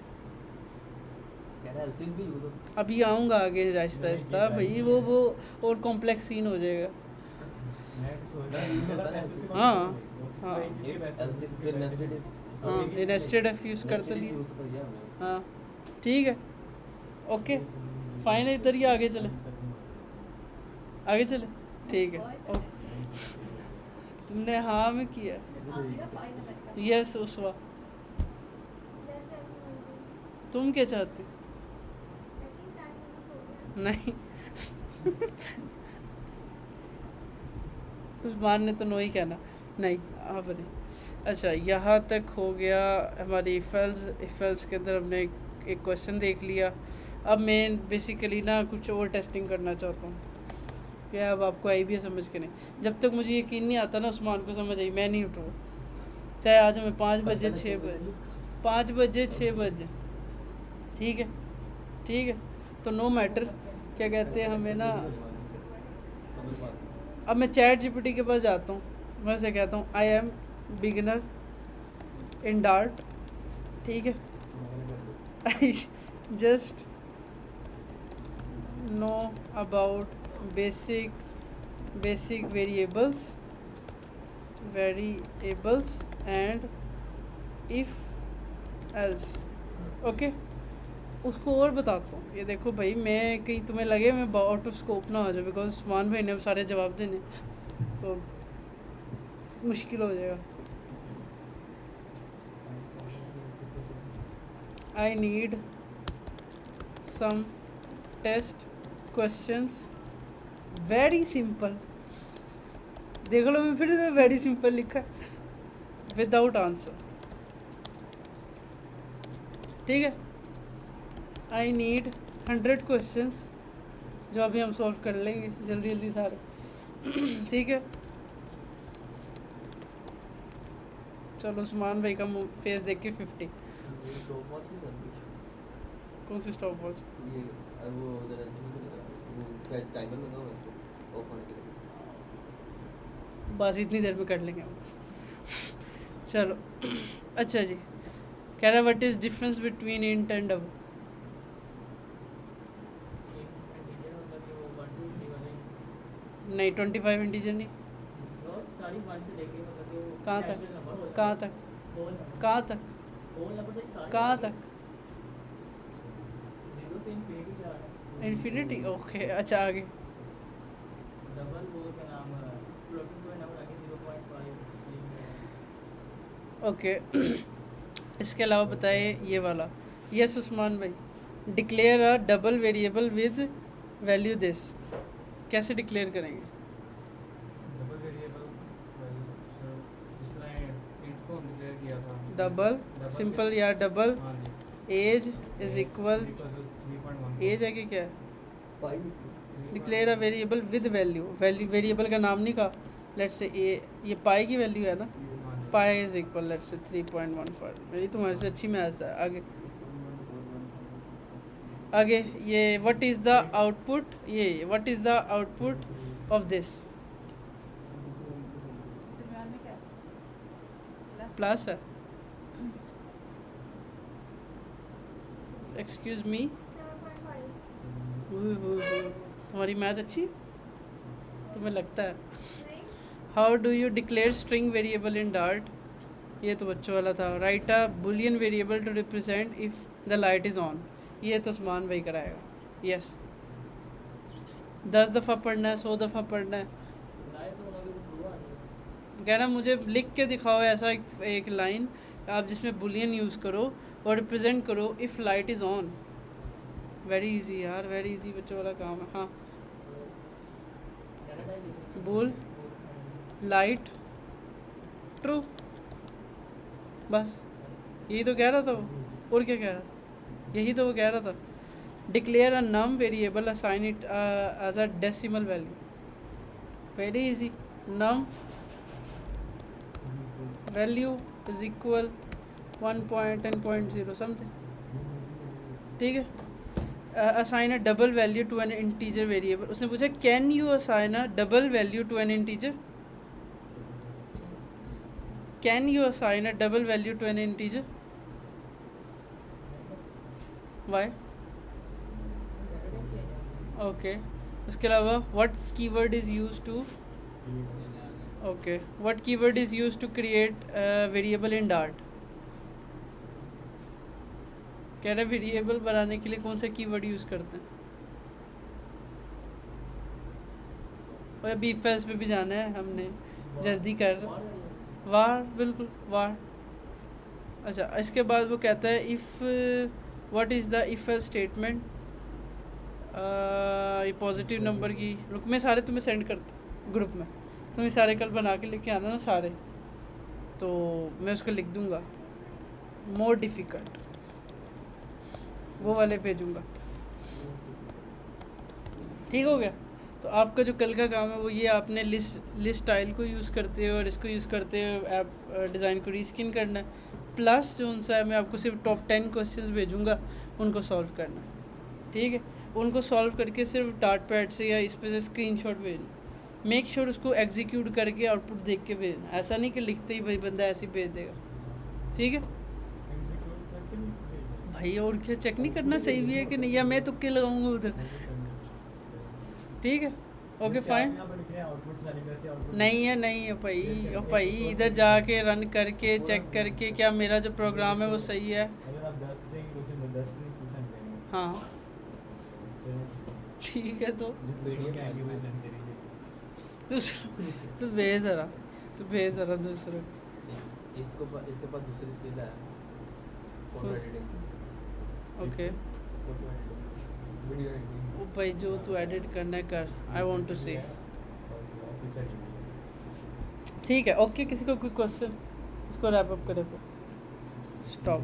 S4: कह रहा है एलसीएम भी यूज होता
S1: अभी आऊँगा आगे आहिस्ता आहिस्ता भाई, वो और कॉम्प्लेक्स सीन हो जाएगा।
S2: मैं सोच
S4: नहीं,
S2: रहा
S4: use होता है
S2: पैसे
S4: ना।
S2: कमाने
S1: हाँ,
S2: के लिए।
S1: हाँ।
S2: उसकी वजह से
S4: एलसीएम फिर नेस्टेड इफ
S1: हाँ, ये नेस्टेड एफ यूज़ करते लिए।
S4: यूज तो किया हमने।
S1: हाँ ठीक है, ओके फाइन है। इधर ही आगे चले, आगे चले, ठीक है। ओके तुमने हाँ में किया, यस उसवा।
S6: जैसे अभी मुझे
S1: तुम क्या चाहती?
S6: आई थिंक टाइम हो गया।
S1: नहीं उस्मान ने तो नो ही कहना, नहीं आप नहीं। अच्छा यहाँ तक हो गया हमारी इफ़ल्स के अंदर हमने एक क्वेश्चन देख लिया। अब मैं बेसिकली ना कुछ और टेस्टिंग करना चाहता हूँ कि अब आपको आई भी है समझ के नहीं। जब तक मुझे यकीन नहीं आता ना उस्मान को समझ आई, मैं नहीं उठूँगा, चाहे आज हमें 5 बजे 6 बजे 5 बजे 6 बजे, ठीक है ठीक है। तो नो मैटर, क्या कहते हैं हमें ना, अब मैं चैट जीपीटी के पास जाता हूँ, मैं उसे कहता हूँ I am beginner in dart, ठीक है, I just know about basic variables and if else, okay. उसको और बताता हूँ, ये देखो भाई, मैं कहीं तुम्हें लगे मैं आउट ऑफ स्कोप ना आ जाऊँ, बिकॉज उस्मान भाई ने अब सारे जवाब देने तो मुश्किल हो जाएगा। I need some test questions very simple, देख लो मैं फिर वेरी सिंपल लिखा है, विदाउट आंसर, ठीक है। आई नीड 100 क्वेश्चंस, जो अभी हम सॉल्व कर लेंगे जल्दी जल्दी सारे, ठीक है। चलो उस्मान भाई का फेस देख के 50।
S4: ये स्टॉप वॉच नहीं चल रही।
S1: कौन सी स्टॉप वॉच?
S4: ये वो उधर एलसीएम पे लगा है, वो टाइमर लगा हुआ है इसको ऑफ होने के लिए।
S1: बस इतनी देर में कर लेंगे हम। चलो अच्छा जी, कह रहा what is difference between int and double?
S3: Integer मतलब कि वो 1 2 3 वाले
S1: नहीं 25 इंटीजर नहीं,
S3: वो सारी 1 से लेके मतलब कि वो
S1: कहाँ तक?
S3: natural number होता है।
S1: कहाँ तक?
S3: होल
S1: कहाँ तक?
S3: होल नंबर तो सारे
S1: कहाँ तक?
S3: 0 से इंफिनिटी जा रहा है।
S1: Infinity, okay. अच्छा आगे?
S3: डबल वो क्या नाम है, फ्लोटिंग पॉइंट नंबर आगे 0.5
S1: ओके इसके अलावा बताए ये वाला। यस उस्मान भाई, declare a double variable with value this, कैसे डिक्लेयर करेंगे?
S7: डबल वेरिएबल वैल्यू सर, जिस तरह इंट को हम डिक्लेयर किया था
S1: डबल सिंपल या डबल
S7: हाँ जी,
S1: एज इज इक्वल,
S7: 3.1
S1: एज है कि क्या है?
S4: Pi
S1: declare a variable with value, variable का नाम नहीं कहा, लेट्स से ये पाई की वैल्यू है ना,
S7: हाँ जी।
S1: पाई इज इक्वल लेट्स से 3.15। मेरी तुम्हारे से अच्छी मैथ्स है। आगे ये व्हाट इज़ द आउटपुट, ये what is the output of this?
S5: दरम्यान में क्या है?
S1: प्लस है, एक्सक्यूज मी,
S6: 7.5
S1: तुम्हारी मैथ अच्छी तुम्हें लगता है?
S6: नहीं
S1: how do you declare string variable in Dart? ये तो बच्चों वाला था। Write a boolean variable to represent if the light is on, ये तो उस्मान भाई कराएगा। यस 10 दफ़ा पढ़ना है, 100 दफ़ा पढ़ना है।
S3: लाए तो लगे वो ब्लू आ जाएगा।
S1: कहना मुझे लिख के दिखाओ ऐसा एक लाइन आप जिसमें बुलियन यूज़ करो और रिप्रेजेंट करो if light is on. Very easy यार, वेरी इजी बच्चों वाला काम है। हाँ बोल, लाइट ट्रू, बस यही तो कह रहा था वो, और क्या कह रहा, यही तो वो कह रहा था। Declare a num variable, assign it as a decimal value. Very easy, num value is equal 1.10.0 something, ठीक है। assign a double value to an integer variable. उसने पूछा can you assign a double value to an integer? Can you assign a double value to an integer? Why? Okay. उसके अलावा what keyword is used to? Okay. What keyword is used to create a variable in Dart? कह रहे variable बनाने के लिए कौन सा keyword use करते हैं? और अभी इफ एल्स पे भी जाना है हमने, जल्दी कर वार, बिल्कुल वार। अच्छा, इसके बाद वो कहता है if what is the if else statement. ये पॉजिटिव नंबर की रुक मैं सारे तुम्हें सेंड करता ग्रुप में, तुम्हें सारे कल बना के लेके आना ना सारे, तो मैं उसको लिख दूँगा मोर डिफ़िकल्ट, वो वाले भेजूँगा। ठीक हो गया? तो आपका जो कल का काम है वो ये, आपने लिस्ट स्टाइल को यूज़ करते हो और इसको यूज़ करते हो ऐप डिज़ाइन को रीस्किन करना है, प्लस जो उनसा है मैं आपको सिर्फ टॉप 10 क्वेश्चंस भेजूँगा, उनको सॉल्व करना है। ठीक है? उनको सॉल्व करके सिर्फ डार्ट पैड से या इस पे से स्क्रीनशॉट भेजना। मेक श्योर उसको एग्जीक्यूट करके आउटपुट देख के भेजना, ऐसा नहीं कि लिखते ही भाई बंदा ऐसे ही भेज देगा। ठीक है भाई? और क्या चेक नहीं करना सही भी है कि नहीं, या मैं तुक्के लगाऊंगा उधर? ठीक है, ओके फाइन। नहीं है भाई इधर जाके रन करके चेक करके क्या मेरा जो प्रोग्राम है वो सही है। हाँ ठीक है, तो तू भेज ज़रा दूसरा।
S4: इसके पास दूसरी स्किल है photo editing.
S1: Okay
S4: photo editing, video editing.
S1: ओ भाई जो तू एडिट करना है कर, आई वांट टू सी। ठीक है, ओके। किसी को कोई क्वेश्चन? इसको रैप अप करें, स्टॉप।